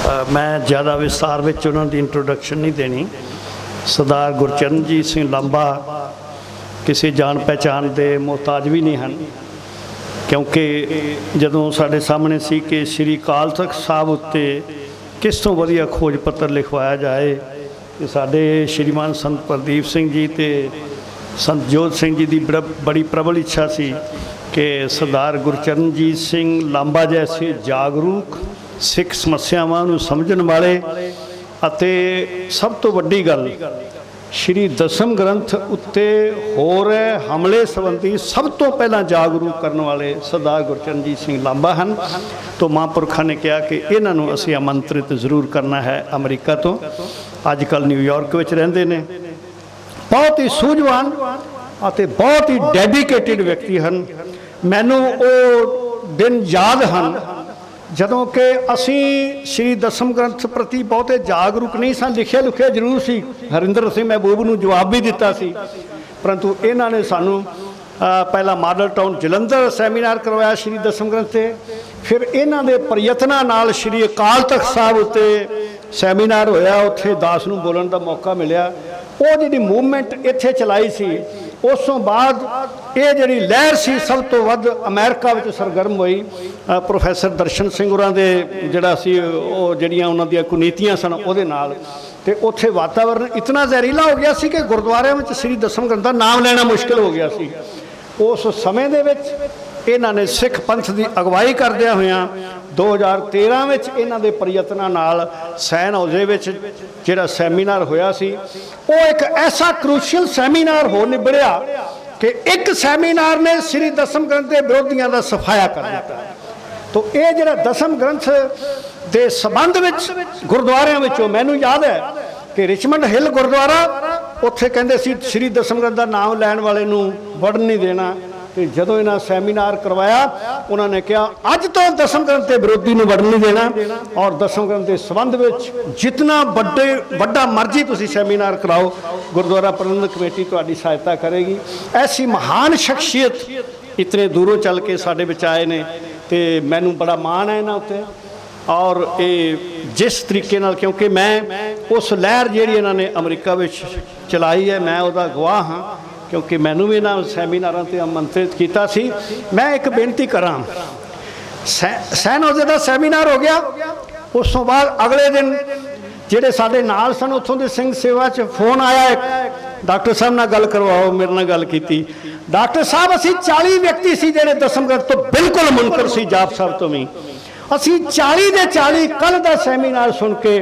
मैं ज़्यादा विस्तार में उन्होंने इंट्रोडक्शन नहीं देनी। सरदार गुरचरणजीत सिंह लांबा किसी जान पहचान के मोहताज भी नहीं हैं, क्योंकि जदों साढ़े सामने सी कि श्री अकाल तख्त साहब उत्ते किस तो वधिया खोज पत्र लिखवाया जाए कि साढ़े श्रीमान संत प्रदीप सिंह जी ते संत जोत सिंह जी की बड़ी प्रबल इच्छा सी कि सरदार गुरचरणजीत सिंह लांबा जैसे जागरूक सिख समस्यावां समझण वाले अते सब तो वड्डी गल श्री दसम ग्रंथ उत्ते हो रहे हमले संबंधी सब तो पहला जागरूक करने वाले सरदार गुरचरणजीत सिंह लांबा हैं। तो महापुरखा ने कहा कि इन्हों असी आमंत्रित जरूर करना है। अमरीका तो अजकल न्यूयॉर्क में रहंदे ने, बहुत ही सूझवान अते बहुत ही डेडिकेटेड व्यक्ति हैं। मैनू वो दिन याद हैं जदों कि असी श्री दसम ग्रंथ प्रति बहुते जागरूक नहीं सन, लिखिया लिखिया जरूर सी, हरिंदर सिंह महबूब नूं जवाब भी दिता सी, परंतु इन्हां ने सानू पहला मॉडल टाउन जलंधर सैमीनार करवाया श्री दसम ग्रंथ से, फिर इन्हां दे प्रयत्नां नाल श्री अकाल तख्त साहब उत्ते सैमीनार होया, उत्थे दास नूं बोलण दा मौका मिलिया। वो जिहड़ी मूवमेंट इत्थे चलाई सी उस तो बाद ये जिहड़ी लहर सी सब तो वध अमेरिका में सरगर्म हुई। प्रोफैसर दर्शन सिंह होरां दे जिहड़ा सी वो जिहड़ियां उन्हां दीयां कुनीतियां सन उहदे नाल ते उत्थे वातावरण इतना जहरीला हो गया सी कि गुरुद्वारियां विच श्री दसम ग्रंथ दा नाम लेना मुश्किल हो गया सी। उस समय दे विच इन्हां ने सिख पंथ की अगवाई करदिआं होइआं 2013 में इन्हां दे प्रयत्नां नाल सैन हौजे विच जिहड़ा सैमीनार होया सी वो एक ऐसा क्रूशियल सैमीनार हो निबड़िया कि एक सैमीनार ने श्री दसम ग्रंथ के विरोधियों का सफाया कर दिता। तो ये जिहड़ा दसम ग्रंथ के संबंध में गुरुद्वारियां विचों मैनू याद है कि रिचमंड हिल गुरुद्वारा उत्थे कहंदे सी श्री दसम ग्रंथ का नाम लैण वाले नूं वड़न नहीं देना। तो जदों इन्हां सैमीनार करवाया उन्होंने कहा अज तो दसम ग्रंथ के विरोधी नूं वड़न नहीं देना और दसम ग्रंथ के संबंध में जितना बड़ा मर्जी तुसीं सैमीनार कराओ, गुरुद्वारा प्रबंधक कमेटी तुहाडी सहायता करेगी। ऐसी महान शख्सियत इतने दूरों चल के साडे विच आए ने ते मैनू बड़ा माण है इन्हां उत्ते। और ये जिस तरीके नाल, क्योंकि मैं उस लहर जिहड़ी इन्हां ने अमरीका विच चलाई है मैं उहदा गवाह हाँ, क्योंकि मैनू भी इन्हां सैमीनारां ते आमंत्रित कीता सी। मैं एक बेनती करां, सैन हौजे दा सैमीनार हो गया, उस तो बाद अगले दिन जिहड़े साडे नाल सन उत्थों दे सिंह सेवा च फोन आया, एक डॉक्टर साहब नाल गल करवाओ, मेरे नाल गल कीती। डॉक्टर साहब असीं 40 व्यक्ति सी जिहड़े दसम ग्रंथ तो बिल्कुल मुनकर सी, जाप साहब तो भी असी 40 दे 40 कल का सैमीनार सुन के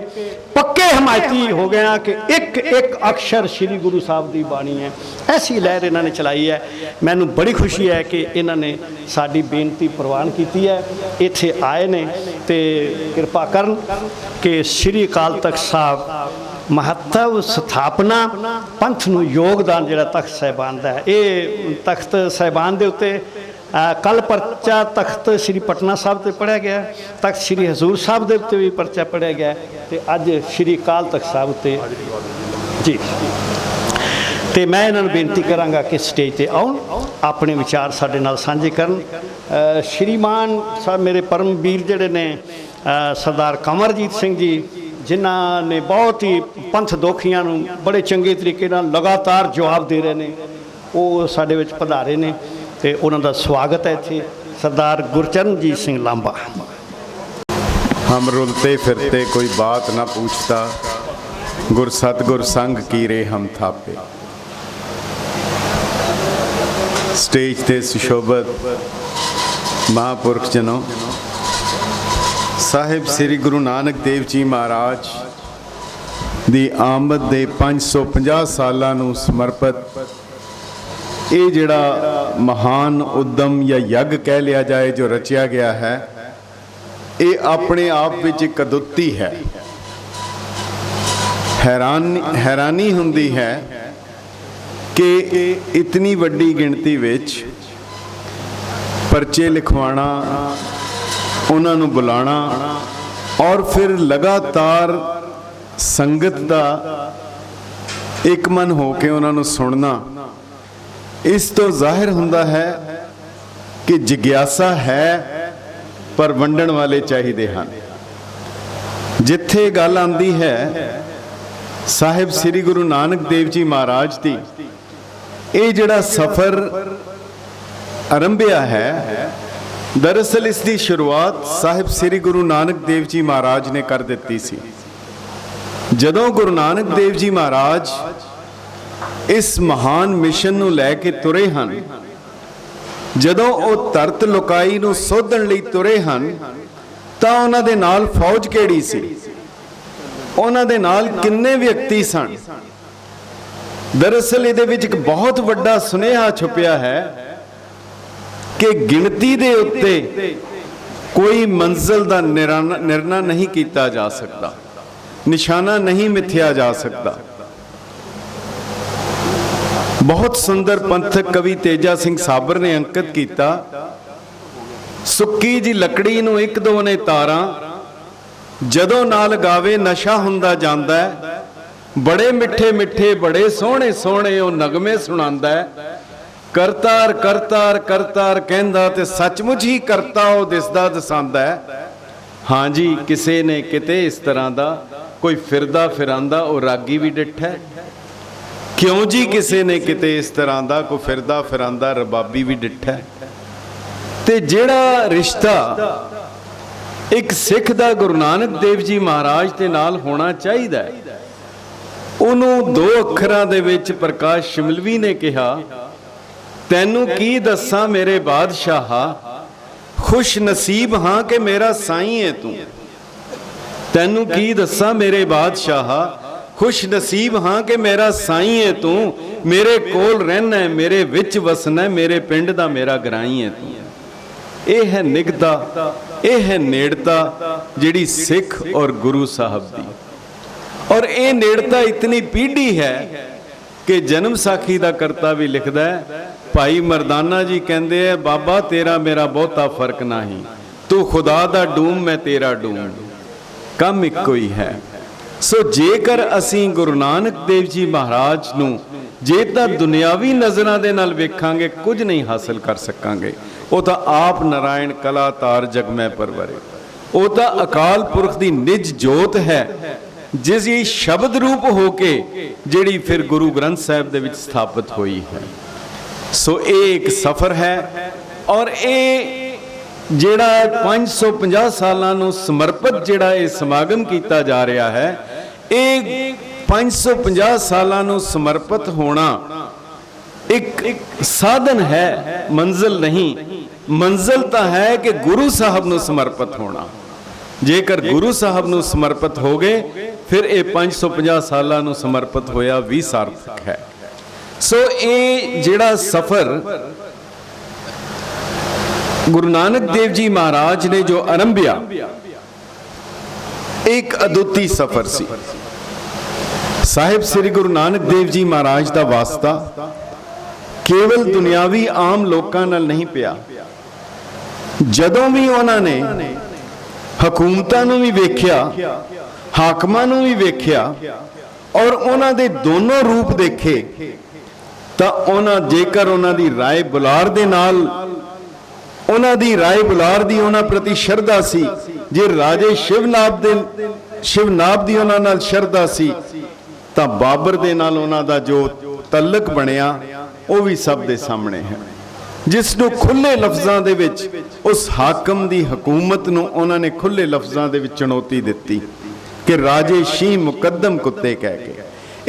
पक्के हमायती हो गए कि एक एक अक्षर श्री गुरु साहब की बाणी है। ऐसी लहर इन्होंने चलाई है। मैनू बड़ी खुशी है कि इन्होंने साड़ी बेनती प्रवान की है, इत्थे आए ने ते कृपा करन कि श्री अकाल तख्त साहब महत्व स्थापना पंथ नूं योगदान जिहड़ा तख्त साहिबान दा है। ये तख्त साहिबान दे उत्ते कल परचा तख्त श्री पटना साहब से पढ़िया गया, तख्त श्री हजूर साहब के उत्ते भी परचा पढ़िया गया तो अज श्री अकाल तख्त साहब उत्ते जी। तो मैं इन्होंने बेनती कराँगा कि स्टेज पर आउन, अपने विचार साडे नाल सांझे करन। श्रीमान साहब मेरे परम वीर जिहड़े ने सरदार कंवरजीत सिंह जी, जिन्हां ने बहुत ही पंथ दोखियां नूं बड़े चंगे तरीके नाल लगातार जवाब दे रहे हैं, वो साडे विच पधारे ने ते उन्हां दा स्वागत है इत्थे। सरदार गुरचरणजीत सिंह लांबा। हम रुलते फिरते कोई बात ना पूछता, गुर सतगुर संग कीरे हम थापे। स्टेज ते सुशोभत महापुरख जनों, साहिब श्री गुरु नानक देव जी महाराज दी आमद दे 550 सालां नूं समर्पित ये जिहड़ा महान उद्यम या यज्ञ कह लिया जाए जो रचिया गया है, ये अपने आप विच एक अद्भुती है। हैरानी हुंदी है कि इतनी वड्डी गिणती विच परचे लिखवाना, उन्हां नूं बुलाना और फिर लगातार संगत दा एक मन होके उन्हां नूं सुनना, इस तो जाहिर हुंदा है कि जिग्यासा है पर वंडण वाले चाहिए हैं। ਜਿੱਥੇ ਗੱਲ ਆਉਂਦੀ ਹੈ ਸਾਹਿਬ ਸ੍ਰੀ ਗੁਰੂ ਨਾਨਕ ਦੇਵ ਜੀ ਮਹਾਰਾਜ ਦੀ ਇਹ ਜਿਹੜਾ ਸਫ਼ਰ ਆਰੰਭਿਆ ਹੈ, ਦਰਅਸਲ ਇਸ ਦੀ ਸ਼ੁਰੂਆਤ ਸਾਹਿਬ ਸ੍ਰੀ ਗੁਰੂ ਨਾਨਕ ਦੇਵ ਜੀ ਮਹਾਰਾਜ ਨੇ ਕਰ ਦਿੱਤੀ ਸੀ। ਜਦੋਂ ਗੁਰੂ ਨਾਨਕ ਦੇਵ ਜੀ ਮਹਾਰਾਜ ਇਸ ਮਹਾਨ ਮਿਸ਼ਨ ਨੂੰ ਲੈ ਕੇ ਤੁਰੇ ਹਨ, ਜਦੋਂ ਉਹ ਧਰਤ ਲੁਕਾਈ ਨੂੰ ਸੋਧਣ ਲਈ ਤੁਰੇ ਹਨ, ਤਾਂ ਉਹਨਾਂ ਦੇ ਨਾਲ ਫੌਜ ਕਿਹੜੀ ਸੀ, ਉਹਨਾਂ ਦੇ ਨਾਲ ਕਿੰਨੇ ਵਿਅਕਤੀ ਸਨ? ਦਰਅਸਲ ਇਹਦੇ ਵਿੱਚ ਇੱਕ ਬਹੁਤ ਵੱਡਾ ਸੁਨੇਹਾ ਛੁਪਿਆ ਹੈ ਕਿ ਗਿਣਤੀ ਦੇ ਉੱਤੇ ਕੋਈ ਮੰਜ਼ਿਲ ਦਾ ਨਿਰਣਾ ਨਹੀਂ ਕੀਤਾ ਜਾ ਸਕਦਾ, ਨਿਸ਼ਾਨਾ ਨਹੀਂ ਮਿਥਿਆ ਜਾ ਸਕਦਾ। ਬਹੁਤ ਸੁੰਦਰ ਪੰਥਕ ਕਵੀ ਤੇਜਾ ਸਿੰਘ ਸਾਬਰ ਨੇ ਅੰਕਿਤ ਕੀਤਾ, ਸੁੱਕੀ ਜੀ ਲੱਕੜੀ ਨੂੰ ਇੱਕ ਦੋ ਨੇ ਤਾਰਾਂ, ਜਦੋਂ ਨਾਲ ਗਾਵੇ ਨਸ਼ਾ ਹੁੰਦਾ ਜਾਂਦਾ ਹੈ, ਬੜੇ ਮਿੱਠੇ ਮਿੱਠੇ ਬੜੇ ਸੋਹਣੇ ਸੋਹਣੇ ਉਹ ਨਗਮੇ ਸੁਣਾਉਂਦਾ ਹੈ। ਕਰਤਾਰ ਕਰਤਾਰ ਕਰਤਾਰ ਕਹਿੰਦਾ ਤੇ ਸੱਚਮੁੱਚ ਹੀ ਕਰਤਾ ਉਹ ਦਿਸਦਾ ਦਸਾਂਦਾ ਹੈ। ਹਾਂਜੀ, ਕਿਸੇ ਨੇ ਕਿਤੇ ਇਸ ਤਰ੍ਹਾਂ ਦਾ ਕੋਈ ਫਿਰਦਾ ਫਿਰਾਂਦਾ ਉਹ ਰਾਗੀ ਵੀ ਡਿੱਠਾ, ਕਿਉਂ ਜੀ ਕਿਸੇ ਨੇ ਕਿਤੇ ਇਸ ਤਰ੍ਹਾਂ ਦਾ ਕੋਈ ਫਿਰਦਾ ਫਿਰਾਂਦਾ ਰਬਾਬੀ ਵੀ ਡਿੱਠਾ। ਤੇ ਜਿਹੜਾ ਰਿਸ਼ਤਾ ਇੱਕ ਸਿੱਖ ਦਾ ਗੁਰੂ ਨਾਨਕ ਦੇਵ ਜੀ ਮਹਾਰਾਜ ਦੇ ਨਾਲ ਹੋਣਾ ਚਾਹੀਦਾ ਹੈ, ਉਹਨੂੰ ਦੋ ਅੱਖਰਾਂ ਦੇ ਵਿੱਚ ਪ੍ਰਕਾਸ਼ ਸ਼ਿਮਲਵੀ ਨੇ ਕਿਹਾ, ਤੈਨੂੰ ਕੀ ਦੱਸਾਂ ਮੇਰੇ ਬਾਦਸ਼ਾਹਾ, ਖੁਸ਼ ਨਸੀਬ ਹਾਂ ਕਿ ਮੇਰਾ ਸਾਈਂ ਹੈ ਤੂੰ। ਤੈਨੂੰ ਕੀ ਦੱਸਾਂ ਮੇਰੇ ਬਾਦਸ਼ਾਹਾ, ਖੁਸ਼ ਨਸੀਬ ਹਾਂ ਕਿ ਮੇਰਾ ਸਾਈਂ ਹੈ ਤੂੰ। ਮੇਰੇ ਕੋਲ ਰਹਿਣਾ ਹੈ, ਮੇਰੇ ਵਿੱਚ ਵਸਣਾ ਹੈ, ਮੇਰੇ ਪਿੰਡ ਦਾ ਮੇਰਾ ਗਰਾਈ ਹੈ ਤੂੰ। ਇਹ ਹੈ ਨਿਗਤਾ, ਇਹ ਹੈ ਨੇੜਤਾ ਜਿਹੜੀ ਸਿੱਖ ਔਰ ਗੁਰੂ ਸਾਹਿਬ ਦੀ। ਔਰ ਇਹ ਨੇੜਤਾ ਇਤਨੀ ਪੀੜੀ ਹੈ ਕਿ ਜਨਮ ਸਾਖੀ ਦਾ ਕਰਤਾ ਵੀ ਲਿਖਦਾ ਹੈ, ਭਾਈ ਮਰਦਾਨਾ ਜੀ ਕਹਿੰਦੇ ਆ, ਬਾਬਾ ਤੇਰਾ ਮੇਰਾ ਬਹੁਤਾ ਫਰਕ ਨਹੀਂ, ਤੂੰ ਖੁਦਾ ਦਾ ਡੂਮ ਮੈਂ ਤੇਰਾ ਡੂਮ, ਕੰਮ ਇੱਕੋ ਹੀ ਹੈ। ਸੋ ਜੇਕਰ ਅਸੀਂ ਗੁਰੂ ਨਾਨਕ ਦੇਵ ਜੀ ਮਹਾਰਾਜ ਨੂੰ ਜੇ ਤਾਂ ਦੁਨਿਆਵੀ ਨਜ਼ਰਾਂ ਦੇ ਨਾਲ ਵੇਖਾਂਗੇ ਕੁਝ ਨਹੀਂ ਹਾਸਲ ਕਰ ਸਕਾਂਗੇ। ਉਹ ਤਾਂ ਆਪ ਨਾਰਾਇਣ ਕਲਾ ਤਾਰ ਜਗ ਮੈਂ ਪਰਵਰੇ, ਉਹ ਤਾਂ ਅਕਾਲ ਪੁਰਖ ਦੀ ਨਿਜ ਜੋਤ ਹੈ, ਜਿਸ ਦੀ ਸ਼ਬਦ ਰੂਪ ਹੋ ਕੇ ਜਿਹੜੀ ਫਿਰ ਗੁਰੂ ਗ੍ਰੰਥ ਸਾਹਿਬ ਦੇ ਵਿੱਚ ਸਥਾਪਿਤ ਹੋਈ ਹੈ। ਸੋ ਇਹ ਇੱਕ ਸਫ਼ਰ ਹੈ ਔਰ ਇਹ ਜਿਹੜਾ 550 ਸਾਲਾਂ ਨੂੰ ਸਮਰਪਿਤ ਜਿਹੜਾ ਇਹ ਸਮਾਗਮ ਕੀਤਾ ਜਾ ਰਿਹਾ ਹੈ, ਇਹ 550 ਸਾਲਾਂ ਨੂੰ ਸਮਰਪਿਤ ਹੋਣਾ ਇੱਕ ਸਾਧਨ ਹੈ, ਮੰਜ਼ਿਲ ਨਹੀਂ। ਮੰਜ਼ਿਲ ਤਾਂ ਹੈ ਕਿ ਗੁਰੂ ਸਾਹਿਬ ਨੂੰ ਸਮਰਪਿਤ ਹੋਣਾ। ਜੇਕਰ ਗੁਰੂ ਸਾਹਿਬ ਨੂੰ ਸਮਰਪਿਤ ਹੋ ਗਏ, ਫਿਰ ਇਹ 550 ਸਾਲਾਂ ਨੂੰ ਸਮਰਪਿਤ ਹੋਇਆ ਵੀ ਸਾਰਥਕ ਹੈ। ਸੋ ਇਹ ਜਿਹੜਾ ਸਫ਼ਰ ਗੁਰੂ ਨਾਨਕ ਦੇਵ ਜੀ ਮਹਾਰਾਜ ਨੇ ਜੋ ਆਰੰਭਿਆ, ਇੱਕ ਅਦੁੱਤੀ ਸਫ਼ਰ ਸੀ। ਸਾਹਿਬ ਸ੍ਰੀ ਗੁਰੂ ਨਾਨਕ ਦੇਵ ਜੀ ਮਹਾਰਾਜ ਦਾ ਵਾਸਤਾ ਕੇਵਲ ਦੁਨਿਆਵੀ ਆਮ ਲੋਕਾਂ ਨਾਲ ਨਹੀਂ ਪਿਆ। ਜਦੋਂ ਵੀ ਉਹਨਾਂ ਨੇ ਹਕੂਮਤਾਂ ਨੂੰ ਵੀ ਵੇਖਿਆ, ਹਾਕਮਾਂ ਨੂੰ ਵੀ ਵੇਖਿਆ ਔਰ ਉਹਨਾਂ ਦੇ ਦੋਨੋਂ ਰੂਪ ਦੇਖੇ, ਤਾਂ ਉਹਨਾਂ ਜੇਕਰ ਉਹਨਾਂ ਦੀ ਰਾਏ ਬੁਲਾਰ ਦੇ ਨਾਲ, ਉਹਨਾਂ ਦੀ ਰਾਏ ਬੁਲਾਰ ਦੀ ਉਹਨਾਂ ਪ੍ਰਤੀ ਸ਼ਰਧਾ ਸੀ, ਜੇ ਰਾਜੇ ਸ਼ਿਵਨਾਬ ਦੀ ਉਹਨਾਂ ਨਾਲ ਸ਼ਰਧਾ ਸੀ, ਤਾਂ ਬਾਬਰ ਦੇ ਨਾਲ ਉਹਨਾਂ ਦਾ ਜੋ ਤਲਕ ਬਣਿਆ ਉਹ ਵੀ ਸਭ ਦੇ ਸਾਹਮਣੇ ਹੈ, ਜਿਸ ਨੂੰ ਖੁੱਲੇ ਲਫ਼ਜ਼ਾਂ ਦੇ ਵਿੱਚ ਉਸ ਹਾਕਮ ਦੀ ਹਕੂਮਤ ਨੂੰ ਉਹਨਾਂ ਨੇ ਖੁੱਲੇ ਲਫ਼ਜ਼ਾਂ ਦੇ ਵਿੱਚ ਚੁਣੌਤੀ ਦਿੱਤੀ ਕਿ ਰਾਜੇ ਸ਼ੀ ਮੁਕੱਦਮ ਕੁੱਤੇ ਕਹਿ ਕੇ।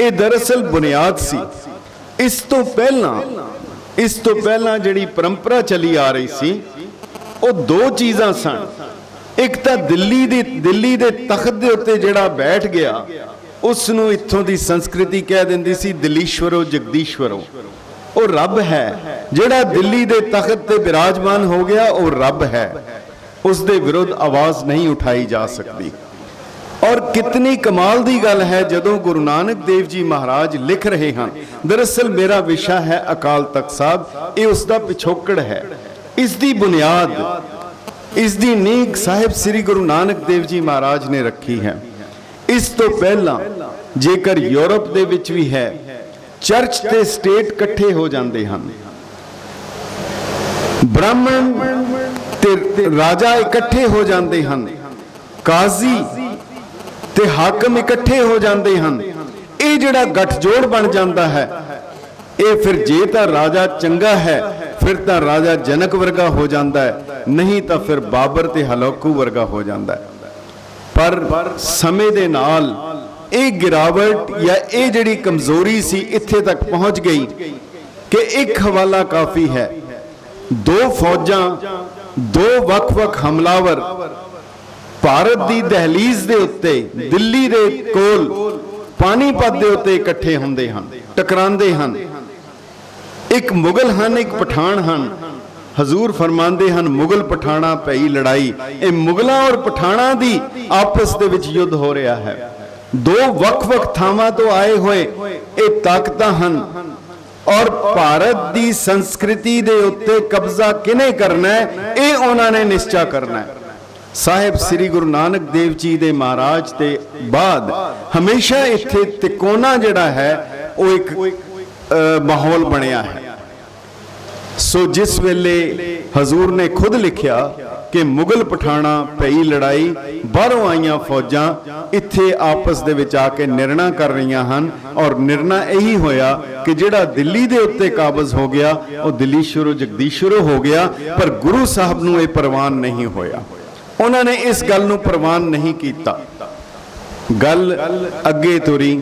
ਇਹ ਦਰਅਸਲ ਬੁਨਿਆਦ ਸੀ। ਇਸ ਤੋਂ ਪਹਿਲਾਂ ਜਿਹੜੀ ਪਰੰਪਰਾ ਚੱਲੀ ਆ ਰਹੀ ਸੀ, ਉਹ ਦੋ ਚੀਜ਼ਾਂ ਸਨ। ਇੱਕ ਤਾਂ ਦਿੱਲੀ ਦੇ ਤਖਤ ਦੇ ਉੱਤੇ ਜਿਹੜਾ ਬੈਠ ਗਿਆ, ਉਸ ਨੂੰ ਇੱਥੋਂ ਦੀ ਸੰਸਕ੍ਰਿਤੀ ਕਹਿ ਦਿੰਦੀ ਸੀ ਦਿੱਲੀਸ਼ਵਰੋ ਜਗਦੀਸ਼ਵਰੋ, ਉਹ ਰੱਬ ਹੈ। ਜਿਹੜਾ ਦਿੱਲੀ ਦੇ ਤਖਤ ਤੇ ਬਿਰਾਜਮਾਨ ਹੋ ਗਿਆ ਉਹ ਰੱਬ ਹੈ, ਉਸ ਦੇ ਵਿਰੁੱਧ ਆਵਾਜ਼ ਨਹੀਂ ਉਠਾਈ ਜਾ ਸਕਦੀ। ਔਰ ਕਿਤਨੀ ਕਮਾਲ ਦੀ ਗੱਲ ਹੈ, ਜਦੋਂ ਗੁਰੂ ਨਾਨਕ ਦੇਵ ਜੀ ਮਹਾਰਾਜ ਲਿਖ ਰਹੇ ਹਨ, ਦਰਅਸਲ ਮੇਰਾ ਵਿਸ਼ਾ ਹੈ ਅਕਾਲ ਤਖਤ ਸਾਹਿਬ, ਇਹ ਉਸ ਦਾ ਪਿਛੋਕੜ ਹੈ। ਇਸ ਦੀ ਬੁਨਿਆਦ, ਇਸ ਦੀ ਨੀਂਹ ਸਾਹਿਬ ਸ੍ਰੀ ਗੁਰੂ ਨਾਨਕ ਦੇਵ ਜੀ ਮਹਾਰਾਜ ਨੇ ਰੱਖੀ ਹੈ। ਇਸ ਤੋਂ ਪਹਿਲਾਂ ਜੇਕਰ ਯੂਰਪ ਦੇ ਵਿੱਚ ਵੀ ਹੈ, ਚਰਚ ਤੇ ਸਟੇਟ ਇਕੱਠੇ ਹੋ ਜਾਂਦੇ ਹਨ, ਬ੍ਰਾਹਮਣ ਤੇ ਰਾਜਾ ਇਕੱਠੇ ਹੋ ਜਾਂਦੇ ਹਨ, ਕਾਜ਼ੀ ਤੇ ਹਾਕਮ ਇਕੱਠੇ ਹੋ ਜਾਂਦੇ ਹਨ। ਇਹ ਜਿਹੜਾ ਗੱਠਜੋੜ ਬਣ ਜਾਂਦਾ ਹੈ, ਇਹ ਫਿਰ ਜੇ ਤਾਂ ਰਾਜਾ ਚੰਗਾ ਹੈ ਫਿਰ ਤਾਂ ਰਾਜਾ ਜਨਕ ਵਰਗਾ ਹੋ ਜਾਂਦਾ ਹੈ, ਨਹੀਂ ਤਾਂ ਫਿਰ ਬਾਬਰ ਤੇ ਹਲਾਕੂ ਵਰਗਾ ਹੋ ਜਾਂਦਾ ਹੈ। ਪਰ ਸਮੇਂ ਦੇ ਨਾਲ ਇਹ ਗਿਰਾਵਟ ਜਾਂ ਇਹ ਜਿਹੜੀ ਕਮਜ਼ੋਰੀ ਸੀ ਇੱਥੇ ਤੱਕ ਪਹੁੰਚ ਗਈ ਕਿ ਇੱਕ ਹਵਾਲਾ ਕਾਫੀ ਹੈ। ਦੋ ਫੌਜਾਂ, ਦੋ ਵੱਖ-ਵੱਖ ਹਮਲਾਵਰ ਭਾਰਤ ਦੀ ਦਹਲੀਜ਼ ਦੇ ਉੱਤੇ, ਦਿੱਲੀ ਦੇ ਕੋਲ ਪਾਣੀਪਤ ਦੇ ਉੱਤੇ ਇਕੱਠੇ ਹੁੰਦੇ ਹਨ, ਟਕਰਾਉਂਦੇ ਹਨ। ਇੱਕ ਮੁਗਲ ਹਨ, ਇੱਕ ਪਠਾਨ ਹਨ। ਹਜ਼ੂਰ ਫਰਮਾਉਂਦੇ ਹਨ, ਮੁਗਲ ਪਠਾਣਾ ਪਈ ਲੜਾਈ। ਇਹ ਮੁਗਲਾਂ ਔਰ ਪਠਾਣਾ ਦੀ ਆਪਸ ਦੇ ਵਿੱਚ ਯੁੱਧ ਹੋ ਰਿਹਾ ਹੈ। ਦੋ ਵੱਖ-ਵੱਖ ਥਾਵਾਂ ਤੋਂ ਆਏ ਹੋਏ ਇਹ ਤਾਕਤਾਂ ਹਨ ਔਰ ਭਾਰਤ ਦੀ ਸੰਸਕ੍ਰਿਤੀ ਦੇ ਉੱਤੇ ਕਬਜ਼ਾ ਕਿਹਨੇ ਕਰਨਾ ਹੈ, ਇਹ ਉਹਨਾਂ ਨੇ ਨਿਸ਼ਚਾ ਕਰਨਾ ਹੈ। ਸਾਹਿਬ ਸ੍ਰੀ ਗੁਰੂ ਨਾਨਕ ਦੇਵ ਜੀ ਦੇ ਮਹਾਰਾਜ ਦੇ ਬਾਅਦ ਹਮੇਸ਼ਾ ਇੱਥੇ ਤਿਕੋਣਾ ਜਿਹੜਾ ਹੈ ਉਹ ਇੱਕ ਮਾਹੌਲ ਬਣਿਆ ਹੈ। ਸੋ ਜਿਸ ਵੇਲੇ ਹਜ਼ੂਰ ਨੇ ਖੁਦ ਲਿਖਿਆ ਕਿ ਮੁਗਲ ਪਠਾਣਾ ਪਈ ਲੜਾਈ, ਬਾਹਰੋਂ ਆਈਆਂ ਫੌਜਾਂ ਇੱਥੇ ਆਪਸ ਦੇ ਵਿੱਚ ਆ ਕੇ ਨਿਰਣਾ ਕਰ ਰਹੀਆਂ ਹਨ ਔਰ ਨਿਰਣਾ ਇਹੀ ਹੋਇਆ ਕਿ ਜਿਹੜਾ ਦਿੱਲੀ ਦੇ ਉੱਤੇ ਕਾਬਜ਼ ਹੋ ਗਿਆ ਉਹ ਦਿੱਲੀਸ਼ਵਰੋ ਜਗਦੀਸ਼ਵਰੋ ਹੋ ਗਿਆ, ਪਰ ਗੁਰੂ ਸਾਹਿਬ ਨੂੰ ਇਹ ਪ੍ਰਵਾਨ ਨਹੀਂ ਹੋਇਆ। ਉਹਨਾਂ ਨੇ ਇਸ ਗੱਲ ਨੂੰ ਪ੍ਰਵਾਨ ਨਹੀਂ ਕੀਤਾ। ਗੱਲ ਅੱਗੇ ਤੁਰੀ।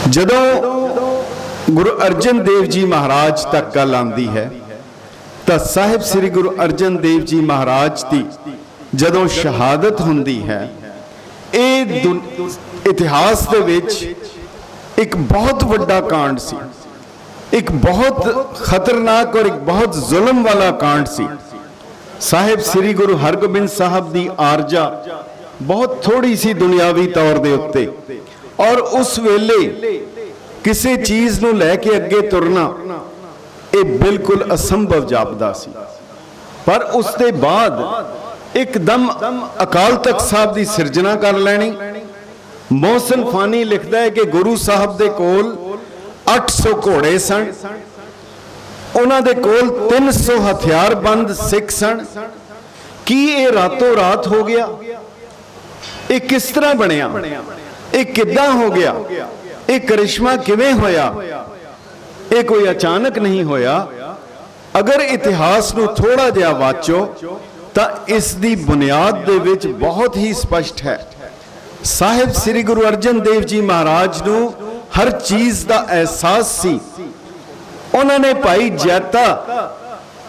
ਜਦੋਂ ਗੁਰੂ ਅਰਜਨ ਦੇਵ ਜੀ ਮਹਾਰਾਜ ਤੱਕ ਗੱਲ ਆਉਂਦੀ ਹੈ ਤਾਂ ਸਾਹਿਬ ਸ੍ਰੀ ਗੁਰੂ ਅਰਜਨ ਦੇਵ ਜੀ ਮਹਾਰਾਜ ਦੀ ਜਦੋਂ ਸ਼ਹਾਦਤ ਹੁੰਦੀ ਹੈ, ਇਹ ਇਤਿਹਾਸ ਦੇ ਵਿੱਚ ਇੱਕ ਬਹੁਤ ਵੱਡਾ ਕਾਂਡ ਸੀ, ਇੱਕ ਬਹੁਤ ਖਤਰਨਾਕ ਔਰ ਇੱਕ ਬਹੁਤ ਜ਼ੁਲਮ ਵਾਲਾ ਕਾਂਡ ਸੀ। ਸਾਹਿਬ ਸ੍ਰੀ ਗੁਰੂ ਹਰਗੋਬਿੰਦ ਸਾਹਿਬ ਦੀ ਆਰਜਾ ਬਹੁਤ ਥੋੜੀ ਸੀ ਦੁਨਿਆਵੀ ਤੌਰ ਦੇ ਉੱਤੇ, ਔਰ ਉਸ ਵੇਲੇ ਕਿਸੇ ਚੀਜ਼ ਨੂੰ ਲੈ ਕੇ ਅੱਗੇ ਤੁਰਨਾ ਇਹ ਬਿਲਕੁਲ ਅਸੰਭਵ ਜਾਪਦਾ ਸੀ। ਪਰ ਉਸ ਦੇ ਬਾਅਦ ਇੱਕਦਮ ਅਕਾਲ ਤਖਤ ਸਾਹਿਬ ਦੀ ਸਿਰਜਣਾ ਕਰ ਲੈਣੀ। ਮੋਹਸਨ ਫਾਨੀ ਲਿਖਦਾ ਹੈ ਕਿ ਗੁਰੂ ਸਾਹਿਬ ਦੇ ਕੋਲ 800 ਘੋੜੇ ਸਨ, ਉਹਨਾਂ ਦੇ ਕੋਲ 300 ਹਥਿਆਰਬੰਦ ਸਿੱਖ ਸਨ। ਕੀ ਇਹ ਰਾਤੋਂ ਰਾਤ ਹੋ ਗਿਆ? ਇਹ ਕਿਸ ਤਰ੍ਹਾਂ ਬਣਿਆ? ਇਹ ਕਿੱਦਾਂ ਹੋ ਗਿਆ? ਇਹ ਕਰਿਸ਼ਮਾ ਕਿਵੇਂ ਹੋਇਆ? ਇਹ ਕੋਈ ਅਚਾਨਕ ਨਹੀਂ ਹੋਇਆ। ਅਗਰ ਇਤਿਹਾਸ ਨੂੰ ਥੋੜਾ ਜਿਹਾ ਵਾਚੋ ਤਾਂ ਇਸ ਦੀ ਬੁਨਿਆਦ ਦੇ ਵਿੱਚ ਬਹੁਤ ਹੀ ਸਪਸ਼ਟ ਹੈ। ਸਾਹਿਬ ਸ੍ਰੀ ਗੁਰੂ ਅਰਜਨ ਦੇਵ ਜੀ ਮਹਾਰਾਜ ਨੂੰ ਹਰ ਚੀਜ਼ ਦਾ ਅਹਿਸਾਸ ਸੀ। ਉਹਨਾਂ ਨੇ ਭਾਈ ਜੈਤਾ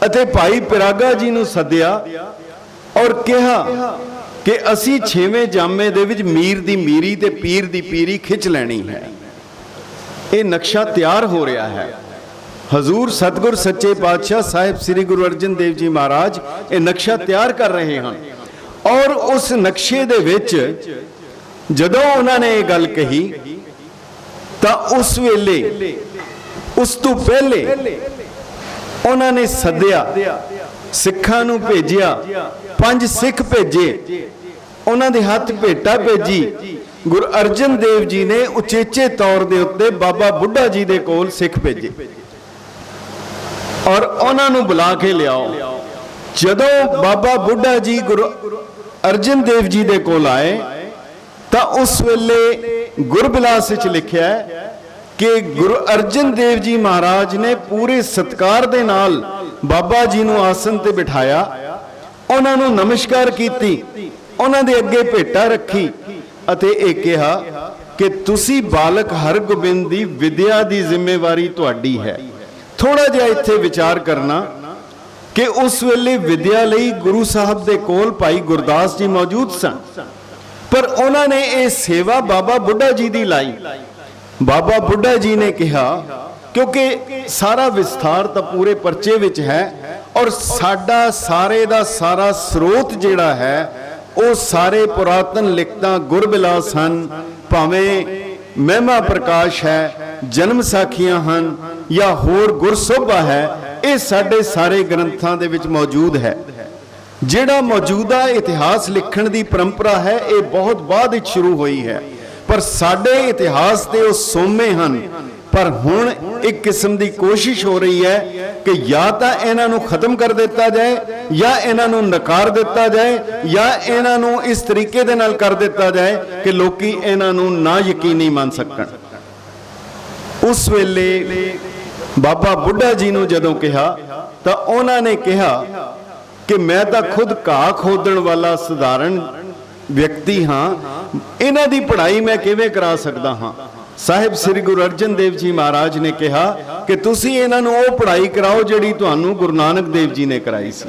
ਅਤੇ ਭਾਈ ਪਿਰਾਗਾ ਜੀ ਨੂੰ ਸੱਦਿਆ ਔਰ ਕਿਹਾ ਕਿ ਅਸੀਂ 6ਵੇਂ ਜਾਮੇ ਦੇ ਵਿੱਚ ਮੀਰ ਦੀ ਮੀਰੀ ਤੇ ਪੀਰ ਦੀ ਪੀਰੀ ਖਿੱਚ ਲੈਣੀ ਹੈ। ਇਹ ਨਕਸ਼ਾ ਤਿਆਰ ਹੋ ਰਿਹਾ ਹੈ। ਹਜ਼ੂਰ ਸਤਿਗੁਰ ਸੱਚੇ ਪਾਤਸ਼ਾਹ ਸਾਹਿਬ ਸ੍ਰੀ ਗੁਰੂ ਅਰਜਨ ਦੇਵ ਜੀ ਮਹਾਰਾਜ ਇਹ ਨਕਸ਼ਾ ਤਿਆਰ ਕਰ ਰਹੇ ਹਨ ਔਰ ਉਸ ਨਕਸ਼ੇ ਦੇ ਵਿੱਚ ਜਦੋਂ ਉਹਨਾਂ ਨੇ ਇਹ ਗੱਲ ਕਹੀ ਤਾਂ ਉਸ ਵੇਲੇ, ਉਸ ਤੋਂ ਪਹਿਲੇ ਉਹਨਾਂ ਨੇ ਸੱਦਿਆ, ਸਿੱਖਾਂ ਨੂੰ ਭੇਜਿਆ, 5 ਸਿੱਖ ਭੇਜੇ, ਉਹਨਾਂ ਦੇ ਹੱਥ ਭੇਟਾ ਭੇਜੀ। ਗੁਰੂ ਅਰਜਨ ਦੇਵ ਜੀ ਨੇ ਉਚੇਚੇ ਤੌਰ ਦੇ ਉੱਤੇ ਬਾਬਾ ਬੁੱਢਾ ਜੀ ਦੇ ਕੋਲ ਸਿੱਖ ਭੇਜੇ ਔਰ ਉਹਨਾਂ ਨੂੰ ਬੁਲਾ ਕੇ ਲਿਆਓ। ਜਦੋਂ ਬਾਬਾ ਬੁੱਢਾ ਜੀ ਗੁਰੂ ਅਰਜਨ ਦੇਵ ਜੀ ਦੇ ਕੋਲ ਆਏ ਤਾਂ ਉਸ ਵੇਲੇ ਗੁਰਬਿਲਾਸ ਵਿੱਚ ਲਿਖਿਆ ਹੈ ਕਿ ਗੁਰੂ ਅਰਜਨ ਦੇਵ ਜੀ ਮਹਾਰਾਜ ਨੇ ਪੂਰੇ ਸਤਿਕਾਰ ਦੇ ਨਾਲ ਬਾਬਾ ਜੀ ਨੂੰ ਆਸਨ ਤੇ ਬਿਠਾਇਆ, ਉਹਨਾਂ ਨੂੰ ਨਮਸਕਾਰ ਕੀਤੀ, ਉਹਨਾਂ ਦੇ ਅੱਗੇ ਭੇਟਾ ਰੱਖੀ ਅਤੇ ਇਹ ਕਿਹਾ ਕਿ ਤੁਸੀਂ ਬਾਲਕ ਹਰਗੋਬਿੰਦ ਦੀ ਵਿਦਿਆ ਦੀ ਜ਼ਿੰਮੇਵਾਰੀ ਤੁਹਾਡੀ ਹੈ। ਥੋੜਾ ਜਿਹਾ ਇੱਥੇ ਵਿਚਾਰ ਕਰਨਾ ਕਿ ਉਸ ਵੇਲੇ ਵਿਦਿਆ ਲਈ ਗੁਰੂ ਸਾਹਿਬ ਦੇ ਕੋਲ ਭਾਈ ਗੁਰਦਾਸ ਜੀ ਮੌਜੂਦ ਸਨ, ਪਰ ਉਹਨਾਂ ਨੇ ਇਹ ਸੇਵਾ ਬਾਬਾ ਬੁੱਢਾ ਜੀ ਦੀ ਲਾਈ। ਬਾਬਾ ਬੁੱਢਾ ਜੀ ਨੇ ਕਿਹਾ, ਕਿਉਂਕਿ ਸਾਰਾ ਵਿਸਥਾਰ ਤਾਂ ਪੂਰੇ ਪਰਚੇ ਵਿੱਚ ਹੈ ਔਰ ਸਾਡਾ ਸਾਰੇ ਦਾ ਸਾਰਾ ਸਰੋਤ ਜਿਹੜਾ ਹੈ ਉਹ ਸਾਰੇ ਪੁਰਾਤਨ ਲਿਖਤਾਂ ਗੁਰਬਿਲਾਸ ਹਨ, ਭਾਵੇਂ ਮਹਿਮਾ ਪ੍ਰਕਾਸ਼ ਹੈ, ਜਨਮ ਸਾਖੀਆਂ ਹਨ ਜਾਂ ਹੋਰ ਗੁਰਸੋਭਾ ਹੈ, ਇਹ ਸਾਡੇ ਸਾਰੇ ਗ੍ਰੰਥਾਂ ਦੇ ਵਿੱਚ ਮੌਜੂਦ ਹੈ। ਜਿਹੜਾ ਮੌਜੂਦਾ ਇਤਿਹਾਸ ਲਿਖਣ ਦੀ ਪਰੰਪਰਾ ਹੈ ਇਹ ਬਹੁਤ ਬਾਅਦ ਵਿੱਚ ਸ਼ੁਰੂ ਹੋਈ ਹੈ, ਪਰ ਸਾਡੇ ਇਤਿਹਾਸ ਦੇ ਉਹ ਸੋਮੇ ਹਨ। ਪਰ ਹੁਣ ਇੱਕ ਕਿਸਮ ਦੀ ਕੋਸ਼ਿਸ਼ ਹੋ ਰਹੀ ਹੈ ਕਿ ਜਾਂ ਤਾਂ ਇਹਨਾਂ ਨੂੰ ਖਤਮ ਕਰ ਦਿੱਤਾ ਜਾਏ ਜਾਂ ਇਹਨਾਂ ਨੂੰ ਨਕਾਰ ਦਿੱਤਾ ਜਾਏ, ਜਾਂ ਇਹਨਾਂ ਨੂੰ ਇਸ ਤਰੀਕੇ ਦੇ ਨਾਲ ਕਰ ਦਿੱਤਾ ਜਾਏ ਕਿ ਲੋਕੀ ਇਹਨਾਂ ਨੂੰ ਨਾ ਯਕੀਨੀ ਮੰਨ ਸਕਣ। ਉਸ ਵੇਲੇ ਬਾਬਾ ਬੁੱਢਾ ਜੀ ਨੂੰ ਜਦੋਂ ਕਿਹਾ ਤਾਂ ਉਹਨਾਂ ਨੇ ਕਿਹਾ ਕਿ ਮੈਂ ਤਾਂ ਖੁਦ ਘਾਹ ਖੋਦਣ ਵਾਲਾ ਸਧਾਰਨ ਵਿਅਕਤੀ ਹਾਂ, ਇਹਨਾਂ ਦੀ ਪੜ੍ਹਾਈ ਮੈਂ ਕਿਵੇਂ ਕਰਾ ਸਕਦਾ ਹਾਂ। ਸਾਹਿਬ ਸ੍ਰੀ ਗੁਰੂ ਅਰਜਨ ਦੇਵ ਜੀ ਮਹਾਰਾਜ ਨੇ ਕਿਹਾ ਕਿ ਤੁਸੀਂ ਇਹਨਾਂ ਨੂੰ ਉਹ ਪੜ੍ਹਾਈ ਕਰਾਓ ਜਿਹੜੀ ਤੁਹਾਨੂੰ ਗੁਰੂ ਨਾਨਕ ਦੇਵ ਜੀ ਨੇ ਕਰਾਈ ਸੀ।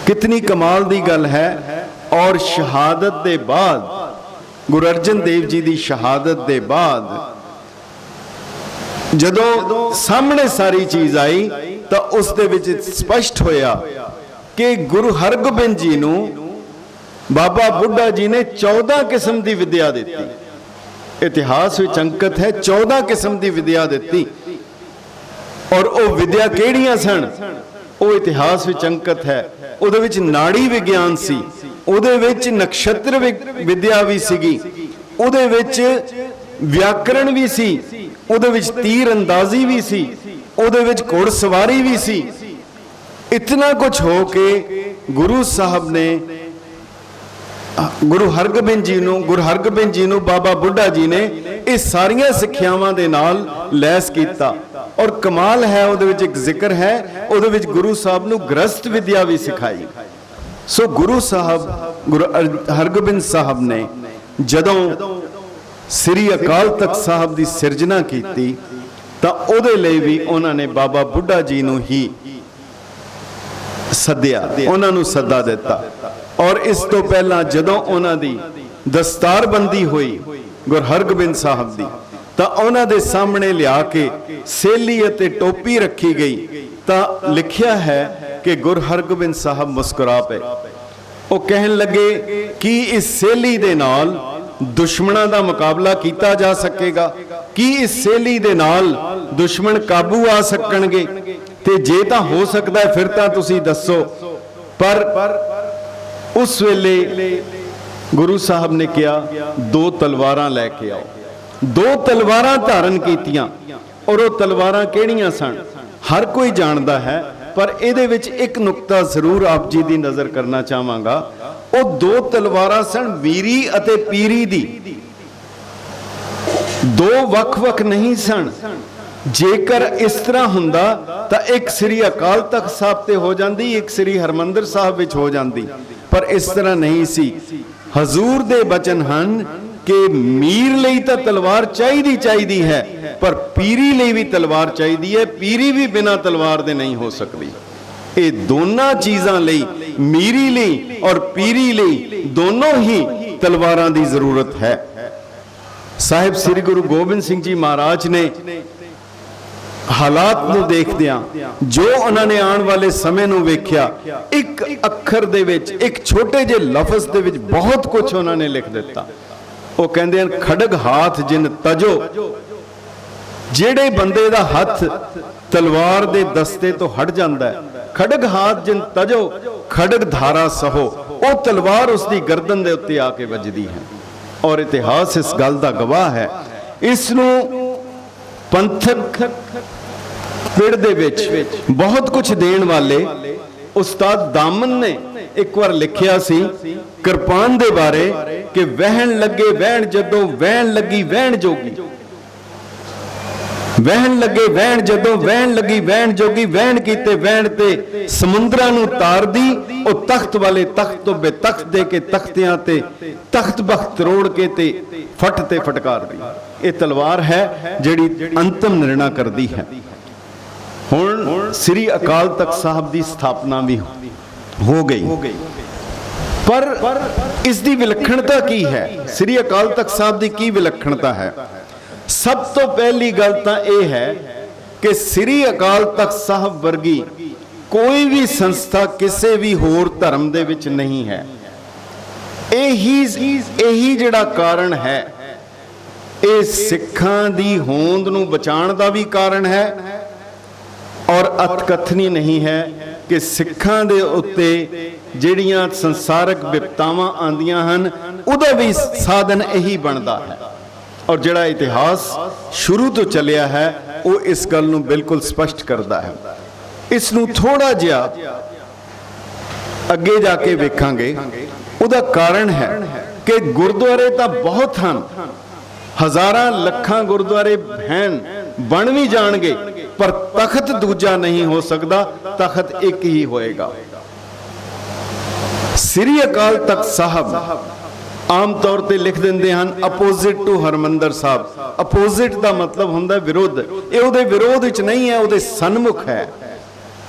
ਕਿਤਨੀ ਕਮਾਲ ਦੀ ਗੱਲ ਹੈ। ਔਰ ਸ਼ਹਾਦਤ ਦੇ ਬਾਅਦ, ਗੁਰੂ ਅਰਜਨ ਦੇਵ ਜੀ ਦੀ ਸ਼ਹਾਦਤ ਦੇ ਬਾਅਦ ਜਦੋਂ ਸਾਹਮਣੇ ਸਾਰੀ ਚੀਜ਼ ਆਈ ਤਾਂ ਉਸ ਦੇ ਵਿੱਚ ਸਪਸ਼ਟ ਹੋਇਆ ਕਿ ਗੁਰੂ ਹਰਗੋਬਿੰਦ ਜੀ ਨੂੰ ਬਾਬਾ ਬੁੱਢਾ ਜੀ ਨੇ 14 ਕਿਸਮ ਦੀ ਵਿਦਿਆ ਦਿੱਤੀ। ਇਤਿਹਾਸ ਵਿੱਚ ਅੰਕਿਤ ਹੈ 14 ਕਿਸਮ ਦੀ ਵਿਦਿਆ ਦਿੱਤੀ। ਔਰ ਉਹ ਵਿਦਿਆ ਕਿਹੜੀਆਂ ਸਨ ਉਹ ਇਤਿਹਾਸ ਵਿੱਚ ਅੰਕਿਤ ਹੈ। ਉਹਦੇ ਵਿੱਚ ਨਾੜੀ ਵਿਗਿਆਨ ਸੀ, ਉਹਦੇ ਵਿੱਚ ਨਕਸ਼ਤਰ ਵਿਦਿਆ ਵੀ ਸੀਗੀ, ਉਹਦੇ ਵਿੱਚ ਵਿਆਕਰਣ ਵੀ ਸੀ, ਉਹਦੇ ਵਿੱਚ ਤੀਰ ਅੰਦਾਜ਼ੀ ਵੀ ਸੀ, ਉਹਦੇ ਵਿੱਚ ਘੋੜਸਵਾਰੀ ਵੀ ਸੀ। ਇਤਨਾ ਕੁਝ ਹੋ ਕੇ ਗੁਰੂ ਸਾਹਿਬ ਨੇ ਗੁਰੂ ਹਰਗੋਬਿੰਦ ਜੀ ਨੂੰ ਬਾਬਾ ਬੁੱਢਾ ਜੀ ਨੇ ਇਹ ਸਾਰੀਆਂ ਸਿੱਖਿਆਵਾਂ ਦੇ ਨਾਲ ਲੈਸ ਕੀਤਾ। ਔਰ ਕਮਾਲ ਹੈ, ਉਹਦੇ ਵਿੱਚ ਇੱਕ ਜ਼ਿਕਰ ਹੈ, ਉਹਦੇ ਵਿੱਚ ਗੁਰੂ ਸਾਹਿਬ ਨੂੰ ਗ੍ਰਸਤ ਵਿਦਿਆ ਵੀ ਸਿਖਾਈ। ਸੋ ਗੁਰੂ ਹਰਗੋਬਿੰਦ ਸਾਹਿਬ ਨੇ ਜਦੋਂ ਸ੍ਰੀ ਅਕਾਲ ਤਖਤ ਸਾਹਿਬ ਦੀ ਸਿਰਜਣਾ ਕੀਤੀ ਤਾਂ ਉਹਦੇ ਲਈ ਵੀ ਉਹਨਾਂ ਨੇ ਬਾਬਾ ਬੁੱਢਾ ਜੀ ਨੂੰ ਹੀ ਸੱਦਿਆ, ਉਹਨਾਂ ਨੂੰ ਸੱਦਾ ਦਿੱਤਾ। ਔਰ ਇਸ ਤੋਂ ਪਹਿਲਾਂ ਜਦੋਂ ਉਹਨਾਂ ਦੀ ਦਸਤਾਰਬੰਦੀ ਹੋਈ ਗੁਰੂ ਹਰਗੋਬਿੰਦ ਸਾਹਿਬ ਦੀ, ਤਾਂ ਉਹਨਾਂ ਦੇ ਸਾਹਮਣੇ ਲਿਆ ਕੇ ਸੇਲੀ ਅਤੇ ਟੋਪੀ ਰੱਖੀ ਗਈ ਤਾਂ ਲਿਖਿਆ ਹੈ ਕਿ ਗੁਰੂ ਹਰਗੋਬਿੰਦ ਸਾਹਿਬ ਮੁਸਕਰਾ ਪਏ। ਉਹ ਕਹਿਣ ਲੱਗੇ ਕਿ ਇਸ ਸੇਲੀ ਦੇ ਨਾਲ ਦੁਸ਼ਮਣਾਂ ਦਾ ਮੁਕਾਬਲਾ ਕੀਤਾ ਜਾ ਸਕੇਗਾ, ਕੀ ਇਸ ਸੇਲੀ ਦੇ ਨਾਲ ਦੁਸ਼ਮਣ ਕਾਬੂ ਆ ਸਕਣਗੇ, ਤੇ ਜੇ ਤਾਂ ਹੋ ਸਕਦਾ ਹੈ ਫਿਰ ਤਾਂ ਤੁਸੀਂ ਦੱਸੋ। ਪਰ ਉਸ ਵੇਲੇ ਗੁਰੂ ਸਾਹਿਬ ਨੇ ਕਿਹਾ 2 ਤਲਵਾਰਾਂ ਲੈ ਕੇ ਆਓ। 2 ਤਲਵਾਰਾਂ ਧਾਰਨ ਕੀਤੀਆਂ। ਔਰ ਉਹ ਤਲਵਾਰਾਂ ਕਿਹੜੀਆਂ ਸਨ ਹਰ ਕੋਈ ਜਾਣਦਾ ਹੈ, ਪਰ ਇਹਦੇ ਵਿੱਚ ਇੱਕ ਨੁਕਤਾ ਜ਼ਰੂਰ ਆਪ ਜੀ ਦੀ ਨਜ਼ਰ ਕਰਨਾ ਚਾਹਾਂਗਾ। ਉਹ 2 ਤਲਵਾਰਾਂ ਸਨ ਮੀਰੀ ਅਤੇ ਪੀਰੀ ਦੀ। 2 ਵੱਖ-ਵੱਖ ਨਹੀਂ ਸਨ। ਜੇਕਰ ਇਸ ਤਰ੍ਹਾਂ ਹੁੰਦਾ ਤਾਂ ਇੱਕ ਸ੍ਰੀ ਅਕਾਲ ਤਖਤ ਸਾਹਿਬ ਤੇ ਹੋ ਜਾਂਦੀ, ਇੱਕ ਸ੍ਰੀ ਹਰਮੰਦਰ ਸਾਹਿਬ ਵਿੱਚ ਹੋ ਜਾਂਦੀ, ਪਰ ਇਸ ਤਰ੍ਹਾਂ ਨਹੀਂ ਸੀ। ਹਜ਼ੂਰ ਦੇ ਬਚਨ ਹਨ ਕਿ ਮੀਰ ਲਈ ਤਾਂ ਤਲਵਾਰ ਚਾਹੀਦੀ ਹੈ, ਪਰ ਪੀਰੀ ਲਈ ਵੀ ਤਲਵਾਰ ਚਾਹੀਦੀ ਹੈ। ਪੀਰੀ ਵੀ ਬਿਨਾਂ ਤਲਵਾਰ ਦੇ ਨਹੀਂ ਹੋ ਸਕਦੀ। ਇਹ ਦੋਨਾਂ ਚੀਜ਼ਾਂ ਲਈ, ਮੀਰੀ ਲਈ ਔਰ ਪੀਰੀ ਲਈ, ਦੋਨੋਂ ਹੀ ਤਲਵਾਰਾਂ ਦੀ ਜ਼ਰੂਰਤ ਹੈ। ਸਾਹਿਬ ਸ੍ਰੀ ਗੁਰੂ ਗੋਬਿੰਦ ਸਿੰਘ ਜੀ ਮਹਾਰਾਜ ਨੇ ਹਾਲਾਤ ਨੂੰ ਦੇਖਦਿਆਂ, ਜੋ ਉਹਨਾਂ ਨੇ ਆਉਣ ਵਾਲੇ ਸਮੇਂ ਨੂੰ ਵੇਖਿਆ, ਇੱਕ ਅੱਖਰ ਦੇ ਵਿੱਚ, ਇੱਕ ਛੋਟੇ ਜਿਹੇ ਲਫ਼ਜ਼ ਦੇ ਵਿੱਚ ਬਹੁਤ ਕੁਝ ਉਹਨਾਂ ਨੇ ਲਿਖ ਦਿੱਤਾ। ਉਹ ਕਹਿੰਦੇ ਹਨ ਖੜਗ ਹਾਥ ਜਿਨ ਤਜੋ, ਜਿਹੜੇ ਬੰਦੇ ਦਾ ਹੱਥ ਤਲਵਾਰ ਦੇ ਦਸਤੇ ਤੋਂ ਹਟ ਜਾਂਦਾ ਹੈ, ਖੜਗ ਹਾਥ ਜਿਨ ਤਜੋ ਖੜਗ ਧਾਰਾ ਸਹੋ, ਉਹ ਤਲਵਾਰ ਉਸ ਦੀ ਗਰਦਨ ਦੇ ਉੱਤੇ ਆ ਕੇ ਵੱਜਦੀ ਹੈ। ਔਰ ਇਤਿਹਾਸ ਇਸ ਗੱਲ ਦਾ ਗਵਾਹ ਹੈ। ਇਸ ਨੂੰ ਪੰਥਕ ਪਿੜ ਦੇ ਵਿੱਚ ਬਹੁਤ ਕੁਝ ਦੇਣ ਵਾਲੇ ਉਸਤਾਦ ਦਾਮਨ ਨੇ ਇੱਕ ਵਾਰ ਲਿਖਿਆ ਸੀ ਕਿਰਪਾਨ ਦੇ ਬਾਰੇ ਕਿ ਵਹਿਣ ਲੱਗੇ ਵਹਿਣ, ਜਦੋਂ ਵਹਿਣ ਲੱਗੀ ਵਹਿਣ ਜੋਗੀ, ਵਹਿਣ ਲੱਗੇ ਵਹਿਣ, ਜਦੋਂ ਵਹਿਣ ਲੱਗੀ ਵਹਿਣ ਜੋਗੀ, ਵਹਿਣ ਕੀਤੇ ਵਹਿਣ ਤੇ ਸਮੁੰਦਰਾਂ ਨੂੰ ਤਾਰਦੀ, ਉਹ ਤਖਤ ਵਾਲੇ ਤਖਤ ਤੋਂ ਬੇਤਖਤ ਦੇ ਕੇ ਤਖਤਿਆਂ ਤੇ ਤਖਤ ਬਖਤ ਰੋੜ ਕੇ ਤੇ ਫਟ ਤੇ ਫਟਕਾਰਦੀ। ਇਹ ਤਲਵਾਰ ਹੈ ਜਿਹੜੀ ਅੰਤਮ ਨਿਰਣਾ ਕਰਦੀ ਹੈ। ਹੁਣ ਸ੍ਰੀ ਅਕਾਲ ਤਖਤ ਸਾਹਿਬ ਦੀ ਸਥਾਪਨਾ ਵੀ ਹੋ ਗਈ, ਪਰ ਇਸ ਦੀ ਵਿਲੱਖਣਤਾ ਕੀ ਹੈ? ਸ੍ਰੀ ਅਕਾਲ ਤਖਤ ਸਾਹਿਬ ਦੀ ਕੀ ਵਿਲੱਖਣਤਾ ਹੈ? ਸਭ ਤੋਂ ਪਹਿਲੀ ਗੱਲ ਤਾਂ ਇਹ ਹੈ ਕਿ ਸ੍ਰੀ ਅਕਾਲ ਤਖਤ ਸਾਹਿਬ ਵਰਗੀ ਕੋਈ ਵੀ ਸੰਸਥਾ ਕਿਸੇ ਵੀ ਹੋਰ ਧਰਮ ਦੇ ਵਿੱਚ ਨਹੀਂ ਹੈ। ਇਹੀ ਜਿਹੜਾ ਕਾਰਨ ਹੈ, ਇਹ ਸਿੱਖਾਂ ਦੀ ਹੋਂਦ ਨੂੰ ਬਚਾਉਣ ਦਾ ਵੀ ਕਾਰਨ ਹੈ। ਔਰ ਅਤਕਥਨੀ ਨਹੀਂ ਹੈ ਕਿ ਸਿੱਖਾਂ ਦੇ ਉੱਤੇ ਜਿਹੜੀਆਂ ਸੰਸਾਰਕ ਵਿਪਤਾਵਾਂ ਆਉਂਦੀਆਂ ਹਨ, ਉਹਦਾ ਵੀ ਸਾਧਨ ਇਹੀ ਬਣਦਾ ਹੈ। ਔਰ ਜਿਹੜਾ ਇਤਿਹਾਸ ਸ਼ੁਰੂ ਤੋਂ ਚੱਲਿਆ ਹੈ ਉਹ ਇਸ ਗੱਲ ਨੂੰ ਬਿਲਕੁਲ ਸਪਸ਼ਟ ਕਰਦਾ ਹੈ। ਇਸ ਨੂੰ ਥੋੜਾ ਜਿਹਾ ਅੱਗੇ ਜਾ ਕੇ ਵੇਖਾਂਗੇ। ਉਹਦਾ ਕਾਰਨ ਹੈ ਕਿ ਗੁਰਦੁਆਰੇ ਤਾਂ ਬਹੁਤ ਹਨ, ਹਜ਼ਾਰਾਂ ਲੱਖਾਂ ਗੁਰਦੁਆਰੇ ਹਨ, ਬਣ ਵੀ ਜਾਣਗੇ, ਪਰ ਤਖਤ ਦੂਜਾ ਨਹੀਂ ਹੋ ਸਕਦਾ, ਤਖਤ ਇੱਕ ਹੀ ਹੋਏਗਾ। ਸ੍ਰੀ ਅਕਾਲ ਤਖਤ ਸਾਹਿਬ ਆਮ ਤੌਰ ਤੇ ਲਿਖ ਦਿੰਦੇ ਹਨ opposite to Harmandar Sahib. Opposite ਦਾ ਮਤਲਬ ਹੁੰਦਾ ਵਿਰੋਧ, ਇਹ ਉਹਦੇ ਵਿਰੋਧ ਵਿੱਚ ਨਹੀਂ ਹੈ, ਉਹਦੇ ਸਨਮੁਖ ਹੈ।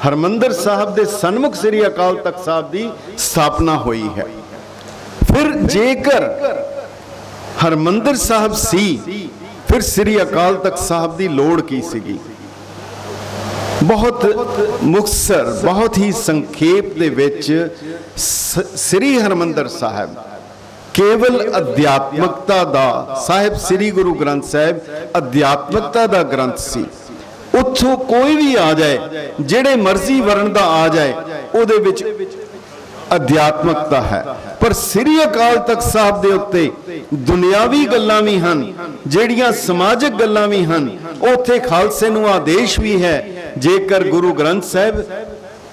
ਹਰਮੰਦਰ ਸਾਹਿਬ ਦੇ ਸਨਮੁਖ ਸ੍ਰੀ ਅਕਾਲ ਤਖਤ ਸਾਹਿਬ ਦੀ ਸਥਾਪਨਾ ਹੋਈ ਹੈ। ਫਿਰ ਜੇਕਰ ਹਰਮੰਦਰ ਸਾਹਿਬ ਸੀ, ਫਿਰ ਸ੍ਰੀ ਅਕਾਲ ਤਖਤ ਸਾਹਿਬ ਦੀ ਲੋੜ ਕੀ ਸੀਗੀ? ਬਹੁਤ ਮੁਖਤਸਰ, ਬਹੁਤ ਹੀ ਸੰਖੇਪ ਦੇ ਵਿੱਚ ਸ੍ਰੀ ਹਰਮੰਦਰ ਸਾਹਿਬ ਕੇਵਲ ਅਧਿਆਤਮਕਤਾ ਦਾ ਸਾਹਿਬ, ਸ੍ਰੀ ਗੁਰੂ ਗ੍ਰੰਥ ਸਾਹਿਬ ਅਧਿਆਤਮਕਤਾ ਦਾ ਗ੍ਰੰਥ ਸੀ। ਉੱਥੋਂ ਕੋਈ ਵੀ ਆ ਜਾਏ, ਜਿਹੜੇ ਮਰਜ਼ੀ ਵਰਣ ਦਾ ਆ ਜਾਏ, ਉਹਦੇ ਵਿੱਚ ਅਧਿਆਤਮਕਤਾ ਹੈ। ਪਰ ਸ੍ਰੀ ਅਕਾਲ ਤਖਤ ਸਾਹਿਬ ਦੇ ਉੱਤੇ ਦੁਨਿਆਵੀ ਗੱਲਾਂ ਵੀ ਹਨ, ਜਿਹੜੀਆਂ ਸਮਾਜਿਕ ਗੱਲਾਂ ਵੀ ਹਨ। ਉੱਥੇ ਖਾਲਸੇ ਨੂੰ ਆਦੇਸ਼ ਵੀ ਹੈ, ਜੇਕਰ ਗੁਰੂ ਗ੍ਰੰਥ ਸਾਹਿਬ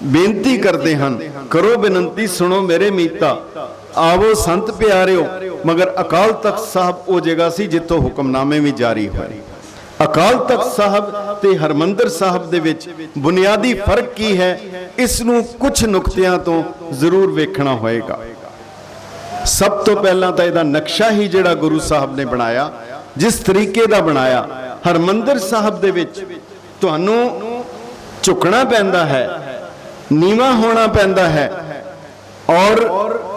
ਬੇਨਤੀ ਕਰਦੇ ਹਨ, ਕਰੋ ਬੇਨਤੀ ਸੁਣੋ ਮੇਰੇ ਮੀਤਾ, ਆਵੋ ਸੰਤ ਪਿਆਰਿਓ। ਮਗਰ ਅਕਾਲ ਤਖਤ ਸਾਹਿਬ ਉਹ ਜਗ੍ਹਾ ਸੀ ਜਿੱਥੋਂ ਹੁਕਮਨਾਮੇ ਵੀ ਜਾਰੀ ਹੋਏ। ਅਕਾਲ ਤਖਤ ਸਾਹਿਬ ਤੇ ਹਰਮੰਦਰ ਸਾਹਿਬ ਦੇ ਵਿੱਚ ਬੁਨਿਆਦੀ ਫਰਕ ਕੀ ਹੈ, ਇਸ ਨੂੰ ਕੁਝ ਨੁਕਤਿਆਂ ਤੋਂ ਜ਼ਰੂਰ ਵੇਖਣਾ ਹੋਏਗਾ। ਸਭ ਤੋਂ ਪਹਿਲਾਂ ਤਾਂ ਇਹਦਾ ਨਕਸ਼ਾ ਹੀ ਜਿਹੜਾ ਗੁਰੂ ਸਾਹਿਬ ਨੇ ਬਣਾਇਆ, ਜਿਸ ਤਰੀਕੇ ਦਾ ਬਣਾਇਆ, ਹਰਮੰਦਰ ਸਾਹਿਬ ਦੇ ਵਿੱਚ ਤੁਹਾਨੂੰ ਝੁਕਣਾ ਪੈਂਦਾ ਹੈ, ਨੀਵਾਂ ਹੋਣਾ ਪੈਂਦਾ ਹੈ, ਔਰ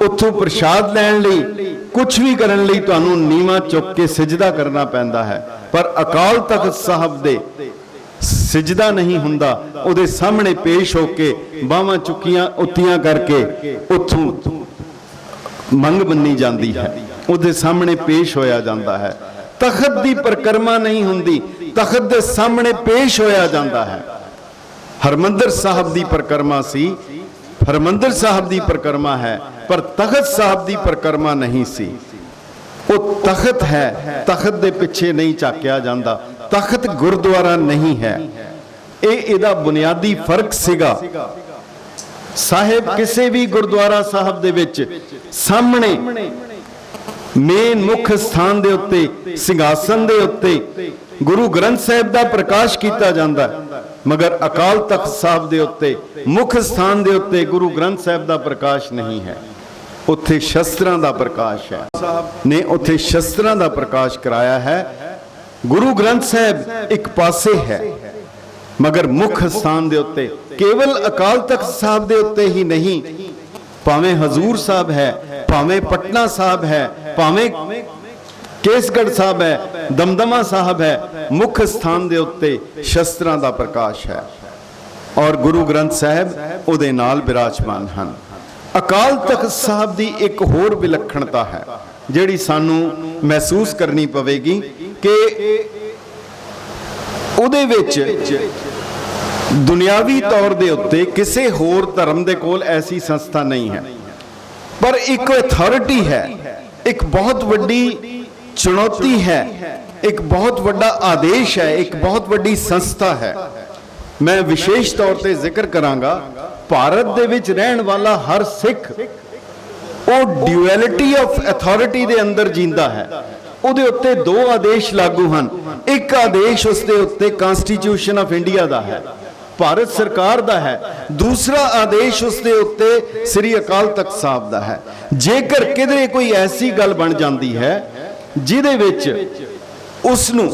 ਉੱਥੋਂ ਪ੍ਰਸ਼ਾਦ ਲੈਣ ਲਈ, ਕੁਝ ਵੀ ਕਰਨ ਲਈ ਤੁਹਾਨੂੰ ਨੀਵਾਂ ਝੁਕ ਕੇ ਸਿਜਦਾ ਕਰਨਾ ਪੈਂਦਾ ਹੈ। ਪਰ ਅਕਾਲ ਤਖਤ ਸਾਹਿਬ ਦੇ ਸਿਜਦਾ ਨਹੀਂ ਹੁੰਦਾ, ਉਹਦੇ ਸਾਹਮਣੇ ਪੇਸ਼ ਹੋ ਕੇ ਬਾਹਾਂ ਚੁੱਕੀਆਂ ਉੱਤੀਆਂ ਕਰਕੇ ਉੱਥੋਂ ਮੰਗ ਮੰਨੀ ਜਾਂਦੀ ਹੈ, ਉਹਦੇ ਸਾਹਮਣੇ ਪੇਸ਼ ਹੋਇਆ ਜਾਂਦਾ ਹੈ। ਤਖਤ ਦੀ ਪਰਿਕਰਮਾ ਨਹੀਂ ਹੁੰਦੀ, ਤਖਤ ਦੇ ਸਾਹਮਣੇ ਪੇਸ਼ ਹੋਇਆ ਜਾਂਦਾ ਹੈ। ਹਰਮੰਦਰ ਸਾਹਿਬ ਦੀ ਪਰਿਕਰਮਾ ਸੀ, ਹਰਮੰਦਰ ਸਾਹਿਬ ਦੀ ਪਰਿਕਰਮਾ ਹੈ, ਪਰ ਤਖਤ ਸਾਹਿਬ ਦੀ ਪਰਿਕਰਮਾ ਨਹੀਂ ਸੀ। ਉਹ ਤਖਤ ਹੈ, ਤਖਤ ਦੇ ਪਿੱਛੇ ਨਹੀਂ ਝਾਕਿਆ ਜਾਂਦਾ, ਤਖਤ ਗੁਰਦੁਆਰਾ ਨਹੀਂ ਹੈ। ਇਹ ਇਹਦਾ ਬੁਨਿਆਦੀ ਫਰਕ ਸੀਗਾ। ਸਾਹਿਬ ਕਿਸੇ ਵੀ ਗੁਰਦੁਆਰਾ ਸਾਹਿਬ ਦੇ ਵਿੱਚ ਸਾਹਮਣੇ ਮੇਨ ਮੁੱਖ ਸਥਾਨ ਦੇ ਉੱਤੇ, ਸਿੰਘਾਸਨ ਦੇ ਉੱਤੇ ਗੁਰੂ ਗ੍ਰੰਥ ਸਾਹਿਬ ਦਾ ਪ੍ਰਕਾਸ਼ ਕੀਤਾ ਜਾਂਦਾ ਹੈ, ਮਗਰ ਅਕਾਲ ਤਖਤ ਸਾਹਿਬ ਦੇ ਉੱਤੇ ਮੁੱਖ ਸਥਾਨ ਦੇ ਉੱਤੇ ਗੁਰੂ ਗ੍ਰੰਥ ਸਾਹਿਬ ਦਾ ਪ੍ਰਕਾਸ਼ ਨਹੀਂ ਹੈ। ਉੱਥੇ ਸ਼ਸਤਰਾਂ ਦਾ ਪ੍ਰਕਾਸ਼ ਹੈ, ਨੇ ਉੱਥੇ ਸ਼ਸਤਰਾਂ ਦਾ ਪ੍ਰਕਾਸ਼ ਕਰਾਇਆ ਹੈ। ਗੁਰੂ ਗ੍ਰੰਥ ਸਾਹਿਬ ਇੱਕ ਪਾਸੇ ਹੈ, ਮਗਰ ਮੁੱਖ ਸਥਾਨ ਦੇ ਉੱਤੇ ਕੇਵਲ ਅਕਾਲ ਤਖਤ ਸਾਹਿਬ ਦੇ ਉੱਤੇ ਹੀ ਨਹੀਂ, ਭਾਵੇਂ ਹਜ਼ੂਰ ਸਾਹਿਬ ਹੈ, ਭਾਵੇਂ ਪਟਨਾ ਸਾਹਿਬ ਹੈ, ਭਾਵੇਂ ਕੇਸਗੜ੍ਹ ਸਾਹਿਬ ਹੈ, ਦਮਦਮਾ ਸਾਹਿਬ ਹੈ, ਮੁੱਖ ਸਥਾਨ ਦੇ ਉੱਤੇ ਸ਼ਸਤਰਾਂ ਦਾ ਪ੍ਰਕਾਸ਼ ਹੈ, ਔਰ ਗੁਰੂ ਗ੍ਰੰਥ ਸਾਹਿਬ ਉਹਦੇ ਨਾਲ ਬਿਰਾਜਮਾਨ ਹਨ। ਅਕਾਲ ਤਖਤ ਸਾਹਿਬ ਦੀ ਇੱਕ ਹੋਰ ਵਿਲੱਖਣਤਾ ਹੈ, ਜਿਹੜੀ ਸਾਨੂੰ ਮਹਿਸੂਸ ਕਰਨੀ ਪਵੇਗੀ ਕਿ ਉਹਦੇ ਵਿੱਚ ਦੁਨਿਆਵੀ ਤੌਰ ਦੇ ਉੱਤੇ ਕਿਸੇ ਹੋਰ ਧਰਮ ਦੇ ਕੋਲ ਐਸੀ ਸੰਸਥਾ ਨਹੀਂ ਹੈ, ਪਰ ਇੱਕ ਅਥਾਰਟੀ ਹੈ, ਇੱਕ ਬਹੁਤ ਵੱਡੀ ਚੁਣੌਤੀ ਹੈ, ਇੱਕ ਬਹੁਤ ਵੱਡਾ ਆਦੇਸ਼ ਹੈ, ਇੱਕ ਬਹੁਤ ਵੱਡੀ ਸੰਸਥਾ ਹੈ। ਮੈਂ ਵਿਸ਼ੇਸ਼ ਤੌਰ ਤੇ ਜ਼ਿਕਰ ਕਰਾਂਗਾ, ਭਾਰਤ ਦੇ ਵਿੱਚ ਰਹਿਣ ਵਾਲਾ ਹਰ ਸਿੱਖ ਉਹ ਡਿਊਐਲਿਟੀ ਆਫ ਅਥਾਰਟੀ ਦੇ ਅੰਦਰ ਜੀਂਦਾ ਹੈ। ਉਹਦੇ ਉੱਤੇ ਦੋ ਆਦੇਸ਼ ਲਾਗੂ ਹਨ। ਇੱਕ ਆਦੇਸ਼ ਉਸ ਦੇ ਉੱਤੇ ਕਨਸਟੀਟਿਊਸ਼ਨ ਆਫ ਇੰਡੀਆ ਦਾ ਹੈ, ਭਾਰਤ ਸਰਕਾਰ ਦਾ ਹੈ। ਦੂਸਰਾ ਆਦੇਸ਼ ਉਸ ਦੇ ਉੱਤੇ ਸ੍ਰੀ ਅਕਾਲ ਤਖਤ ਸਾਹਿਬ ਦਾ ਹੈ। ਜੇਕਰ ਕਿਧਰੇ ਕੋਈ ਐਸੀ ਗੱਲ ਬਣ ਜਾਂਦੀ ਹੈ ਜਿਹਦੇ ਵਿੱਚ ਉਸ ਨੂੰ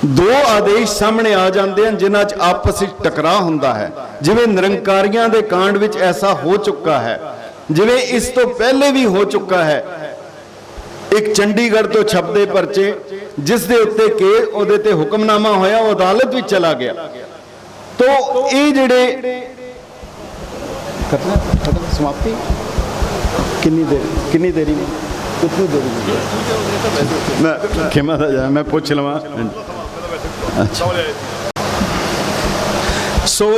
ਦੋ ਆਦੇਸ਼ ਸਾਹਮਣੇ ਆ ਜਾਂਦੇ ਹਨ, ਜਿਨ੍ਹਾਂ 'ਚ ਆਪਸ ਵਿੱਚ ਟਕਰਾਅ ਹੁੰਦਾ ਹੈ, ਜਿਵੇਂ ਨਿਰੰਕਾਰੀਆਂ ਦੇ ਕਾਂਡ ਵਿੱਚ ਐਸਾ ਹੋ ਚੁੱਕਾ ਹੈ, ਜਿਵੇਂ ਇਸ ਤੋਂ ਪਹਿਲੇ ਵੀ ਹੋ ਚੁੱਕਾ ਹੈ। ਇੱਕ ਚੰਡੀਗੜ੍ਹ ਤੋਂ ਛਪਦੇ ਪਰਚੇ, ਜਿਸ ਦੇ ਉੱਤੇ ਕਿ ਉਹਦੇ ਤੇ ਹੁਕਮਨਾਮਾ ਹੋਇਆ, ਉਹ ਅਦਾਲਤ ਵਿੱਚ ਚਲਾ ਗਿਆ। ਤੋ ਇਹ ਜਿਹੜੇ ਸਮਾਪਤੀ ਕਿੰਨੀ ਦੇਰੀ ਕਿੰਨੀ ਦੇਰੀ ਮੈਂ ਖਿਮਾ ਦਾ ਜਾ ਮੈਂ ਪੁੱਛ ਲਵਾਂ। ਸੋ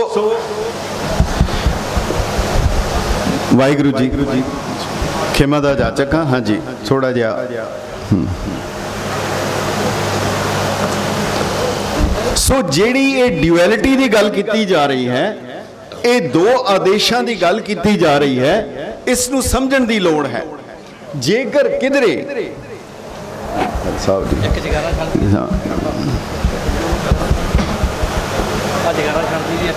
ਵਾਹਿਗੁਰੂ ਜੀ ਖਿਮਾ ਦਾ ਜਾਚਕ ਹਾਂ। ਹਾਂਜੀ, ਥੋੜਾ ਜਿਹਾ ਸੋ ਜਿਹੜੀ ਇਹ ਡਿਊਐਲਿਟੀ ਦੀ ਗੱਲ ਕੀਤੀ ਜਾ ਰਹੀ ਹੈ, ਇਹ ਦੋ ਆਦੇਸ਼ਾਂ ਦੀ ਗੱਲ ਕੀਤੀ ਜਾ ਰਹੀ ਹੈ, ਇਸ ਨੂੰ ਸਮਝਣ ਦੀ ਲੋੜ ਹੈ। ਜੇਕਰ ਕਿਧਰੇ ਸਾਹਿਬ ਜੀ ਇੱਕ ਜਗਾਰਾ ਸ਼ਾਂਤੀ ਹਾਂ ਆ ਜਗਾਰਾ ਸ਼ਾਂਤੀ ਜੀ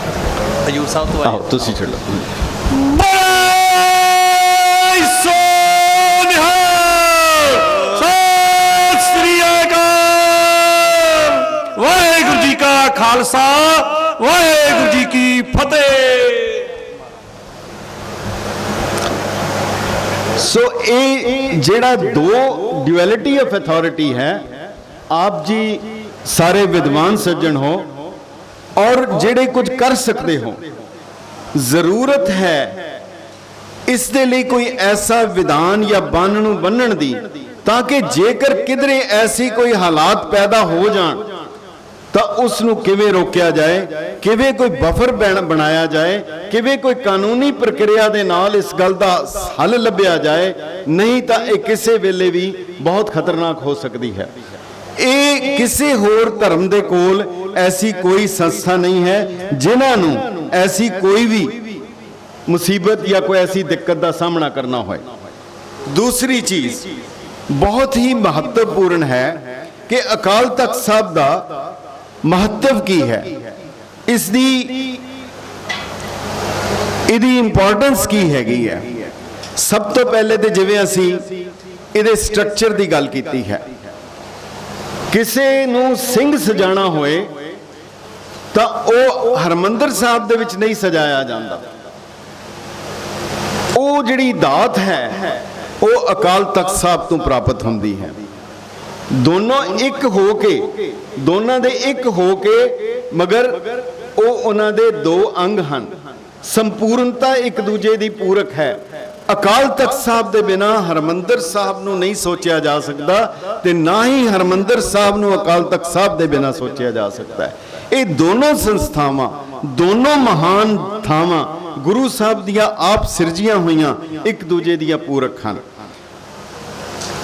ਹਜੂਰ ਸਾਹਿਬ ਤੋਂ ਆਓ ਤੁਸੀਂ ਛੱਡੋ। ਵਾਹਿਗੁਰੂ ਜੀ ਕਾ ਖਾਲਸਾ ਵਾਹਿਗੁਰੂ ਜੀ ਕੀ ਫਤਿਹ। ਸੋ ਇਹ ਜਿਹੜਾ ਦੋ ਡੁਐਲਿਟੀ ਆਫ ਅਥਾਰਟੀ ਹੈ, ਆਪ ਜੀ ਸਾਰੇ ਵਿਦਵਾਨ ਸੱਜਣ ਹੋ ਔਰ ਜਿਹੜੇ ਕੁਝ ਕਰ ਸਕਦੇ ਹੋ, ਜ਼ਰੂਰਤ ਹੈ ਇਸ ਦੇ ਲਈ ਕੋਈ ਐਸਾ ਵਿਧਾਨ ਜਾਂ ਬੰਨ ਨੂੰ ਬੰਨਣ ਦੀ, ਤਾਂ ਕਿ ਜੇਕਰ ਕਿਧਰੇ ਐਸੀ ਕੋਈ ਹਾਲਾਤ ਪੈਦਾ ਹੋ ਜਾਣ ਤਾਂ ਉਸ ਨੂੰ ਕਿਵੇਂ ਰੋਕਿਆ ਜਾਏ, ਕਿਵੇਂ ਕੋਈ ਬਫਰ ਬਣਾਇਆ ਜਾਏ, ਕਿਵੇਂ ਕੋਈ ਕਾਨੂੰਨੀ ਪ੍ਰਕਿਰਿਆ ਦੇ ਨਾਲ ਇਸ ਗੱਲ ਦਾ ਹੱਲ ਲੱਭਿਆ ਜਾਏ, ਨਹੀਂ ਤਾਂ ਇਹ ਕਿਸੇ ਵੇਲੇ ਵੀ ਬਹੁਤ ਖਤਰਨਾਕ ਹੋ ਸਕਦੀ ਹੈ। ਇਹ ਕਿਸੇ ਹੋਰ ਧਰਮ ਦੇ ਕੋਲ ਐਸੀ ਕੋਈ ਸੰਸਥਾ ਨਹੀਂ ਹੈ ਜਿਨ੍ਹਾਂ ਨੂੰ ਐਸੀ ਕੋਈ ਵੀ ਮੁਸੀਬਤ ਜਾਂ ਕੋਈ ਐਸੀ ਦਿੱਕਤ ਦਾ ਸਾਹਮਣਾ ਕਰਨਾ ਹੋਏ। ਦੂਸਰੀ ਚੀਜ਼ ਬਹੁਤ ਹੀ ਮਹੱਤਵਪੂਰਨ ਹੈ ਕਿ ਅਕਾਲ ਤਖਤ ਸਾਹਿਬ ਦਾ ਮਹੱਤਵ ਕੀ ਹੈ, ਇਹਦੀ ਇੰਪੋਰਟੈਂਸ ਕੀ ਹੈਗੀ ਹੈ। ਸਭ ਤੋਂ ਪਹਿਲੇ ਤੇ ਜਿਵੇਂ ਅਸੀਂ ਇਹਦੇ ਸਟਰਕਚਰ ਦੀ ਗੱਲ ਕੀਤੀ ਹੈ, ਕਿਸੇ ਨੂੰ ਸਿੰਘ ਸਜਾਣਾ ਹੋਏ ਤਾਂ ਉਹ ਹਰਮੰਦਰ ਸਾਹਿਬ ਦੇ ਵਿੱਚ ਨਹੀਂ ਸਜਾਇਆ ਜਾਂਦਾ। ਉਹ ਜਿਹੜੀ ਦਾਤ ਹੈ ਉਹ ਅਕਾਲ ਤਖਤ ਸਾਹਿਬ ਤੋਂ ਪ੍ਰਾਪਤ ਹੁੰਦੀ ਹੈ। ਦੋਨੋਂ ਇੱਕ ਹੋ ਕੇ, ਦੋਨਾਂ ਦੇ ਇੱਕ ਹੋ ਕੇ, ਮਗਰ ਉਹ ਉਹਨਾਂ ਦੇ ਦੋ ਅੰਗ ਹਨ। ਸੰਪੂਰਨਤਾ ਇੱਕ ਦੂਜੇ ਦੀ ਪੂਰਕ ਹੈ। ਅਕਾਲ ਤਖਤ ਸਾਹਿਬ ਦੇ ਬਿਨਾ ਹਰਮੰਦਰ ਸਾਹਿਬ ਨੂੰ ਨਹੀਂ ਸੋਚਿਆ ਜਾ ਸਕਦਾ ਤੇ ਨਾ ਹੀ ਹਰਮੰਦਰ ਸਾਹਿਬ ਨੂੰ ਅਕਾਲ ਤਖਤ ਸਾਹਿਬ ਦੇ ਬਿਨਾ ਸੋਚਿਆ ਜਾ ਸਕਦਾ ਹੈ। ਇਹ ਦੋਨੋਂ ਸੰਸਥਾਵਾਂ, ਦੋਨੋਂ ਮਹਾਨ ਥਾਵਾਂ ਗੁਰੂ ਸਾਹਿਬ ਦੀਆਂ ਆਪ ਸਿਰਜੀਆਂ ਹੋਈਆਂ ਇੱਕ ਦੂਜੇ ਦੀਆਂ ਪੂਰਕ ਹਨ।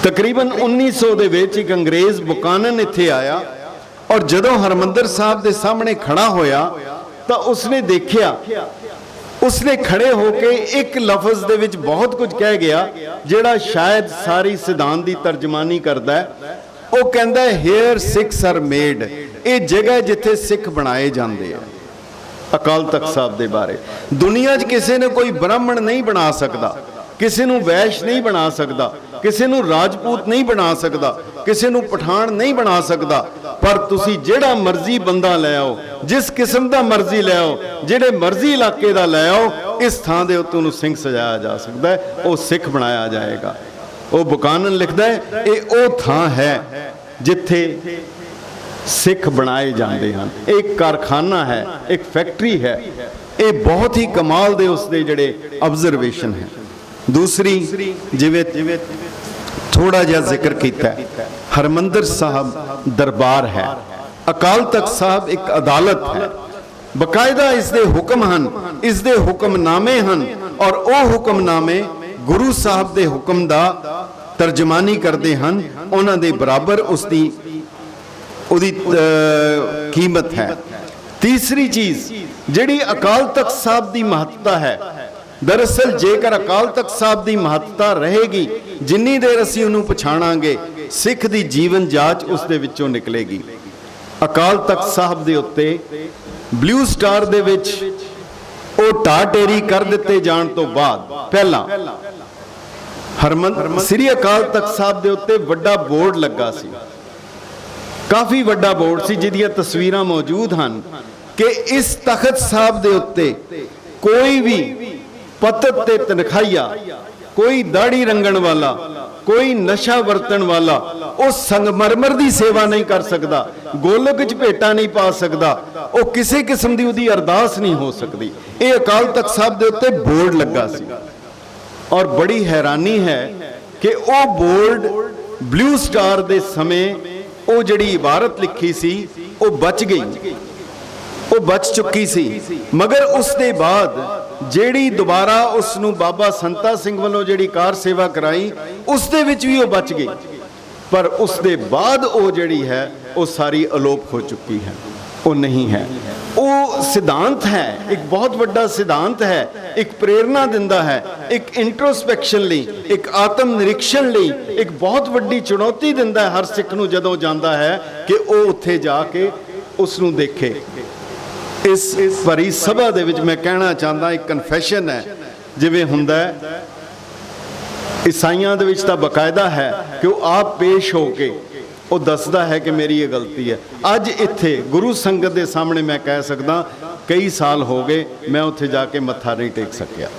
ਤਕਰੀਬਨ 1900 ਦੇ ਵਿੱਚ ਇੱਕ ਅੰਗਰੇਜ਼ ਬੁਕਾਨਨ ਇੱਥੇ ਆਇਆ ਔਰ ਜਦੋਂ ਹਰਮੰਦਰ ਸਾਹਿਬ ਦੇ ਸਾਹਮਣੇ ਖੜਾ ਹੋਇਆ ਤਾਂ ਉਸਨੇ ਦੇਖਿਆ, ਉਸਨੇ ਖੜੇ ਹੋ ਕੇ ਇੱਕ ਲਫ਼ਜ਼ ਦੇ ਵਿੱਚ ਬਹੁਤ ਕੁਝ ਕਹਿ ਗਿਆ ਜਿਹੜਾ ਸ਼ਾਇਦ ਸਾਰੀ ਸਿਧਾਂਤ ਦੀ ਤਰਜਮਾਨੀ ਕਰਦਾ ਹੈ। ਉਹ ਕਹਿੰਦਾ ਹੇਅਰ ਸਿੱਖਸ ਆਰ ਮੇਡ, ਇਹ ਜਗ੍ਹਾ ਜਿੱਥੇ ਸਿੱਖ ਬਣਾਏ ਜਾਂਦੇ ਆ। ਅਕਾਲ ਤਖਤ ਸਾਹਿਬ ਦੇ ਬਾਰੇ ਦੁਨੀਆ 'ਚ ਕਿਸੇ ਨੇ ਕੋਈ ਬ੍ਰਾਹਮਣ ਨਹੀਂ ਬਣਾ ਸਕਦਾ, ਕਿਸੇ ਨੂੰ ਵੈਸ਼ ਨਹੀਂ ਬਣਾ ਸਕਦਾ, ਕਿਸੇ ਨੂੰ ਰਾਜਪੂਤ ਨਹੀਂ ਬਣਾ ਸਕਦਾ, ਕਿਸੇ ਨੂੰ ਪਠਾਨ ਨਹੀਂ ਬਣਾ ਸਕਦਾ। ਪਰ ਤੁਸੀਂ ਜਿਹੜਾ ਮਰਜ਼ੀ ਬੰਦਾ ਲੈ ਆਓ, ਜਿਸ ਕਿਸਮ ਦਾ ਮਰਜ਼ੀ ਲੈ ਆਓ, ਜਿਹੜੇ ਮਰਜ਼ੀ ਇਲਾਕੇ ਦਾ ਲੈ ਆਓ, ਇਸ ਥਾਂ ਦੇ ਉੱਤੇ ਉਹਨੂੰ ਸਿੰਘ ਸਜਾਇਆ ਜਾ ਸਕਦਾ ਹੈ, ਉਹ ਸਿੱਖ ਬਣਾਇਆ ਜਾਏਗਾ। ਉਹ ਬੁਕਾਨਨ ਲਿਖਦਾ ਹੈ ਇਹ ਉਹ ਥਾਂ ਹੈ ਜਿੱਥੇ ਸਿੱਖ ਬਣਾਏ ਜਾਂਦੇ ਹਨ। ਇੱਕ ਕਾਰਖਾਨਾ ਹੈ, ਇੱਕ ਫੈਕਟਰੀ ਹੈ। ਇਹ ਬਹੁਤ ਹੀ ਕਮਾਲ ਦੇ ਉਸਦੇ ਜਿਹੜੇ ਆਬਜ਼ਰਵੇਸ਼ਨ ਹੈ। ਦੂਸਰੀ ਜਿਵੇਂ ਥੋੜਾ ਜਿਹਾ ਜ਼ਿਕਰ ਕੀਤਾ, ਹਰਮੰਦਰ ਸਾਹਿਬ ਦਰਬਾਰ ਹੈ, ਅਕਾਲ ਤਖਤ ਸਾਹਿਬ ਇੱਕ ਅਦਾਲਤ ਹੈ। ਬਕਾਇਦਾ ਇਸ ਦੇ ਹੁਕਮ ਹਨ, ਇਸ ਦੇ ਹੁਕਮਨਾਮੇ ਹਨ ਔਰ ਉਹ ਹੁਕਮਨਾਮੇ ਗੁਰੂ ਸਾਹਿਬ ਦੇ ਹੁਕਮ ਦਾ ਤਰਜਮਾਨੀ ਕਰਦੇ ਹਨ। ਉਹਨਾਂ ਦੇ ਬਰਾਬਰ ਉਹਦੀ ਕੀਮਤ ਹੈ। ਤੀਸਰੀ ਚੀਜ਼ ਜਿਹੜੀ ਅਕਾਲ ਤਖਤ ਸਾਹਿਬ ਦੀ ਮਹੱਤਤਾ ਹੈ, ਦਰਅਸਲ ਜੇਕਰ ਅਕਾਲ ਤਖਤ ਸਾਹਿਬ ਦੀ ਮਹੱਤਤਾ ਰਹੇਗੀ, ਜਿੰਨੀ ਦੇਰ ਅਸੀਂ ਉਹਨੂੰ ਪਛਾਣਾਂਗੇ, ਸਿੱਖ ਦੀ ਜੀਵਨ ਜਾਂਚ ਉਸ ਦੇ ਵਿੱਚੋਂ ਨਿਕਲੇਗੀ। ਅਕਾਲ ਤਖਤ ਸਾਹਿਬ ਦੇ ਉੱਤੇ ਬਲੂ ਸਟਾਰ ਦੇ ਵਿੱਚ ਉਹ ਢਾਟੇਰੀ ਕਰ ਦਿੱਤੇ ਜਾਣ ਤੋਂ ਬਾਅਦ ਪਹਿਲਾਂ ਸ੍ਰੀ ਅਕਾਲ ਤਖਤ ਸਾਹਿਬ ਦੇ ਉੱਤੇ ਵੱਡਾ ਬੋਰਡ ਲੱਗਾ ਸੀ, ਕਾਫੀ ਵੱਡਾ ਬੋਰਡ ਸੀ ਜਿਹਦੀਆਂ ਤਸਵੀਰਾਂ ਮੌਜੂਦ ਹਨ ਕਿ ਇਸ ਤਖਤ ਸਾਹਿਬ ਦੇ ਉੱਤੇ ਕੋਈ ਵੀ ਪਤਤ ਤੇ ਤਨਖਾਹੀਆ, ਕੋਈ ਦਾੜੀ ਰੰਗਣ ਵਾਲਾ, ਕੋਈ ਨਸ਼ਾ ਵਰਤਣ ਵਾਲਾ ਉਹ ਸੰਗਮਰਮਰ ਦੀ ਸੇਵਾ ਨਹੀਂ ਕਰ ਸਕਦਾ, ਗੋਲਕ 'ਚ ਭੇਟਾ ਨਹੀਂ ਪਾ ਸਕਦਾ, ਉਹ ਕਿਸੇ ਕਿਸਮ ਦੀ ਉਹਦੀ ਅਰਦਾਸ ਨਹੀਂ ਹੋ ਸਕਦੀ। ਇਹ ਅਕਾਲ ਤਖਤ ਸਾਹਿਬ ਦੇ ਉੱਤੇ ਬੋਰਡ ਲੱਗਾ ਸੀ ਔਰ ਬੜੀ ਹੈਰਾਨੀ ਹੈ ਕਿ ਉਹ ਬੋਰਡ ਬਲੂ ਸਟਾਰ ਦੇ ਸਮੇਂ ਉਹ ਜਿਹੜੀ ਇਬਾਰਤ ਲਿਖੀ ਸੀ ਉਹ ਬਚ ਗਈ, ਉਹ ਬਚ ਚੁੱਕੀ ਸੀ। ਮਗਰ ਉਸ ਦੇ ਬਾਅਦ ਜਿਹੜੀ ਦੁਬਾਰਾ ਉਸ ਨੂੰ ਬਾਬਾ ਸੰਤਾ ਸਿੰਘ ਵੱਲੋਂ ਜਿਹੜੀ ਕਾਰ ਸੇਵਾ ਕਰਾਈ, ਉਸ ਦੇ ਵਿੱਚ ਵੀ ਉਹ ਬਚ ਗਈ। ਪਰ ਉਸ ਦੇ ਬਾਅਦ ਉਹ ਜਿਹੜੀ ਹੈ ਉਹ ਸਾਰੀ ਅਲੋਪ ਹੋ ਚੁੱਕੀ ਹੈ, ਉਹ ਨਹੀਂ ਹੈ। ਉਹ ਸਿਧਾਂਤ ਹੈ, ਇੱਕ ਬਹੁਤ ਵੱਡਾ ਸਿਧਾਂਤ ਹੈ, ਇੱਕ ਪ੍ਰੇਰਣਾ ਦਿੰਦਾ ਹੈ, ਇੱਕ ਇੰਟਰੋਸਪੈਕਸ਼ਨ ਲਈ, ਇੱਕ ਆਤਮ ਨਿਰੀਖਣ ਲਈ ਇੱਕ ਬਹੁਤ ਵੱਡੀ ਚੁਣੌਤੀ ਦਿੰਦਾ ਹੈ ਹਰ ਸਿੱਖ ਨੂੰ ਜਦੋਂ ਜਾਂਦਾ ਹੈ ਕਿ ਉਹ ਉੱਥੇ ਜਾ ਕੇ ਉਸ ਨੂੰ ਦੇਖੇ। ਇਸ ਭਰੀ ਸਭਾ ਦੇ ਵਿੱਚ ਮੈਂ ਕਹਿਣਾ ਚਾਹੁੰਦਾ, ਇੱਕ ਕਨਫੈਸ਼ਨ ਹੈ ਜਿਵੇਂ ਹੁੰਦਾ ਹੈ ਈਸਾਈਆਂ ਦੇ ਵਿੱਚ ਤਾਂ ਬਕਾਇਦਾ ਹੈ ਕਿ ਉਹ ਆਪ ਪੇਸ਼ ਹੋ ਕੇ ਉਹ ਦੱਸਦਾ ਹੈ ਕਿ ਮੇਰੀ ਇਹ ਗਲਤੀ ਹੈ। ਅੱਜ ਇੱਥੇ ਗੁਰੂ ਸੰਗਤ ਦੇ ਸਾਹਮਣੇ ਮੈਂ ਕਹਿ ਸਕਦਾ ਕਈ ਸਾਲ ਹੋ ਗਏ ਮੈਂ ਉੱਥੇ ਜਾ ਕੇ ਮੱਥਾ ਨਹੀਂ ਟੇਕ ਸਕਿਆ,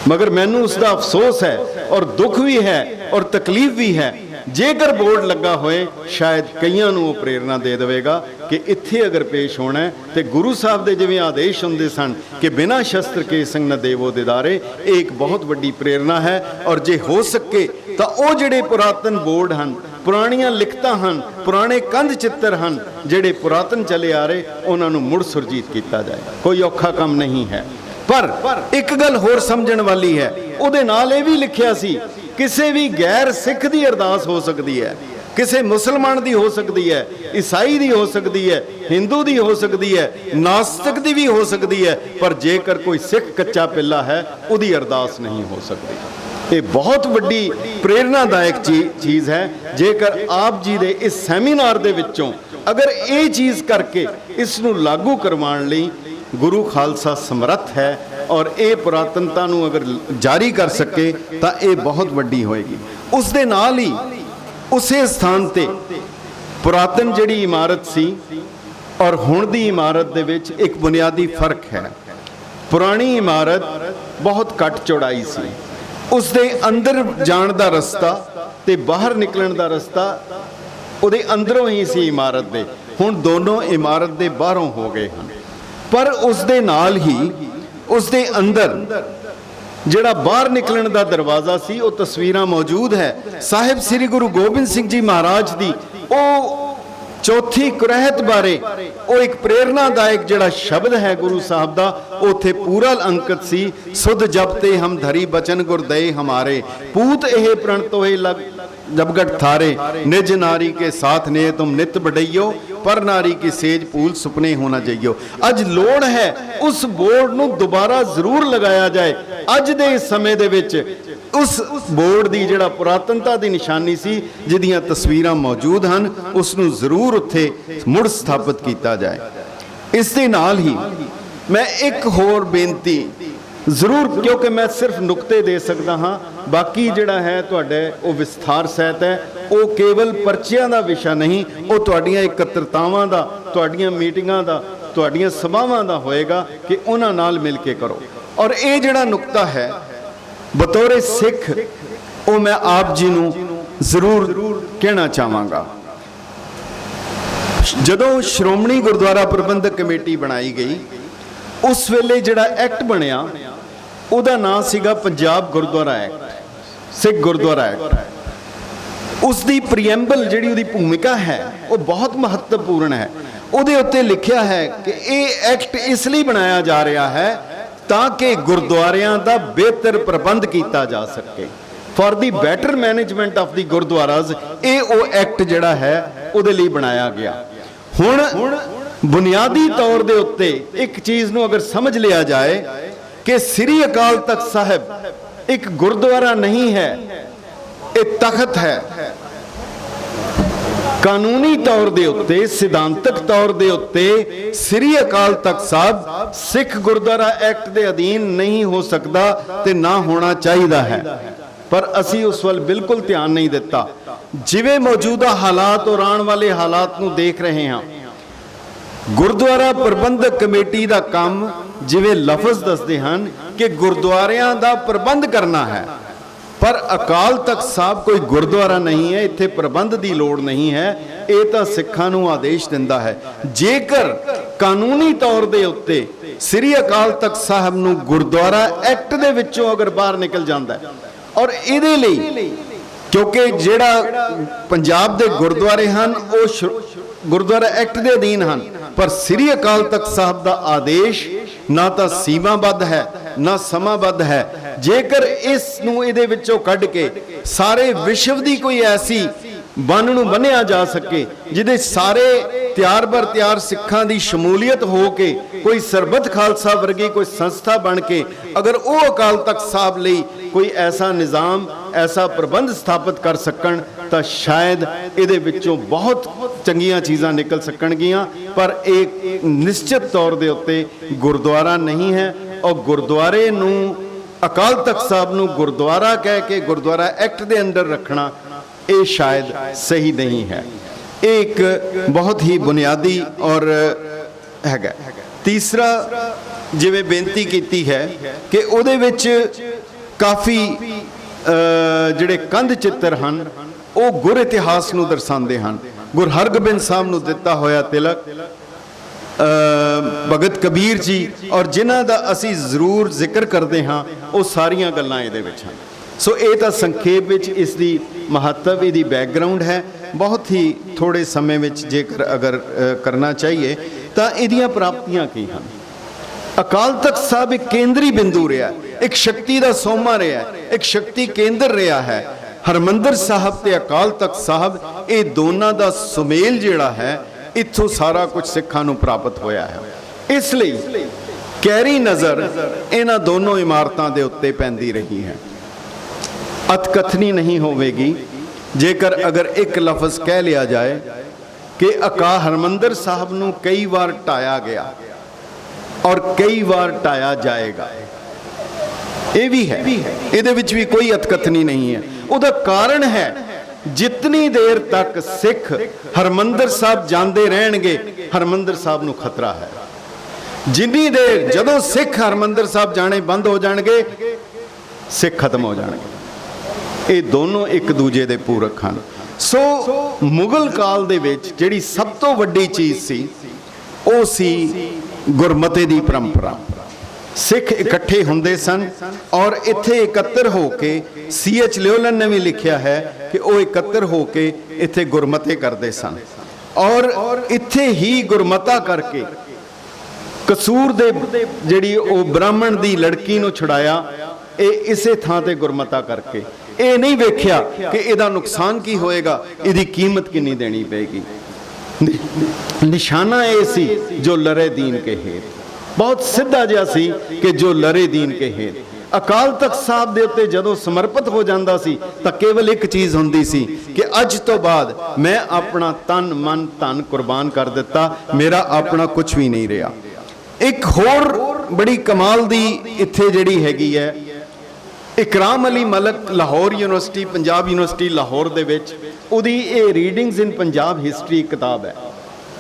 ਮਗਰ ਮੈਨੂੰ ਉਸ ਦਾ ਅਫਸੋਸ ਹੈ ਔਰ ਦੁੱਖ ਵੀ ਹੈ ਔਰ ਤਕਲੀਫ ਵੀ ਹੈ। ਜੇਕਰ ਬੋਰਡ ਲੱਗਾ ਹੋਏ ਸ਼ਾਇਦ ਕਈਆਂ ਨੂੰ ਉਹ ਪ੍ਰੇਰਣਾ ਦੇ ਦੇਵੇਗਾ ਕਿ ਇੱਥੇ ਅਗਰ ਪੇਸ਼ ਹੋਣਾ ਹੈ ਤੇ ਗੁਰੂ ਸਾਹਿਬ ਦੇ ਜਿਵੇਂ ਆਦੇਸ਼ ਹੁੰਦੇ ਸਨ ਕਿ ਬਿਨਾਂ ਸ਼ਸਤਰ ਕੇ ਸੰਗ ਨ ਦੇਵੋ ਦਿਦਾਰੇ, ਇਹ ਇੱਕ ਬਹੁਤ ਵੱਡੀ ਪ੍ਰੇਰਣਾ ਹੈ। ਔਰ ਜੇ ਹੋ ਸਕੇ ਤਾਂ ਉਹ ਜਿਹੜੇ ਪੁਰਾਤਨ ਬੋਰਡ ਹਨ, ਪੁਰਾਣੀਆਂ ਲਿਖਤਾਂ ਹਨ, ਪੁਰਾਣੇ ਕੰਧ ਚਿੱਤਰ ਹਨ ਜਿਹੜੇ ਪੁਰਾਤਨ ਚਲੇ ਆ ਰਹੇ, ਉਹਨਾਂ ਨੂੰ ਮੁੜ ਸੁਰਜੀਤ ਕੀਤਾ ਜਾਏ। ਕੋਈ ਔਖਾ ਕੰਮ ਨਹੀਂ ਹੈ। ਪਰ ਇੱਕ ਗੱਲ ਹੋਰ ਸਮਝਣ ਵਾਲੀ ਹੈ, ਉਹਦੇ ਨਾਲ ਇਹ ਵੀ ਲਿਖਿਆ ਸੀ ਕਿਸੇ ਵੀ ਗੈਰ ਸਿੱਖ ਦੀ ਅਰਦਾਸ ਹੋ ਸਕਦੀ ਹੈ, ਕਿਸੇ ਮੁਸਲਮਾਨ ਦੀ ਹੋ ਸਕਦੀ ਹੈ, ਈਸਾਈ ਦੀ ਹੋ ਸਕਦੀ ਹੈ, ਹਿੰਦੂ ਦੀ ਹੋ ਸਕਦੀ ਹੈ, ਨਾਸਤਿਕ ਦੀ ਵੀ ਹੋ ਸਕਦੀ ਹੈ, ਪਰ ਜੇਕਰ ਕੋਈ ਸਿੱਖ ਕੱਚਾ ਪਿੱਲਾ ਹੈ ਉਹਦੀ ਅਰਦਾਸ ਨਹੀਂ ਹੋ ਸਕਦੀ। ਇਹ ਬਹੁਤ ਵੱਡੀ ਪ੍ਰੇਰਨਾਦਾਇਕ ਚੀਜ਼ ਹੈ। ਜੇਕਰ ਆਪ ਜੀ ਦੇ ਇਸ ਸੈਮੀਨਾਰ ਦੇ ਵਿੱਚੋਂ ਅਗਰ ਇਹ ਚੀਜ਼ ਕਰਕੇ ਇਸ ਨੂੰ ਲਾਗੂ ਕਰਵਾਉਣ ਲਈ ਗੁਰੂ ਖਾਲਸਾ ਸਮਰੱਥ ਹੈ ਔਰ ਇਹ ਪੁਰਾਤਨਤਾ ਨੂੰ ਅਗਰ ਜਾਰੀ ਕਰ ਸਕੇ ਤਾਂ ਇਹ ਬਹੁਤ ਵੱਡੀ ਹੋਏਗੀ। ਉਸ ਦੇ ਨਾਲ ਹੀ ਉਸੇ ਸਥਾਨ ਤੇ ਪੁਰਾਤਨ ਜਿਹੜੀ ਇਮਾਰਤ ਸੀ ਔਰ ਹੁਣ ਦੀ ਇਮਾਰਤ ਦੇ ਵਿੱਚ ਇੱਕ ਬੁਨਿਆਦੀ ਫਰਕ ਹੈ। ਪੁਰਾਣੀ ਇਮਾਰਤ ਬਹੁਤ ਘੱਟ ਚੌੜਾਈ ਸੀ, ਉਸ ਦੇ ਅੰਦਰ ਜਾਣ ਦਾ ਰਸਤਾ ਤੇ ਬਾਹਰ ਨਿਕਲਣ ਦਾ ਰਸਤਾ ਉਹਦੇ ਅੰਦਰੋਂ ਹੀ ਸੀ ਇਮਾਰਤ ਦੇ। ਹੁਣ ਦੋਨੋਂ ਇਮਾਰਤ ਦੇ ਬਾਹਰੋਂ ਹੋ ਗਏ ਹਨ, ਪਰ ਉਸ ਦੇ ਨਾਲ ਹੀ ਉਸ ਦੇ ਅੰਦਰ ਜਿਹੜਾ ਬਾਹਰ ਨਿਕਲਣ ਦਾ ਦਰਵਾਜ਼ਾ ਸੀ ਉਹ ਤਸਵੀਰਾਂ ਮੌਜੂਦ ਹੈ। ਸਾਹਿਬ ਸ੍ਰੀ ਗੁਰੂ ਗੋਬਿੰਦ ਸਿੰਘ ਜੀ ਮਹਾਰਾਜ ਦੀ ਉਹ ਚੌਥੀ ਕੁਰਹਿਤ ਬਾਰੇ ਉਹ ਇੱਕ ਪ੍ਰੇਰਨਾਦਾਇਕ ਜਿਹੜਾ ਸ਼ਬਦ ਹੈ ਗੁਰੂ ਸਾਹਿਬ ਦਾ, ਉੱਥੇ ਪੂਰਾ ਅੰਕਿਤ ਸੀ। ਸੁਧ ਜਪਤੇ ਹਮ ਧਰੀ ਬਚਨ ਗੁਰਦਏ ਹਮਾਰੇ, ਪੂਤ ਇਹ ਪ੍ਰਣਤ ਹੋਏ ਲਗ जबगट थारे, निज नारी के साथ ने तुम नित बढ़इयो, पर नारी की सेज पूल सुपने होना चाहिए। अज लोड़ है उस बोर्ड ਨੂੰ ਦੁਬਾਰਾ ਜ਼ਰੂਰ ਲਗਾਇਆ ਜਾਏ। ਅੱਜ ਦੇ ਇਸ ਸਮੇਂ ਦੇ ਵਿੱਚ ਉਸ ਬੋਰਡ ਦੀ ਜਿਹੜਾ ਪੁਰਾਤਨਤਾ ਦੀ ਨਿਸ਼ਾਨੀ ਸੀ, ਜਿਹਦੀਆਂ ਤਸਵੀਰਾਂ ਮੌਜੂਦ ਹਨ, ਉਸ ਨੂੰ ਜ਼ਰੂਰ ਉੱਥੇ ਮੁੜ ਸਥਾਪਿਤ ਕੀਤਾ ਜਾਏ। ਇਸ ਦੇ ਨਾਲ ਹੀ ਮੈਂ ਇੱਕ ਹੋਰ ਬੇਨਤੀ ਜ਼ਰੂਰ, ਕਿਉਂਕਿ ਮੈਂ ਸਿਰਫ ਨੁਕਤੇ ਦੇ ਸਕਦਾ ਹਾਂ, ਬਾਕੀ ਜਿਹੜਾ ਹੈ ਤੁਹਾਡੇ ਉਹ ਵਿਸਥਾਰ ਸਹਿਤ ਹੈ, ਉਹ ਕੇਵਲ ਪਰਚਿਆਂ ਦਾ ਵਿਸ਼ਾ ਨਹੀਂ, ਉਹ ਤੁਹਾਡੀਆਂ ਇਕੱਤਰਤਾਵਾਂ ਦਾ, ਤੁਹਾਡੀਆਂ ਮੀਟਿੰਗਾਂ ਦਾ, ਤੁਹਾਡੀਆਂ ਸਭਾਵਾਂ ਦਾ ਹੋਏਗਾ ਕਿ ਉਹਨਾਂ ਨਾਲ ਮਿਲ ਕੇ ਕਰੋ। ਔਰ ਇਹ ਜਿਹੜਾ ਨੁਕਤਾ ਹੈ ਬਤੌਰੇ ਸਿੱਖ, ਉਹ ਮੈਂ ਆਪ ਜੀ ਨੂੰ ਜ਼ਰੂਰ ਕਹਿਣਾ ਚਾਹਾਂਗਾ। ਜਦੋਂ ਸ਼੍ਰੋਮਣੀ ਗੁਰਦੁਆਰਾ ਪ੍ਰਬੰਧਕ ਕਮੇਟੀ ਬਣਾਈ ਗਈ, ਉਸ ਵੇਲੇ ਜਿਹੜਾ ਐਕਟ ਬਣਿਆ ਉਹਦਾ ਨਾਮ ਸੀਗਾ ਪੰਜਾਬ ਗੁਰਦੁਆਰਾ ਐਕਟ, ਸਿੱਖ ਗੁਰਦੁਆਰਾ ਐਕਟ। ਉਸ ਦੀ ਪ੍ਰੀਐਂਬਲ ਜਿਹੜੀ ਉਹਦੀ ਭੂਮਿਕਾ ਹੈ ਉਹ ਬਹੁਤ ਮਹੱਤਵਪੂਰਨ ਹੈ। ਉਹਦੇ ਉੱਤੇ ਲਿਖਿਆ ਹੈ ਕਿ ਇਹ ਐਕਟ ਇਸ ਲਈ ਬਣਾਇਆ ਜਾ ਰਿਹਾ ਹੈ ਤਾਂ ਕਿ ਗੁਰਦੁਆਰਿਆਂ ਦਾ ਬਿਹਤਰ ਪ੍ਰਬੰਧ ਕੀਤਾ ਜਾ ਸਕੇ, for the better management of the gurdwaras. ਇਹ ਉਹ ਐਕਟ ਜਿਹੜਾ ਹੈ ਉਹਦੇ ਲਈ ਬਣਾਇਆ ਗਿਆ। ਹੁਣ ਬੁਨਿਆਦੀ ਤੌਰ ਦੇ ਉੱਤੇ ਇੱਕ ਚੀਜ਼ ਨੂੰ ਅਗਰ ਸਮਝ ਲਿਆ ਜਾਏ ਕਿ ਸ੍ਰੀ ਅਕਾਲ ਤਖਤ ਸਾਹਿਬ ਇੱਕ ਗੁਰਦੁਆਰਾ ਨਹੀਂ ਹੈ, ਇਹ ਤਖਤ ਹੈ। ਕਾਨੂੰਨੀ ਤੌਰ ਦੇ ਉੱਤੇ, ਸਿਧਾਂਤਕ ਤੌਰ ਦੇ ਉੱਤੇ ਸ੍ਰੀ ਅਕਾਲ ਤਖਤ ਸਾਹਿਬ ਸਿੱਖ ਗੁਰਦੁਆਰਾ ਐਕਟ ਦੇ ਅਧੀਨ ਨਹੀਂ ਹੋ ਸਕਦਾ ਤੇ ਨਾ ਹੋਣਾ ਚਾਹੀਦਾ ਹੈ, ਪਰ ਅਸੀਂ ਉਸ ਵੱਲ ਬਿਲਕੁਲ ਧਿਆਨ ਨਹੀਂ ਦਿੱਤਾ। ਜਿਵੇਂ ਮੌਜੂਦਾ ਹਾਲਾਤ ਔਰ ਆਉਣ ਵਾਲੇ ਹਾਲਾਤ ਨੂੰ ਦੇਖ ਰਹੇ ਹਾਂ, ਗੁਰਦੁਆਰਾ ਪ੍ਰਬੰਧਕ ਕਮੇਟੀ ਦਾ ਕੰਮ ਜਿਵੇਂ ਲਫ਼ਜ਼ ਦੱਸਦੇ ਹਨ ਕਿ ਗੁਰਦੁਆਰਿਆਂ ਦਾ ਪ੍ਰਬੰਧ ਕਰਨਾ ਹੈ, ਪਰ ਅਕਾਲ ਤਖਤ ਸਾਹਿਬ ਕੋਈ ਗੁਰਦੁਆਰਾ ਨਹੀਂ ਹੈ, ਇੱਥੇ ਪ੍ਰਬੰਧ ਦੀ ਲੋੜ ਨਹੀਂ ਹੈ। ਇਹ ਤਾਂ ਸਿੱਖਾਂ ਨੂੰ ਆਦੇਸ਼ ਦਿੰਦਾ ਹੈ। ਜੇਕਰ ਕਾਨੂੰਨੀ ਤੌਰ ਦੇ ਉੱਤੇ ਸ੍ਰੀ ਅਕਾਲ ਤਖਤ ਸਾਹਿਬ ਨੂੰ ਗੁਰਦੁਆਰਾ ਐਕਟ ਦੇ ਵਿੱਚੋਂ ਅਗਰ ਬਾਹਰ ਨਿਕਲ ਜਾਂਦਾ ਹੈ, ਔਰ ਇਹਦੇ ਲਈ ਕਿਉਂਕਿ ਜਿਹੜਾ ਪੰਜਾਬ ਦੇ ਗੁਰਦੁਆਰੇ ਹਨ ਉਹ ਗੁਰਦੁਆਰਾ ਐਕਟ ਦੇ ਅਧੀਨ ਹਨ, ਪਰ ਸ੍ਰੀ ਅਕਾਲ ਤਖਤ ਸਾਹਿਬ ਦਾ ਆਦੇਸ਼ ਨਾ ਤਾਂ ਸੀਮਾਬੱਧ ਹੈ ਨਾ ਸਮਾਬੱਧ ਹੈ। ਜੇਕਰ ਇਸ ਨੂੰ ਇਹਦੇ ਵਿੱਚੋਂ ਕੱਢ ਕੇ ਸਾਰੇ ਵਿਸ਼ਵ ਦੀ ਕੋਈ ਐਸੀ ਬੰਨ ਨੂੰ ਬੰਨਿਆ ਜਾ ਸਕੇ ਜਿਹਦੇ ਸਾਰੇ ਤਿਆਰ ਬਰ ਤਿਆਰ ਸਿੱਖਾਂ ਦੀ ਸ਼ਮੂਲੀਅਤ ਹੋ ਕੇ ਕੋਈ ਸਰਬੱਤ ਖਾਲਸਾ ਵਰਗੀ ਕੋਈ ਸੰਸਥਾ ਬਣ ਕੇ ਅਗਰ ਉਹ ਅਕਾਲ ਤਖਤ ਸਾਹਿਬ ਲਈ ਕੋਈ ਐਸਾ ਨਿਜ਼ਾਮ ਐਸਾ ਪ੍ਰਬੰਧ ਸਥਾਪਿਤ ਕਰ ਸਕਣ ਤਾਂ ਸ਼ਾਇਦ ਇਹਦੇ ਵਿੱਚੋਂ ਬਹੁਤ ਚੰਗੀਆਂ ਚੀਜ਼ਾਂ ਨਿਕਲ ਸਕਣਗੀਆਂ। ਪਰ ਇਹ ਨਿਸ਼ਚਿਤ ਤੌਰ ਦੇ ਉੱਤੇ ਗੁਰਦੁਆਰਾ ਨਹੀਂ ਹੈ ਔਰ ਗੁਰਦੁਆਰੇ ਨੂੰ ਅਕਾਲ ਤਖਤ ਸਾਹਿਬ ਨੂੰ ਗੁਰਦੁਆਰਾ ਕਹਿ ਕੇ ਗੁਰਦੁਆਰਾ ਐਕਟ ਦੇ ਅੰਦਰ ਰੱਖਣਾ ਇਹ ਸ਼ਾਇਦ ਸਹੀ ਨਹੀਂ ਹੈ। ਇਹ ਇੱਕ ਬਹੁਤ ਹੀ ਬੁਨਿਆਦੀ ਔਰ ਹੈਗਾ। ਤੀਸਰਾ ਜਿਵੇਂ ਬੇਨਤੀ ਕੀਤੀ ਹੈ ਕਿ ਉਹਦੇ ਵਿੱਚ ਕਾਫੀ ਜਿਹੜੇ ਕੰਧ ਚਿੱਤਰ ਹਨ ਉਹ ਗੁਰ ਇਤਿਹਾਸ ਨੂੰ ਦਰਸਾਉਂਦੇ ਹਨ। ਗੁਰੂ ਹਰਗੋਬਿੰਦ ਸਾਹਿਬ ਨੂੰ ਦਿੱਤਾ ਹੋਇਆ ਤਿਲਕ, ਭਗਤ ਕਬੀਰ ਜੀ ਔਰ ਜਿਨ੍ਹਾਂ ਦਾ ਅਸੀਂ ਜ਼ਰੂਰ ਜ਼ਿਕਰ ਕਰਦੇ ਹਾਂ ਉਹ ਸਾਰੀਆਂ ਗੱਲਾਂ ਇਹਦੇ ਵਿੱਚ ਹਨ। ਸੋ ਇਹ ਤਾਂ ਸੰਖੇਪ ਵਿੱਚ ਇਸ ਦੀ ਮਹੱਤਵ ਇਹਦੀ ਬੈਕਗਰਾਉਂਡ ਹੈ। ਬਹੁਤ ਹੀ ਥੋੜੇ ਸਮੇਂ ਵਿੱਚ ਜੇਕਰ ਅਗਰ ਕਰਨਾ ਚਾਹੀਏ ਤਾਂ ਇਹਦੀਆਂ ਪ੍ਰਾਪਤੀਆਂ ਕੀ ਹਨ। ਅਕਾਲ ਤਖਤ ਸਾਹਿਬ ਇੱਕ ਕੇਂਦਰੀ ਬਿੰਦੂ ਰਿਹਾ, ਇੱਕ ਸ਼ਕਤੀ ਦਾ ਸੋਮਾ ਰਿਹਾ, ਇੱਕ ਸ਼ਕਤੀ ਕੇਂਦਰ ਰਿਹਾ ਹੈ। ਹਰਮੰਦਰ ਸਾਹਿਬ ਤੇ ਅਕਾਲ ਤਖਤ ਸਾਹਿਬ ਇਹ ਦੋਨਾਂ ਦਾ ਸੁਮੇਲ ਜਿਹੜਾ ਹੈ ਇੱਥੋਂ ਸਾਰਾ ਕੁਝ ਸਿੱਖਾਂ ਨੂੰ ਪ੍ਰਾਪਤ ਹੋਇਆ ਹੈ। ਇਸ ਲਈ ਕੈਰੀ ਨਜ਼ਰ ਇਹਨਾਂ ਦੋਨੋਂ ਇਮਾਰਤਾਂ ਦੇ ਉੱਤੇ ਪੈਂਦੀ ਰਹੀ ਹੈ। ਅਤਕਥਨੀ ਨਹੀਂ ਹੋਵੇਗੀ ਜੇਕਰ ਅਗਰ ਇੱਕ ਲਫ਼ਜ਼ ਕਹਿ ਲਿਆ ਜਾਏ ਕਿ ਹਰਮੰਦਰ ਸਾਹਿਬ ਨੂੰ ਕਈ ਵਾਰ ਢਾਇਆ ਗਿਆ ਔਰ ਕਈ ਵਾਰ ਢਾਇਆ ਜਾਏਗਾ। ਇਹ ਵੀ ਹੈ, ਇਹਦੇ ਵਿੱਚ ਵੀ ਕੋਈ ਅਤਕਥਨੀ ਨਹੀਂ ਹੈ। ਉਹਦਾ ਕਾਰਨ ਹੈ ਜਿਤਨੀ ਦੇਰ ਤੱਕ ਸਿੱਖ ਹਰਮੰਦਰ ਸਾਹਿਬ ਜਾਂਦੇ ਰਹਿਣਗੇ ਹਰਮੰਦਰ ਸਾਹਿਬ ਨੂੰ ਖਤਰਾ ਹੈ। ਜਿੰਨੀ ਦੇਰ ਜਦੋਂ ਸਿੱਖ ਹਰਮੰਦਰ ਸਾਹਿਬ ਜਾਣੇ ਬੰਦ ਹੋ ਜਾਣਗੇ ਸਿੱਖ ਖਤਮ ਹੋ ਜਾਣਗੇ। ਇਹ ਦੋਨੋਂ ਇੱਕ ਦੂਜੇ ਦੇ ਪੂਰਕ ਹਨ। ਸੋ ਮੁਗਲ ਕਾਲ ਦੇ ਵਿੱਚ ਜਿਹੜੀ ਸਭ ਤੋਂ ਵੱਡੀ ਚੀਜ਼ ਸੀ ਉਹ ਸੀ ਗੁਰਮਤਿ ਦੀ ਪਰੰਪਰਾ। ਸਿੱਖ ਇਕੱਠੇ ਹੁੰਦੇ ਸਨ ਔਰ ਇੱਥੇ ਇਕੱਤਰ ਹੋ ਕੇ C.H. ਲਿਓਲਨ ਨੇ ਵੀ ਲਿਖਿਆ ਹੈ ਕਿ ਉਹ ਇਕੱਤਰ ਹੋ ਕੇ ਇੱਥੇ ਗੁਰਮਤਿ ਕਰਦੇ ਸਨ ਔਰ ਇੱਥੇ ਹੀ ਗੁਰਮਤਾ ਕਰਕੇ ਕਸੂਰ ਦੇ ਜਿਹੜੀ ਉਹ ਬ੍ਰਾਹਮਣ ਦੀ ਲੜਕੀ ਨੂੰ ਛੁਡਾਇਆ। ਇਹ ਇਸੇ ਥਾਂ ਤੇ ਗੁਰਮਤਾ ਕਰਕੇ। ਇਹ ਨਹੀਂ ਵੇਖਿਆ ਕਿ ਇਹਦਾ ਨੁਕਸਾਨ ਕੀ ਹੋਏਗਾ, ਇਹਦੀ ਕੀਮਤ ਕਿੰਨੀ ਦੇਣੀ ਪਏਗੀ। ਨਿਸ਼ਾਨਾ ਇਹ ਸੀ ਜੋ ਲਰੇ ਦੀਨ ਕੇ ਹੇਤ, ਬਹੁਤ ਸਿੱਧਾ ਜਿਹਾ ਸੀ ਕਿ ਜੋ ਲਰੇ ਦੀਨ ਕੇ ਹੇਤ। ਅਕਾਲ ਤਖਤ ਸਾਹਿਬ ਦੇ ਉੱਤੇ ਜਦੋਂ ਸਮਰਪਿਤ ਹੋ ਜਾਂਦਾ ਸੀ ਤਾਂ ਕੇਵਲ ਇੱਕ ਚੀਜ਼ ਹੁੰਦੀ ਸੀ ਕਿ ਅੱਜ ਤੋਂ ਬਾਅਦ ਮੈਂ ਆਪਣਾ ਤਨ ਮਨ ਧਨ ਕੁਰਬਾਨ ਕਰ ਦਿੱਤਾ, ਮੇਰਾ ਆਪਣਾ ਕੁਝ ਵੀ ਨਹੀਂ ਰਿਹਾ। ਇੱਕ ਹੋਰ ਬੜੀ ਕਮਾਲ ਦੀ ਇੱਥੇ ਜਿਹੜੀ ਹੈਗੀ ਹੈ, ਇਕਰਾਮ ਅਲੀ ਮਲਕ ਲਾਹੌਰ ਯੂਨੀਵਰਸਿਟੀ ਪੰਜਾਬ ਯੂਨੀਵਰਸਿਟੀ ਲਾਹੌਰ ਦੇ ਵਿੱਚ ਉਹਦੀ ਇਹ ਰੀਡਿੰਗਸ ਇਨ ਪੰਜਾਬ ਹਿਸਟਰੀ ਕਿਤਾਬ ਹੈ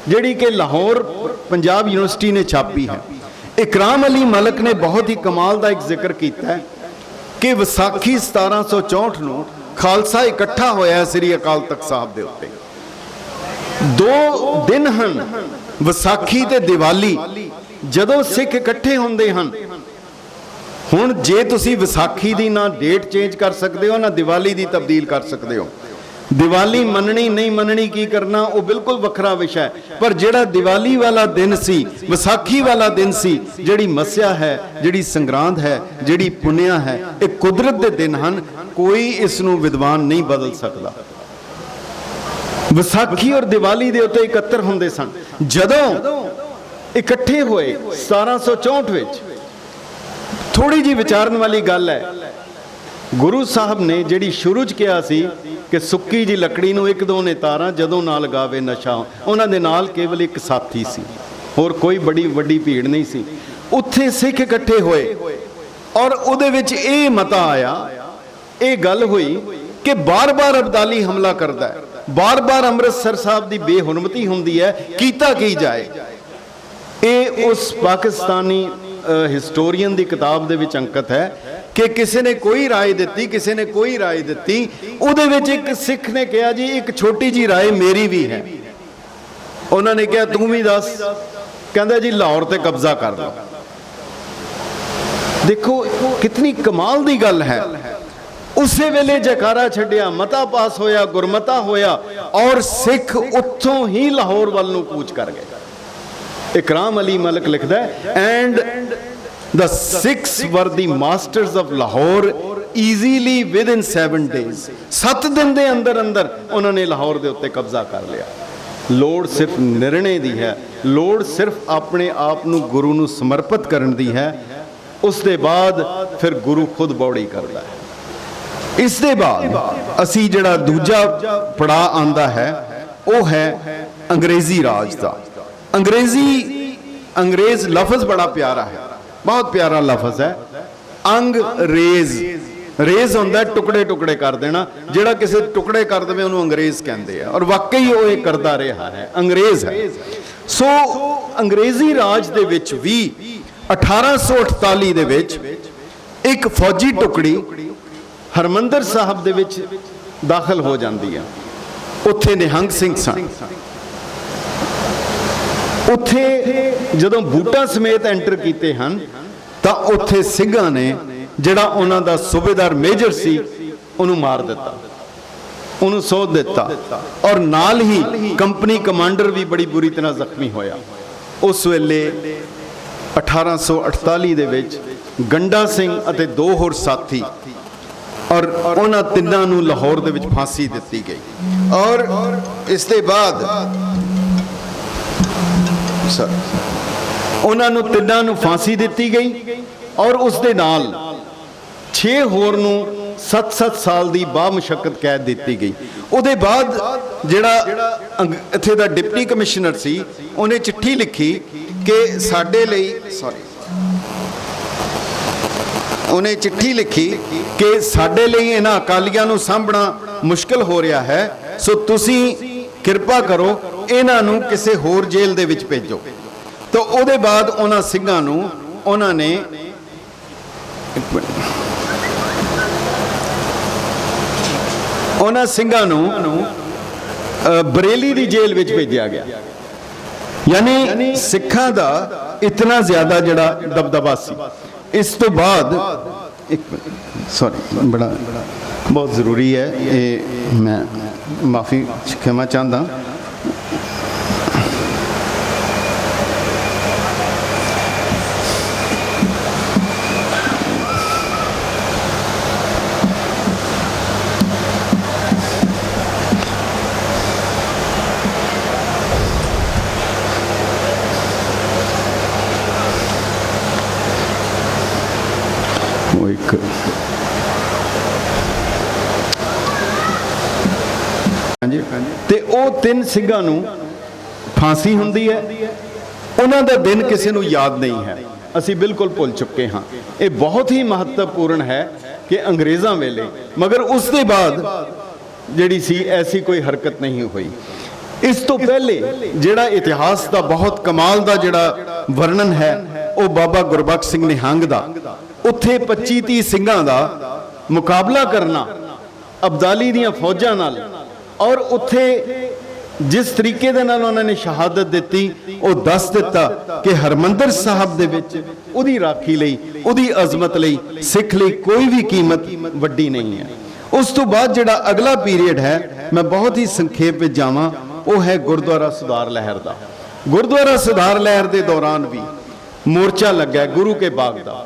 ਜਿਹੜੀ ਕਿ ਲਾਹੌਰ ਪੰਜਾਬ ਯੂਨੀਵਰਸਿਟੀ ਨੇ ਛਾਪੀ ਹੈ। ਇਕਰਾਮ ਅਲੀ ਮਲਕ ਨੇ ਬਹੁਤ ਹੀ ਕਮਾਲ ਦਾ ਇੱਕ ਜ਼ਿਕਰ ਕੀਤਾ ਹੈ ਕਿ ਵਿਸਾਖੀ 1764 ਨੂੰ ਖਾਲਸਾ ਇਕੱਠਾ ਹੋਇਆ ਸ੍ਰੀ ਅਕਾਲ ਤਖਤ ਸਾਹਿਬ ਦੇ ਉੱਤੇ। 2 ਦਿਨ ਹਨ ਵਿਸਾਖੀ ਤੇ ਦੀਵਾਲੀ, ਜਦੋਂ ਸਿੱਖ ਇਕੱਠੇ ਹੁੰਦੇ ਹਨ। ਹੁਣ ਜੇ ਤੁਸੀਂ ਵਿਸਾਖੀ ਦੀ ਨਾ ਡੇਟ ਚੇਂਜ ਕਰ ਸਕਦੇ ਹੋ ਨਾ ਦੀਵਾਲੀ ਦੀ ਤਬਦੀਲ ਕਰ ਸਕਦੇ ਹੋ। ਦੀਵਾਲੀ ਮੰਨਣੀ ਨਹੀਂ ਮੰਨਣੀ ਕੀ ਕਰਨਾ ਉਹ ਬਿਲਕੁਲ ਵੱਖਰਾ ਵਿਸ਼ਾ ਹੈ, ਪਰ ਜਿਹੜਾ ਦੀਵਾਲੀ ਵਾਲਾ ਦਿਨ ਸੀ, ਵਿਸਾਖੀ ਵਾਲਾ ਦਿਨ ਸੀ, ਜਿਹੜੀ ਮੱਸਿਆ ਹੈ, ਜਿਹੜੀ ਸੰਗਰਾਂਦ ਹੈ, ਜਿਹੜੀ ਪੁੰਨਿਆ ਹੈ, ਇਹ ਕੁਦਰਤ ਦੇ ਦਿਨ ਹਨ। ਕੋਈ ਇਸ ਨੂੰ ਵਿਦਵਾਨ ਨਹੀਂ ਬਦਲ ਸਕਦਾ। ਵਿਸਾਖੀ ਔਰ ਦੀਵਾਲੀ ਦੇ ਉੱਤੇ ਇਕੱਤਰ ਹੁੰਦੇ ਸਨ। ਜਦੋਂ ਇਕੱਠੇ ਹੋਏ 1764 ਵਿੱਚ, ਥੋੜੀ ਜੀ ਵਿਚਾਰਨ ਵਾਲੀ ਗੱਲ ਹੈ, ਗੁਰੂ ਸਾਹਿਬ ਨੇ ਜਿਹੜੀ ਸ਼ੁਰੂ 'ਚ ਕਿਹਾ ਸੀ ਕਿ ਸੁੱਕੀ ਜੀ ਲੱਕੜੀ ਨੂੰ ਇੱਕ ਦੋ ਨੇ ਤਾਰਾਂ ਜਦੋਂ ਨਾ ਲਗਾਵੇ ਨਸ਼ਾ, ਉਹਨਾਂ ਦੇ ਨਾਲ ਕੇਵਲ ਇੱਕ ਸਾਥੀ ਸੀ, ਹੋਰ ਕੋਈ ਬੜੀ ਵੱਡੀ ਭੀੜ ਨਹੀਂ ਸੀ। ਉੱਥੇ ਸਿੱਖ ਇਕੱਠੇ ਹੋਏ ਔਰ ਉਹਦੇ ਵਿੱਚ ਇਹ ਮਤਾ ਆਇਆ, ਇਹ ਗੱਲ ਹੋਈ ਕਿ ਬਾਰ-ਬਾਰ ਅਬਦਾਲੀ ਹਮਲਾ ਕਰਦਾ ਹੈ, ਬਾਰ-ਬਾਰ ਅੰਮ੍ਰਿਤਸਰ ਸਾਹਿਬ ਦੀ ਬੇਹੁਰਮਤੀ ਹੁੰਦੀ ਹੈ, ਕੀਤਾ ਕੀ ਜਾਏ। ਇਹ ਉਸ ਪਾਕਿਸਤਾਨੀ ਹਿਸਟੋਰੀਅਨ ਦੀ ਕਿਤਾਬ ਦੇ ਵਿੱਚ ਅੰਕਿਤ ਹੈ ਕਿ ਕਿਸੇ ਨੇ ਕੋਈ ਰਾਏ ਦਿੱਤੀ, ਕਿਸੇ ਨੇ ਕੋਈ ਰਾਏ ਦਿੱਤੀ, ਉਹਦੇ ਵਿੱਚ ਇੱਕ ਸਿੱਖ ਨੇ ਕਿਹਾ ਜੀ ਇੱਕ ਛੋਟੀ ਜੀ ਰਾਏ ਮੇਰੀ ਵੀ ਹੈ। ਉਹਨਾਂ ਨੇ ਕਿਹਾ ਤੂੰ ਵੀ ਦੱਸ। ਕਹਿੰਦਾ ਜੀ ਲਾਹੌਰ ਤੇ ਕਬਜ਼ਾ ਕਰ ਲਓ। ਦੇਖੋ ਕਿਤਨੀ ਕਮਾਲ ਦੀ ਗੱਲ ਹੈ। ਉਸੇ ਵੇਲੇ ਜੈਕਾਰਾ ਛੱਡਿਆ, ਮਤਾ ਪਾਸ ਹੋਇਆ, ਗੁਰਮਤਾ ਹੋਇਆ ਔਰ ਸਿੱਖ ਉੱਥੋਂ ਹੀ ਲਾਹੌਰ ਵੱਲ ਨੂੰ ਕੂਚ ਕਰ ਗਏ। ਇਕਰਾਮ ਅਲੀ ਮਲਕ ਲਿਖਦਾ ਹੈ and the Sikhs were the masters of Lahore easily within 7 days। 7 ਦਿਨ ਦੇ ਅੰਦਰ ਅੰਦਰ ਉਹਨਾਂ ਨੇ ਲਾਹੌਰ ਦੇ ਉੱਤੇ ਕਬਜ਼ਾ ਕਰ ਲਿਆ। ਲੋੜ ਸਿਰਫ ਨਿਰਣੇ ਦੀ ਹੈ, ਲੋੜ ਸਿਰਫ ਆਪਣੇ ਆਪ ਨੂੰ ਗੁਰੂ ਨੂੰ ਸਮਰਪਿਤ ਕਰਨ ਦੀ ਹੈ। ਉਸ ਦੇ ਬਾਅਦ ਫਿਰ ਗੁਰੂ ਖੁਦ ਬੌੜੀ ਕਰਦਾ ਹੈ। ਇਸ ਦੇ ਬਾਅਦ ਅਸੀਂ ਜਿਹੜਾ ਦੂਜਾ ਪੜਾਅ ਆਉਂਦਾ ਹੈ ਉਹ ਹੈ ਅੰਗਰੇਜ਼ੀ ਰਾਜ ਦਾ। ਅੰਗਰੇਜ਼ ਲਫ਼ਜ਼ ਬੜਾ ਪਿਆਰਾ ਹੈ, ਬਹੁਤ ਪਿਆਰਾ ਲਫ਼ਜ਼ ਹੈ। ਅੰਗਰੇਜ਼, ਰੇਜ਼ ਹੁੰਦਾ ਟੁਕੜੇ ਟੁਕੜੇ ਕਰ ਦੇਣਾ, ਜਿਹੜਾ ਕਿਸੇ ਟੁਕੜੇ ਕਰ ਦੇਵੇ ਉਹਨੂੰ ਅੰਗਰੇਜ਼ ਕਹਿੰਦੇ ਆ, ਔਰ ਵਾਕਈ ਉਹ ਇਹ ਕਰਦਾ ਰਿਹਾ ਹੈ, ਅੰਗਰੇਜ਼ ਹੈ। ਸੋ ਅੰਗਰੇਜ਼ੀ ਰਾਜ ਦੇ ਵਿੱਚ ਵੀ 1848 ਦੇ ਵਿੱਚ ਇੱਕ ਫੌਜੀ ਟੁਕੜੀ ਹਰਮੰਦਰ ਸਾਹਿਬ ਦੇ ਵਿੱਚ ਦਾਖਲ ਹੋ ਜਾਂਦੀ ਹੈ। ਉੱਥੇ ਨਿਹੰਗ ਸਿੰਘ ਸਨ। ਉੱਥੇ ਜਦੋਂ ਬੂਟਾਂ ਸਮੇਤ ਐਂਟਰ ਕੀਤੇ ਹਨ ਤਾਂ ਉੱਥੇ ਸਿੰਘਾਂ ਨੇ ਜਿਹੜਾ ਉਹਨਾਂ ਦਾ ਸੂਬੇਦਾਰ ਮੇਜਰ ਸੀ ਉਹਨੂੰ ਮਾਰ ਦਿੱਤਾ, ਉਹਨੂੰ ਸੋਧ ਦਿੱਤਾ, ਔਰ ਨਾਲ ਹੀ ਕੰਪਨੀ ਕਮਾਂਡਰ ਵੀ ਬੜੀ ਬੁਰੀ ਤਰ੍ਹਾਂ ਜ਼ਖਮੀ ਹੋਇਆ। ਉਸ ਵੇਲੇ 1848 ਦੇ ਵਿੱਚ ਗੰਡਾ ਸਿੰਘ ਅਤੇ 2 ਹੋਰ ਸਾਥੀ ਔਰ ਉਹਨਾਂ ਤਿੰਨਾਂ ਨੂੰ ਲਾਹੌਰ ਦੇ ਵਿੱਚ ਫਾਂਸੀ ਦਿੱਤੀ ਗਈ। ਔਰ ਇਸ ਦੇ ਬਾਅਦ ਉਹਨਾਂ ਨੂੰ ਤਿੰਨਾਂ ਨੂੰ ਫਾਂਸੀ ਦਿੱਤੀ ਗਈ ਔਰ ਉਸ ਦੇ ਨਾਲ 6 ਹੋਰ ਨੂੰ 7-7 ਸਾਲ ਦੀ ਬਾਮੁਸ਼ੱਕਤ ਕੈਦ ਦਿੱਤੀ ਗਈ। ਉਹਦੇ ਬਾਅਦ ਜਿਹੜਾ ਇੱਥੇ ਦਾ ਡਿਪਟੀ ਕਮਿਸ਼ਨਰ ਸੀ ਉਹਨੇ ਚਿੱਠੀ ਲਿਖੀ ਕਿ ਸਾਡੇ ਲਈ ਉਹਨੇ ਚਿੱਠੀ ਲਿਖੀ ਕਿ ਸਾਡੇ ਲਈ ਇਹਨਾਂ ਅਕਾਲੀਆਂ ਨੂੰ ਸਾਂਭਣਾ ਮੁਸ਼ਕਲ ਹੋ ਰਿਹਾ ਹੈ, ਸੋ ਤੁਸੀਂ ਕਿਰਪਾ ਕਰੋ ਇਹਨਾਂ ਨੂੰ ਕਿਸੇ ਹੋਰ ਜੇਲ੍ਹ ਦੇ ਵਿੱਚ ਭੇਜੋ। ਤਾਂ ਉਹਦੇ ਬਾਅਦ ਉਹਨਾਂ ਸਿੰਘਾਂ ਨੂੰ ਉਹਨਾਂ ਨੇ ਬਰੇਲੀ ਦੀ ਜੇਲ੍ਹ ਵਿੱਚ ਭੇਜਿਆ ਗਿਆ। ਯਾਨੀ ਸਿੱਖਾਂ ਦਾ ਇਤਨਾ ਜ਼ਿਆਦਾ ਜਿਹੜਾ ਦਬਦਬਾ ਸੀ। ਇਸ ਤੋਂ ਬਾਅਦ ਬੜਾ ਬਹੁਤ ਜ਼ਰੂਰੀ ਹੈ, ਇਹ ਮੈਂ ਮਾਫੀ ਖਿਮਾ ਚਾਹੁੰਦਾ। ਤੇ ਉਹ 3 ਸਿੰਘਾਂ ਨੂੰ ਫਾਂਸੀ ਹੁੰਦੀ ਹੈ। ਉਹਨਾਂ ਦਾ ਦਿਨ ਕਿਸੇ ਨੂੰ ਯਾਦ ਨਹੀਂ ਹੈ, ਅਸੀਂ ਬਿਲਕੁਲ ਭੁੱਲ ਚੁੱਕੇ ਹਾਂ। ਇਹ ਬਹੁਤ ਹੀ ਮਹੱਤਵਪੂਰਨ ਹੈ ਕਿ ਅੰਗਰੇਜ਼ਾਂ ਵੇਲੇ, ਮਗਰ ਉਸ ਦੇ ਬਾਅਦ ਜਿਹੜੀ ਸੀ ਐਸੀ ਕੋਈ ਹਰਕਤ ਨਹੀਂ ਹੋਈ। ਇਸ ਤੋਂ ਪਹਿਲੇ ਜਿਹੜਾ ਇਤਿਹਾਸ ਦਾ ਬਹੁਤ ਕਮਾਲ ਦਾ ਜਿਹੜਾ ਵਰਣਨ ਹੈ ਉਹ ਬਾਬਾ ਗੁਰਬਖਸ਼ ਸਿੰਘ ਨਿਹੰਗ ਦਾ। ਉੱਥੇ 25-30 ਸਿੰਘਾਂ ਦਾ ਮੁਕਾਬਲਾ ਕਰਨਾ ਅਬਦਾਲੀ ਦੀਆਂ ਫੌਜਾਂ ਨਾਲ, ਔਰ ਉੱਥੇ ਜਿਸ ਤਰੀਕੇ ਦੇ ਨਾਲ ਉਹਨਾਂ ਨੇ ਸ਼ਹਾਦਤ ਦਿੱਤੀ ਉਹ ਦੱਸ ਦਿੱਤਾ ਕਿ ਹਰਮੰਦਰ ਸਾਹਿਬ ਦੇ ਵਿੱਚ ਉਹਦੀ ਰਾਖੀ ਲਈ, ਉਹਦੀ ਅਜ਼ਮਤ ਲਈ ਸਿੱਖ ਲਈ ਕੋਈ ਵੀ ਕੀਮਤ ਵੱਡੀ ਨਹੀਂ ਹੈ। ਉਸ ਤੋਂ ਬਾਅਦ ਜਿਹੜਾ ਅਗਲਾ ਪੀਰੀਅਡ ਹੈ, ਮੈਂ ਬਹੁਤ ਹੀ ਸੰਖੇਪ ਵਿੱਚ ਜਾਵਾਂ, ਉਹ ਹੈ ਗੁਰਦੁਆਰਾ ਸੁਧਾਰ ਲਹਿਰ ਦਾ। ਗੁਰਦੁਆਰਾ ਸੁਧਾਰ ਲਹਿਰ ਦੇ ਦੌਰਾਨ ਵੀ ਮੋਰਚਾ ਲੱਗਾ ਗੁਰੂ ਕੇ ਬਾਗ ਦਾ।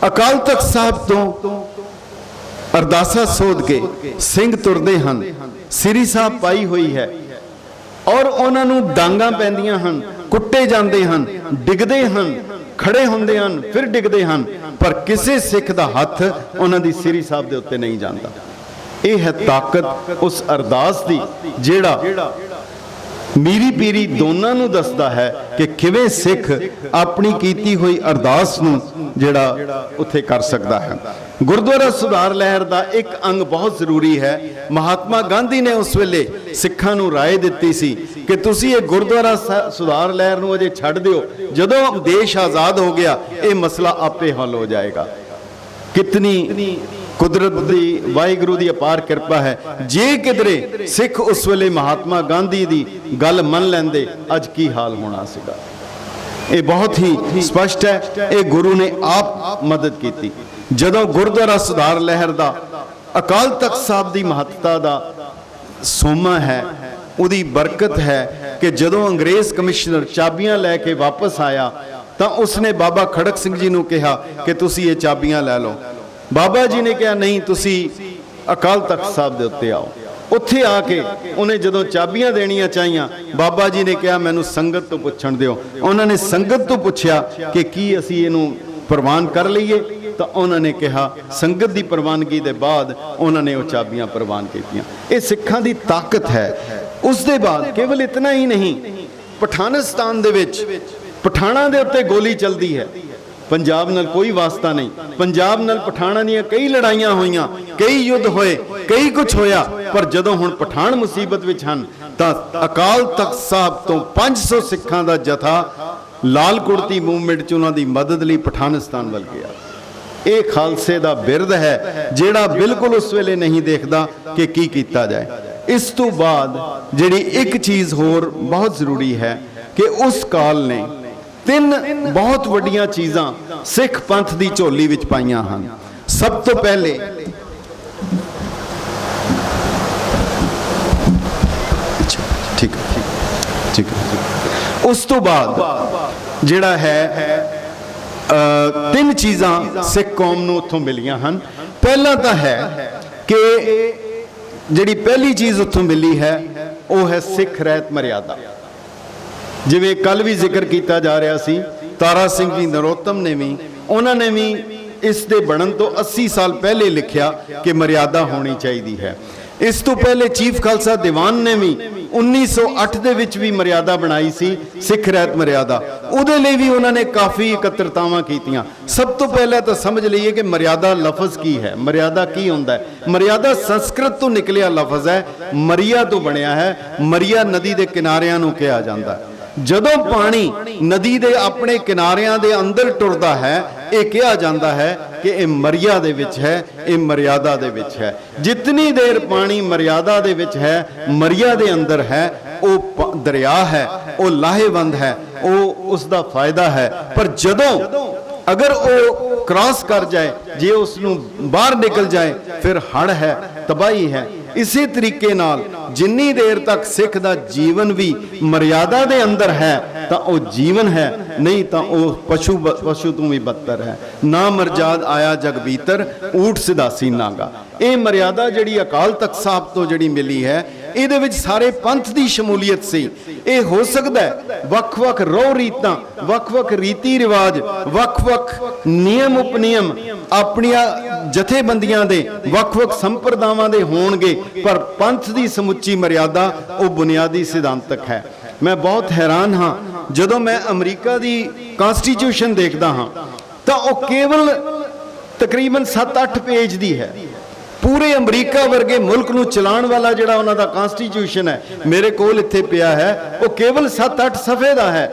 ਅਕਾਲ ਤਖਤ ਸਾਹਿਬ ਤੋਂ ਅਰਦਾਸਾ ਸੋਧ ਕੇ ਸਿੰਘ ਤੁਰਦੇ ਹਨ, ਸ੍ਰੀ ਸਾਹਿਬ ਪਾਈ ਹੋਈ ਹੈ, ਔਰ ਉਹਨਾਂ ਨੂੰ ਡਾਂਗਾਂ ਪੈਂਦੀਆਂ ਹਨ, ਕੁੱਟੇ ਜਾਂਦੇ ਹਨ, ਡਿੱਗਦੇ ਹਨ, ਖੜੇ ਹੁੰਦੇ ਹਨ, ਫਿਰ ਡਿੱਗਦੇ ਹਨ, ਪਰ ਕਿਸੇ ਸਿੱਖ ਦਾ ਹੱਥ ਉਹਨਾਂ ਦੀ ਸ੍ਰੀ ਸਾਹਿਬ ਦੇ ਉੱਤੇ ਨਹੀਂ ਜਾਂਦਾ। ਇਹ ਹੈ ਤਾਕਤ ਉਸ ਅਰਦਾਸ ਦੀ, ਜਿਹੜਾ ਮੀਰੀ ਪੀਰੀ ਦੋਨਾਂ ਨੂੰ ਦੱਸਦਾ ਹੈ ਕਿ ਕਿਵੇਂ ਸਿੱਖ ਆਪਣੀ ਕੀਤੀ ਹੋਈ ਅਰਦਾਸ ਨੂੰ ਜਿਹੜਾ ਉੱਥੇ ਕਰ ਸਕਦਾ ਹੈ। ਗੁਰਦੁਆਰਾ ਸੁਧਾਰ ਲਹਿਰ ਦਾ ਇੱਕ ਅੰਗ ਬਹੁਤ ਜ਼ਰੂਰੀ ਹੈ। ਮਹਾਤਮਾ ਗਾਂਧੀ ਨੇ ਉਸ ਵੇਲੇ ਸਿੱਖਾਂ ਨੂੰ ਰਾਏ ਦਿੱਤੀ ਸੀ ਕਿ ਤੁਸੀਂ ਇਹ ਗੁਰਦੁਆਰਾ ਸੁਧਾਰ ਲਹਿਰ ਨੂੰ ਅਜੇ ਛੱਡ ਦਿਓ, ਜਦੋਂ ਦੇਸ਼ ਆਜ਼ਾਦ ਹੋ ਗਿਆ ਇਹ ਮਸਲਾ ਆਪੇ ਹੱਲ ਹੋ ਜਾਏਗਾ। ਕਿਤਨੀ ਕੁਦਰਤ ਦੀ, ਵਾਹਿਗੁਰੂ ਦੀ ਅਪਾਰ ਕਿਰਪਾ ਹੈ। ਜੇ ਕਿਧਰੇ ਸਿੱਖ ਉਸ ਵੇਲੇ ਮਹਾਤਮਾ ਗਾਂਧੀ ਦੀ ਗੱਲ ਮੰਨ ਲੈਂਦੇ, ਅੱਜ ਕੀ ਹਾਲ ਹੋਣਾ ਸੀਗਾ। ਇਹ ਬਹੁਤ ਹੀ ਸਪਸ਼ਟ ਹੈ। ਇਹ ਗੁਰੂ ਨੇ ਆਪ ਮਦਦ ਕੀਤੀ। ਜਦੋਂ ਗੁਰਦੁਆਰਾ ਸੁਧਾਰ ਲਹਿਰ ਦਾ ਅਕਾਲ ਤਖਤ ਸਾਹਿਬ ਦੀ ਮਹੱਤਤਾ ਦਾ ਸੋਮਾ ਹੈ, ਉਹਦੀ ਬਰਕਤ ਹੈ ਕਿ ਜਦੋਂ ਅੰਗਰੇਜ਼ ਕਮਿਸ਼ਨਰ ਚਾਬੀਆਂ ਲੈ ਕੇ ਵਾਪਸ ਆਇਆ ਤਾਂ ਉਸਨੇ ਬਾਬਾ ਖੜਕ ਸਿੰਘ ਜੀ ਨੂੰ ਕਿਹਾ ਕਿ ਤੁਸੀਂ ਇਹ ਚਾਬੀਆਂ ਲੈ ਲਓ। ਬਾਬਾ ਜੀ ਨੇ ਕਿਹਾ ਨਹੀਂ, ਤੁਸੀਂ ਅਕਾਲ ਤਖਤ ਸਾਹਿਬ ਦੇ ਉੱਤੇ ਆਓ। ਉੱਥੇ ਆ ਕੇ ਉਹਨੇ ਜਦੋਂ ਚਾਬੀਆਂ ਦੇਣੀਆਂ ਚਾਹੀਆਂ, ਬਾਬਾ ਜੀ ਨੇ ਕਿਹਾ ਮੈਨੂੰ ਸੰਗਤ ਤੋਂ ਪੁੱਛਣ ਦਿਓ। ਉਹਨਾਂ ਨੇ ਸੰਗਤ ਤੋਂ ਪੁੱਛਿਆ ਕਿ ਕੀ ਅਸੀਂ ਇਹਨੂੰ ਪ੍ਰਵਾਨ ਕਰ ਲਈਏ, ਤਾਂ ਉਹਨਾਂ ਨੇ ਕਿਹਾ ਸੰਗਤ ਦੀ ਪ੍ਰਵਾਨਗੀ ਦੇ ਬਾਅਦ ਉਹਨਾਂ ਨੇ ਉਹ ਚਾਬੀਆਂ ਪ੍ਰਵਾਨ ਕੀਤੀਆਂ। ਇਹ ਸਿੱਖਾਂ ਦੀ ਤਾਕਤ ਹੈ। ਉਸ ਦੇ ਬਾਅਦ ਕੇਵਲ ਇਤਨਾ ਹੀ ਨਹੀਂ, ਪਠਾਨਿਸਤਾਨ ਦੇ ਵਿੱਚ ਪਠਾਣਾਂ ਦੇ ਉੱਤੇ ਗੋਲੀ ਚੱਲਦੀ ਹੈ। ਪੰਜਾਬ ਨਾਲ ਕੋਈ ਵਾਸਤਾ ਨਹੀਂ, ਪੰਜਾਬ ਨਾਲ ਪਠਾਣਾਂ ਦੀਆਂ ਕਈ ਲੜਾਈਆਂ ਹੋਈਆਂ, ਕਈ ਯੁੱਧ ਹੋਏ, ਕਈ ਕੁਝ ਹੋਇਆ, ਪਰ ਜਦੋਂ ਹੁਣ ਪਠਾਣ ਮੁਸੀਬਤ ਵਿੱਚ ਹਨ ਤਾਂ ਅਕਾਲ ਤਖਤ ਸਾਹਿਬ ਤੋਂ 500 ਸਿੱਖਾਂ ਦਾ ਜਥਾ ਲਾਲ ਕੁੜਤੀ ਮੂਵਮੈਂਟ 'ਚ ਉਹਨਾਂ ਦੀ ਮਦਦ ਲਈ ਪਠਾਨਿਸਤਾਨ ਵੱਲ ਗਿਆ। ਇਹ ਖਾਲਸੇ ਦਾ ਬਿਰਦ ਹੈ ਜਿਹੜਾ ਬਿਲਕੁਲ ਉਸ ਵੇਲੇ ਨਹੀਂ ਦੇਖਦਾ ਕਿ ਕੀ ਕੀਤਾ ਜਾਏ। ਇਸ ਤੋਂ ਬਾਅਦ ਜਿਹੜੀ ਇੱਕ ਚੀਜ਼ ਹੋਰ ਬਹੁਤ ਜ਼ਰੂਰੀ ਹੈ ਕਿ ਉਸ ਕਾਲ ਨੇ 3 ਬਹੁਤ ਵੱਡੀਆਂ ਚੀਜ਼ਾਂ ਸਿੱਖ ਪੰਥ ਦੀ ਝੋਲੀ ਵਿੱਚ ਪਾਈਆਂ ਹਨ। ਸਭ ਤੋਂ ਪਹਿਲੇ ਠੀਕ ਹੈ, ਉਸ ਤੋਂ ਬਾਅਦ ਜਿਹੜਾ ਹੈ 3 ਚੀਜ਼ਾਂ ਸਿੱਖ ਕੌਮ ਨੂੰ ਉੱਥੋਂ ਮਿਲੀਆਂ ਹਨ। ਪਹਿਲਾ ਤਾਂ ਹੈ ਕਿ ਜਿਹੜੀ ਪਹਿਲੀ ਚੀਜ਼ ਉੱਥੋਂ ਮਿਲੀ ਹੈ ਉਹ ਹੈ ਸਿੱਖ ਰਹਿਤ ਮਰਿਆਦਾ। ਜਿਵੇਂ ਕੱਲ ਵੀ ਜ਼ਿਕਰ ਕੀਤਾ ਜਾ ਰਿਹਾ ਸੀ, ਤਾਰਾ ਸਿੰਘ ਜੀ ਨਰੋਤਮ ਨੇ ਵੀ, ਉਹਨਾਂ ਨੇ ਵੀ ਇਸ ਦੇ ਬਣਨ ਤੋਂ 80 ਸਾਲ ਪਹਿਲੇ ਲਿਖਿਆ ਕਿ ਮਰਿਆਦਾ ਹੋਣੀ ਚਾਹੀਦੀ ਹੈ। ਇਸ ਤੋਂ ਪਹਿਲੇ ਚੀਫ ਖਾਲਸਾ ਦੀਵਾਨ ਨੇ ਵੀ 1908 ਦੇ ਵਿੱਚ ਵੀ ਮਰਿਆਦਾ ਬਣਾਈ ਸੀ, ਸਿੱਖ ਰਹਿਤ ਮਰਿਆਦਾ। ਉਹਦੇ ਲਈ ਵੀ ਉਹਨਾਂ ਨੇ ਕਾਫੀ ਇਕੱਤਰਤਾਵਾਂ ਕੀਤੀਆਂ। ਸਭ ਤੋਂ ਪਹਿਲਾਂ ਤਾਂ ਸਮਝ ਲਈਏ ਕਿ ਮਰਿਆਦਾ ਲਫ਼ਜ਼ ਕੀ ਹੈ, ਮਰਿਆਦਾ ਕੀ ਹੁੰਦਾ ਹੈ। ਮਰਿਆਦਾ ਸੰਸਕ੍ਰਿਤ ਤੋਂ ਨਿਕਲਿਆ ਲਫ਼ਜ਼ ਹੈ, ਮਰੀਆ ਤੋਂ ਬਣਿਆ ਹੈ। ਮਰੀਆ ਨਦੀ ਦੇ ਕਿਨਾਰਿਆਂ ਨੂੰ ਕਿਹਾ ਜਾਂਦਾ ਹੈ। ਜਦੋਂ ਪਾਣੀ ਨਦੀ ਦੇ ਆਪਣੇ ਕਿਨਾਰਿਆਂ ਦੇ ਅੰਦਰ ਟੁਰਦਾ ਹੈ, ਇਹ ਕਿਹਾ ਜਾਂਦਾ ਹੈ ਕਿ ਇਹ ਮਰਿਆ ਦੇ ਵਿੱਚ ਹੈ, ਇਹ ਮਰਿਆਦਾ ਦੇ ਵਿੱਚ ਹੈ। ਜਿਤਨੀ ਦੇਰ ਪਾਣੀ ਮਰਿਆਦਾ ਦੇ ਵਿੱਚ ਹੈ, ਮਰਿਆ ਦੇ ਅੰਦਰ ਹੈ, ਉਹ ਦਰਿਆ ਹੈ, ਉਹ ਲਾਹੇਵੰਦ ਹੈ, ਉਹ ਉਸ ਦਾ ਫਾਇਦਾ ਹੈ। ਪਰ ਜਦੋਂ ਅਗਰ ਉਹ ਕ੍ਰਾਸ ਕਰ ਜਾਏ, ਜੇ ਉਸ ਨੂੰ ਬਾਹਰ ਨਿਕਲ ਜਾਏ, ਫਿਰ ਹੜ੍ਹ ਹੈ, ਤਬਾਹੀ ਹੈ। ਇਸੇ ਤਰੀਕੇ ਨਾਲ ਜਿੰਨੀ ਦੇਰ ਤੱਕ ਸਿੱਖ ਦਾ ਜੀਵਨ ਵੀ ਮਰਿਆਦਾ ਦੇ ਅੰਦਰ ਹੈ ਤਾਂ ਉਹ ਜੀਵਨ ਹੈ, ਨਹੀਂ ਤਾਂ ਉਹ ਪਸ਼ੂ ਤੋਂ ਵੀ ਬੱਤਰ ਹੈ। ਨਾ ਮਰਜਾਦ ਆਇਆ ਜਗ ਬੀਤਰ, ਊਠ ਸਿਧਾਸੀ ਨਾਗਾ। ਇਹ ਮਰਿਆਦਾ ਜਿਹੜੀ ਅਕਾਲ ਤਖਤ ਸਾਹਿਬ ਤੋਂ ਜਿਹੜੀ ਮਿਲੀ ਹੈ, ਇਹਦੇ ਵਿੱਚ ਸਾਰੇ ਪੰਥ ਦੀ ਸ਼ਮੂਲੀਅਤ ਸੀ। ਇਹ ਹੋ ਸਕਦਾ ਹੈ ਵੱਖ-ਵੱਖ ਰਹੁ ਰੀਤਾਂ, ਵੱਖ-ਵੱਖ ਰੀਤੀ ਰਿਵਾਜ, ਵੱਖ-ਵੱਖ ਨਿਯਮ ਉਪਨਿਯਮ ਆਪਣੀਆਂ ਜਥੇਬੰਦੀਆਂ ਦੇ ਵੱਖ-ਵੱਖ ਸੰਪਰਦਾਵਾਂ ਦੇ ਹੋਣਗੇ, ਪਰ ਪੰਥ ਦੀ ਸਮੁੱਚੀ ਮਰਿਆਦਾ ਉਹ ਬੁਨਿਆਦੀ ਸਿਧਾਂਤਕ ਹੈ। ਮੈਂ ਬਹੁਤ ਹੈਰਾਨ ਹਾਂ ਜਦੋਂ ਮੈਂ ਅਮਰੀਕਾ ਦੀ ਕਨਸਟੀਟਿਊਸ਼ਨ ਦੇਖਦਾ ਹਾਂ ਤਾਂ ਉਹ ਕੇਵਲ ਤਕਰੀਬਨ 7-8 ਪੇਜ ਦੀ ਹੈ। ਪੂਰੇ ਅਮਰੀਕਾ ਵਰਗੇ ਮੁਲਕ ਨੂੰ ਚਲਾਉਣ ਵਾਲਾ ਜਿਹੜਾ ਉਹਨਾਂ ਦਾ ਕਨਸਟੀਟਿਊਸ਼ਨ ਹੈ, ਮੇਰੇ ਕੋਲ ਇੱਥੇ ਪਿਆ ਹੈ, ਉਹ ਕੇਵਲ 7-8 ਸਫ਼ੇ ਦਾ ਹੈ।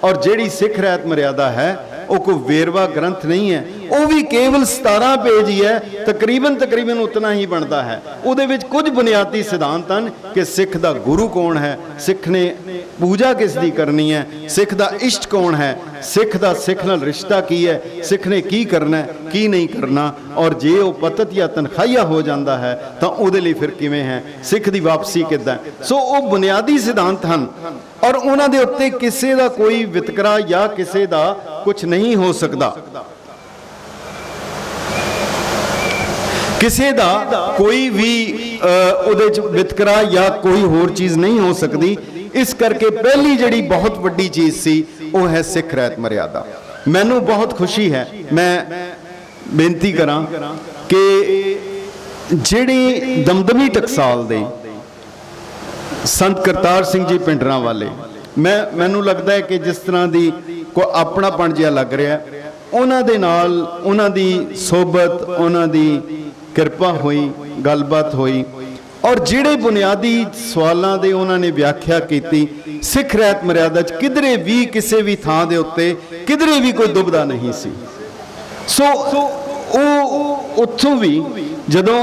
ਔਰ ਜਿਹੜੀ ਸਿੱਖ ਰਹਿਤ ਮਰਿਆਦਾ ਹੈ ਉਹ ਕੋਈ ਵੇਰਵਾ ਗ੍ਰੰਥ ਨਹੀਂ ਹੈ, ਉਹ ਵੀ ਕੇਵਲ 17 ਪੇਜ ਹੀ ਹੈ। ਤਕਰੀਬਨ ਉਤਨਾ ਹੀ ਬਣਦਾ ਹੈ। ਉਹਦੇ ਵਿੱਚ ਕੁਝ ਬੁਨਿਆਦੀ ਸਿਧਾਂਤ ਹਨ ਕਿ ਸਿੱਖ ਦਾ ਗੁਰੂ ਕੌਣ ਹੈ, ਸਿੱਖ ਨੇ ਪੂਜਾ ਕਿਸ ਦੀ ਕਰਨੀ ਹੈ, ਸਿੱਖ ਦਾ ਇਸ਼ਟ ਕੌਣ ਹੈ, ਸਿੱਖ ਦਾ ਸਿੱਖ ਨਾਲ ਰਿਸ਼ਤਾ ਕੀ ਹੈ, ਸਿੱਖ ਨੇ ਕੀ ਕਰਨਾ ਹੈ, ਕੀ ਨਹੀਂ ਕਰਨਾ, ਔਰ ਜੇ ਉਹ ਪਤਤ ਜਾਂ ਤਨਖਾਹੀਆ ਹੋ ਜਾਂਦਾ ਹੈ ਤਾਂ ਉਹਦੇ ਲਈ ਫਿਰ ਕਿਵੇਂ ਹੈ, ਸਿੱਖ ਦੀ ਵਾਪਸੀ ਕਿੱਦਾਂ। ਸੋ ਉਹ ਬੁਨਿਆਦੀ ਸਿਧਾਂਤ ਹਨ ਔਰ ਉਹਨਾਂ ਦੇ ਉੱਤੇ ਕਿਸੇ ਦਾ ਕੋਈ ਵਿਤਕਰਾ ਜਾਂ ਕਿਸੇ ਦਾ ਕੁਝ ਨਹੀਂ ਹੋ ਸਕਦਾ। ਕਿਸੇ ਦਾ ਕੋਈ ਵੀ ਉਹਦੇ ਚ ਵਿਤਕਰਾ ਜਾਂ ਕੋਈ ਹੋਰ ਚੀਜ਼ ਨਹੀਂ ਹੋ ਸਕਦੀ। ਇਸ ਕਰਕੇ ਪਹਿਲੀ ਜਿਹੜੀ ਬਹੁਤ ਵੱਡੀ ਚੀਜ਼ ਸੀ ਉਹ ਹੈ ਸਿੱਖ ਰਹਿਤ ਮਰਿਆਦਾ। ਮੈਨੂੰ ਬਹੁਤ ਖੁਸ਼ੀ ਹੈ, ਮੈਂ ਬੇਨਤੀ ਕਰਾਂ ਕਿ ਜਿਹੜੀ ਦਮਦਮੀ ਟਕਸਾਲ ਦੇ ਸੰਤ ਕਰਤਾਰ ਸਿੰਘ ਜੀ ਪਿੰਡਰਾਂ ਵਾਲੇ, ਮੈਨੂੰ ਲੱਗਦਾ ਹੈ ਕਿ ਜਿਸ ਤਰ੍ਹਾਂ ਦੀ ਕੋਈ ਆਪਣਾਪਣ ਜਿਹਾ ਲੱਗ ਰਿਹਾ, ਉਹਨਾਂ ਦੇ ਨਾਲ ਉਹਨਾਂ ਦੀ ਸੋਬਤ, ਉਹਨਾਂ ਦੀ ਕਿਰਪਾ ਹੋਈ, ਗੱਲਬਾਤ ਹੋਈ ਔਰ ਜਿਹੜੇ ਬੁਨਿਆਦੀ ਸਵਾਲਾਂ ਦੇ ਉਹਨਾਂ ਨੇ ਵਿਆਖਿਆ ਕੀਤੀ। ਸਿੱਖ ਰਹਿਤ ਮਰਿਆਦਾ 'ਚ ਕਿਧਰੇ ਵੀ ਕਿਸੇ ਵੀ ਥਾਂ ਦੇ ਉੱਤੇ ਕਿਧਰੇ ਵੀ ਕੋਈ ਦੁਬਦਾ ਨਹੀਂ ਸੀ। ਸੋ ਉਹ ਉੱਥੋਂ ਵੀ ਜਦੋਂ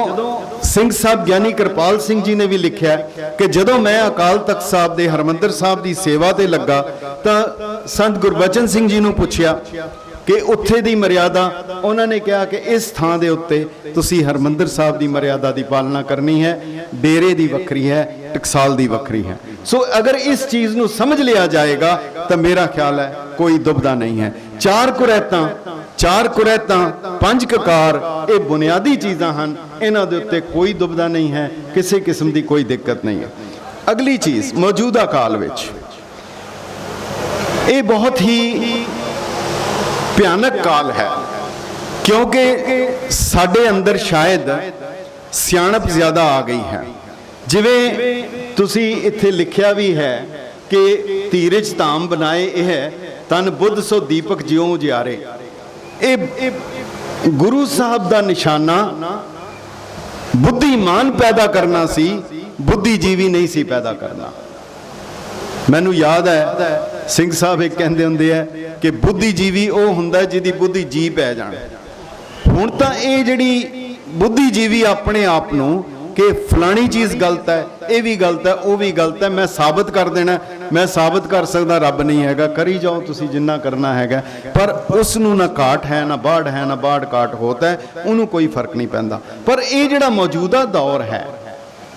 ਸਿੰਘ ਸਾਹਿਬ ਗਿਆਨੀ ਕਿਰਪਾਲ ਸਿੰਘ ਜੀ ਨੇ ਵੀ ਲਿਖਿਆ ਕਿ ਜਦੋਂ ਮੈਂ ਅਕਾਲ ਤਖਤ ਸਾਹਿਬ ਦੇ ਹਰਮੰਦਰ ਸਾਹਿਬ ਦੀ ਸੇਵਾ ਤੇ ਲੱਗਾ ਤਾਂ ਸੰਤ ਗੁਰਬਚਨ ਸਿੰਘ ਜੀ ਨੂੰ ਪੁੱਛਿਆ ਕਿ ਉੱਥੇ ਦੀ ਮਰਿਆਦਾ, ਉਹਨਾਂ ਨੇ ਕਿਹਾ ਕਿ ਇਸ ਥਾਂ ਦੇ ਉੱਤੇ ਤੁਸੀਂ ਹਰਮੰਦਰ ਸਾਹਿਬ ਦੀ ਮਰਿਆਦਾ ਦੀ ਪਾਲਣਾ ਕਰਨੀ ਹੈ, ਡੇਰੇ ਦੀ ਵੱਖਰੀ ਹੈ, ਟਕਸਾਲ ਦੀ ਵੱਖਰੀ ਹੈ। ਸੋ ਅਗਰ ਇਸ ਚੀਜ਼ ਨੂੰ ਸਮਝ ਲਿਆ ਜਾਏਗਾ ਤਾਂ ਮੇਰਾ ਖਿਆਲ ਹੈ ਕੋਈ ਦੁਬਦਾ ਨਹੀਂ ਹੈ। ਚਾਰ ਕੁਰੈਤਾਂ ਪੰਜ ਕਕਾਰ, ਇਹ ਬੁਨਿਆਦੀ ਚੀਜ਼ਾਂ ਹਨ। ਇਹਨਾਂ ਦੇ ਉੱਤੇ ਕੋਈ ਦੁਬਦਾ ਨਹੀਂ ਹੈ, ਕਿਸੇ ਕਿਸਮ ਦੀ ਕੋਈ ਦਿੱਕਤ ਨਹੀਂ ਹੈ। ਅਗਲੀ ਚੀਜ਼, ਮੌਜੂਦਾ ਕਾਲ ਵਿੱਚ ਇਹ ਬਹੁਤ ਹੀ ਭਿਆਨਕ ਕਾਲ ਹੈ, ਕਿਉਂਕਿ ਸਾਡੇ ਅੰਦਰ ਸ਼ਾਇਦ ਸਿਆਣਪ ਜ਼ਿਆਦਾ ਆ ਗਈ ਹੈ। ਜਿਵੇਂ ਤੁਸੀਂ ਇੱਥੇ ਲਿਖਿਆ ਵੀ ਹੈ ਕਿ ਧੀਰਜ ਧਾਮ ਬਣਾਏ ਇਹ ਤਨ ਬੁੱਧ ਸੋ ਦੀਪਕ ਜਿਉਂ ਜਿਆਰੇ। ਇਹ ਗੁਰੂ ਸਾਹਿਬ ਦਾ ਨਿਸ਼ਾਨਾ ਬੁੱਧੀਮਾਨ ਪੈਦਾ ਕਰਨਾ ਸੀ, ਬੁੱਧੀਜੀਵੀ ਨਹੀਂ ਸੀ ਪੈਦਾ ਕਰਨਾ। ਮੈਨੂੰ ਯਾਦ ਹੈ ਸਿੰਘ ਸਾਹਿਬ ਇੱਕ ਕਹਿੰਦੇ ਹੁੰਦੇ ਆ ਕਿ ਬੁੱਧੀਜੀਵੀ ਉਹ ਹੁੰਦਾ ਜਿਹਦੀ ਬੁੱਧੀ ਜੀ ਪੈ ਜਾਣ। ਹੁਣ ਤਾਂ ਇਹ ਜਿਹੜੀ ਬੁੱਧੀਜੀਵੀ ਆਪਣੇ ਆਪ ਨੂੰ ਕਿ ਫਲਾਣੀ ਚੀਜ਼ ਗਲਤ ਹੈ, ਇਹ ਵੀ ਗਲਤ ਹੈ, ਉਹ ਵੀ ਗਲਤ ਹੈ, ਮੈਂ ਸਾਬਤ ਕਰ ਦੇਣਾ, ਮੈਂ ਸਾਬਤ ਕਰ ਸਕਦਾ, ਰੱਬ ਨਹੀਂ ਹੈਗਾ, ਕਰੀ ਜਾਓ ਤੁਸੀਂ ਜਿੰਨਾ ਕਰਨਾ ਹੈਗਾ। ਪਰ ਉਸ ਨੂੰ ਨਾ ਘਾਟ ਹੈ, ਨਾ ਬਾੜ ਹੈ, ਨਾ ਬਾੜ ਘਾਟ ਹੋਤਾ ਹੈ, ਉਹਨੂੰ ਕੋਈ ਫਰਕ ਨਹੀਂ ਪੈਂਦਾ। ਪਰ ਇਹ ਜਿਹੜਾ ਮੌਜੂਦਾ ਦੌਰ ਹੈ,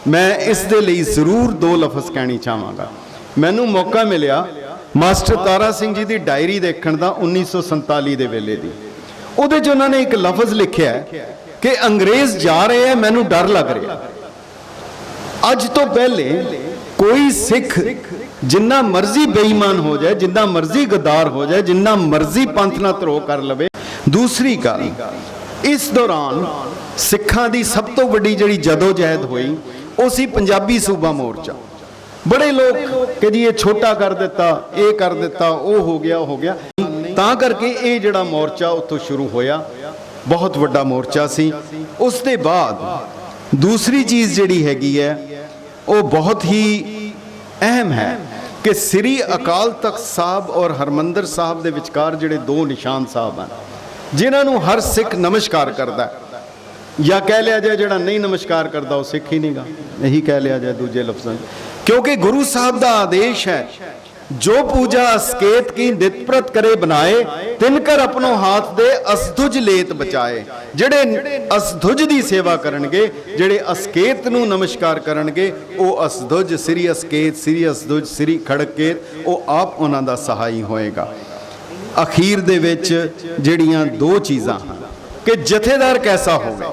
ਮੈਂ ਇਸ ਦੇ ਲਈ ਜ਼ਰੂਰ ਦੋ ਲਫ਼ਜ਼ ਕਹਿਣੀ ਚਾਹਾਂਗਾ। ਮੈਨੂੰ ਮੌਕਾ ਮਿਲਿਆ ਮਾਸਟਰ ਤਾਰਾ ਸਿੰਘ ਜੀ ਦੀ ਡਾਇਰੀ ਦੇਖਣ ਦਾ 1947 ਦੇ ਵੇਲੇ ਦੀ। ਉਹਦੇ 'ਚ ਉਹਨਾਂ ਨੇ ਇੱਕ ਲਫ਼ਜ਼ ਲਿਖਿਆ ਕਿ ਅੰਗਰੇਜ਼ ਜਾ ਰਹੇ ਹੈ, ਮੈਨੂੰ ਡਰ ਲੱਗ ਰਿਹਾ। ਅੱਜ ਤੋਂ ਪਹਿਲੇ ਕੋਈ ਸਿੱਖ ਜਿੰਨਾ ਮਰਜ਼ੀ ਬੇਈਮਾਨ ਹੋ ਜਾਏ, ਜਿੰਨਾ ਮਰਜ਼ੀ ਗਦਾਰ ਹੋ ਜਾਏ, ਜਿੰਨਾ ਮਰਜ਼ੀ ਪੰਥ ਨਾਲ ਧਰੋਹ ਕਰ ਲਵੇ। ਦੂਸਰੀ ਗੱਲ, ਇਸ ਦੌਰਾਨ ਸਿੱਖਾਂ ਦੀ ਸਭ ਤੋਂ ਵੱਡੀ ਜਿਹੜੀ ਜਦੋਜਹਿਦ ਹੋਈ ਉਹ ਸੀ ਪੰਜਾਬੀ ਸੂਬਾ ਮੋਰਚਾ। ਬੜੇ ਲੋਕ ਕਿ ਜੀ ਇਹ ਛੋਟਾ ਕਰ ਦਿੱਤਾ, ਇਹ ਕਰ ਦਿੱਤਾ, ਉਹ ਹੋ ਗਿਆ, ਉਹ ਹੋ ਗਿਆ। ਤਾਂ ਕਰਕੇ ਇਹ ਜਿਹੜਾ ਮੋਰਚਾ ਉੱਥੋਂ ਸ਼ੁਰੂ ਹੋਇਆ, ਬਹੁਤ ਵੱਡਾ ਮੋਰਚਾ ਸੀ। ਉਸ ਦੇ ਬਾਅਦ ਦੂਸਰੀ ਚੀਜ਼ ਜਿਹੜੀ ਹੈਗੀ ਹੈ ਉਹ ਬਹੁਤ ਹੀ ਅਹਿਮ ਹੈ ਕਿ ਸ੍ਰੀ ਅਕਾਲ ਤਖਤ ਸਾਹਿਬ ਔਰ ਹਰਮੰਦਰ ਸਾਹਿਬ ਦੇ ਵਿਚਕਾਰ ਜਿਹੜੇ ਦੋ ਨਿਸ਼ਾਨ ਸਾਹਿਬ ਹਨ, ਜਿਨ੍ਹਾਂ ਨੂੰ ਹਰ ਸਿੱਖ ਨਮਸਕਾਰ ਕਰਦਾ, ਜਾਂ ਕਹਿ ਲਿਆ ਜਾਏ ਜਿਹੜਾ ਨਹੀਂ ਨਮਸਕਾਰ ਕਰਦਾ ਉਹ ਸਿੱਖ ਹੀ ਨਹੀਂਗਾ, ਇਹੀ ਕਹਿ ਲਿਆ ਜਾਏ ਦੂਜੇ ਲਫ਼ਜ਼ਾਂ 'ਚ। ਕਿਉਂਕਿ ਗੁਰੂ ਸਾਹਿਬ ਦਾ ਆਦੇਸ਼ ਹੈ, ਜੋ ਪੂਜਾ ਅਸਕੇਤ ਕੀ ਨਿਤਪ੍ਰਤ ਕਰੇ ਬਣਾਏ, ਤਿਨਕਰ ਆਪਣੋ ਹਾਥ ਦੇ ਅਸਧੁਜ ਲੇਤ ਬਚਾਏ। ਜਿਹੜੇ ਅਸਧੁਜ ਦੀ ਸੇਵਾ ਕਰਨਗੇ, ਜਿਹੜੇ ਅਸਕੇਤ ਨੂੰ ਨਮਸਕਾਰ ਕਰਨਗੇ, ਉਹ ਅਸਧੁਜ ਸ੍ਰੀ ਅਸਕੇਤ, ਸ੍ਰੀ ਅਸਧੁਜ, ਸ੍ਰੀ ਖੜਕੇਤ, ਉਹ ਆਪ ਉਹਨਾਂ ਦਾ ਸਹਾਈ ਹੋਏਗਾ। ਅਖੀਰ ਦੇ ਵਿੱਚ ਜਿਹੜੀਆਂ ਦੋ ਚੀਜ਼ਾਂ ਹਨ ਕਿ ਜਥੇਦਾਰ ਕੈਸਾ ਹੋਵੇ,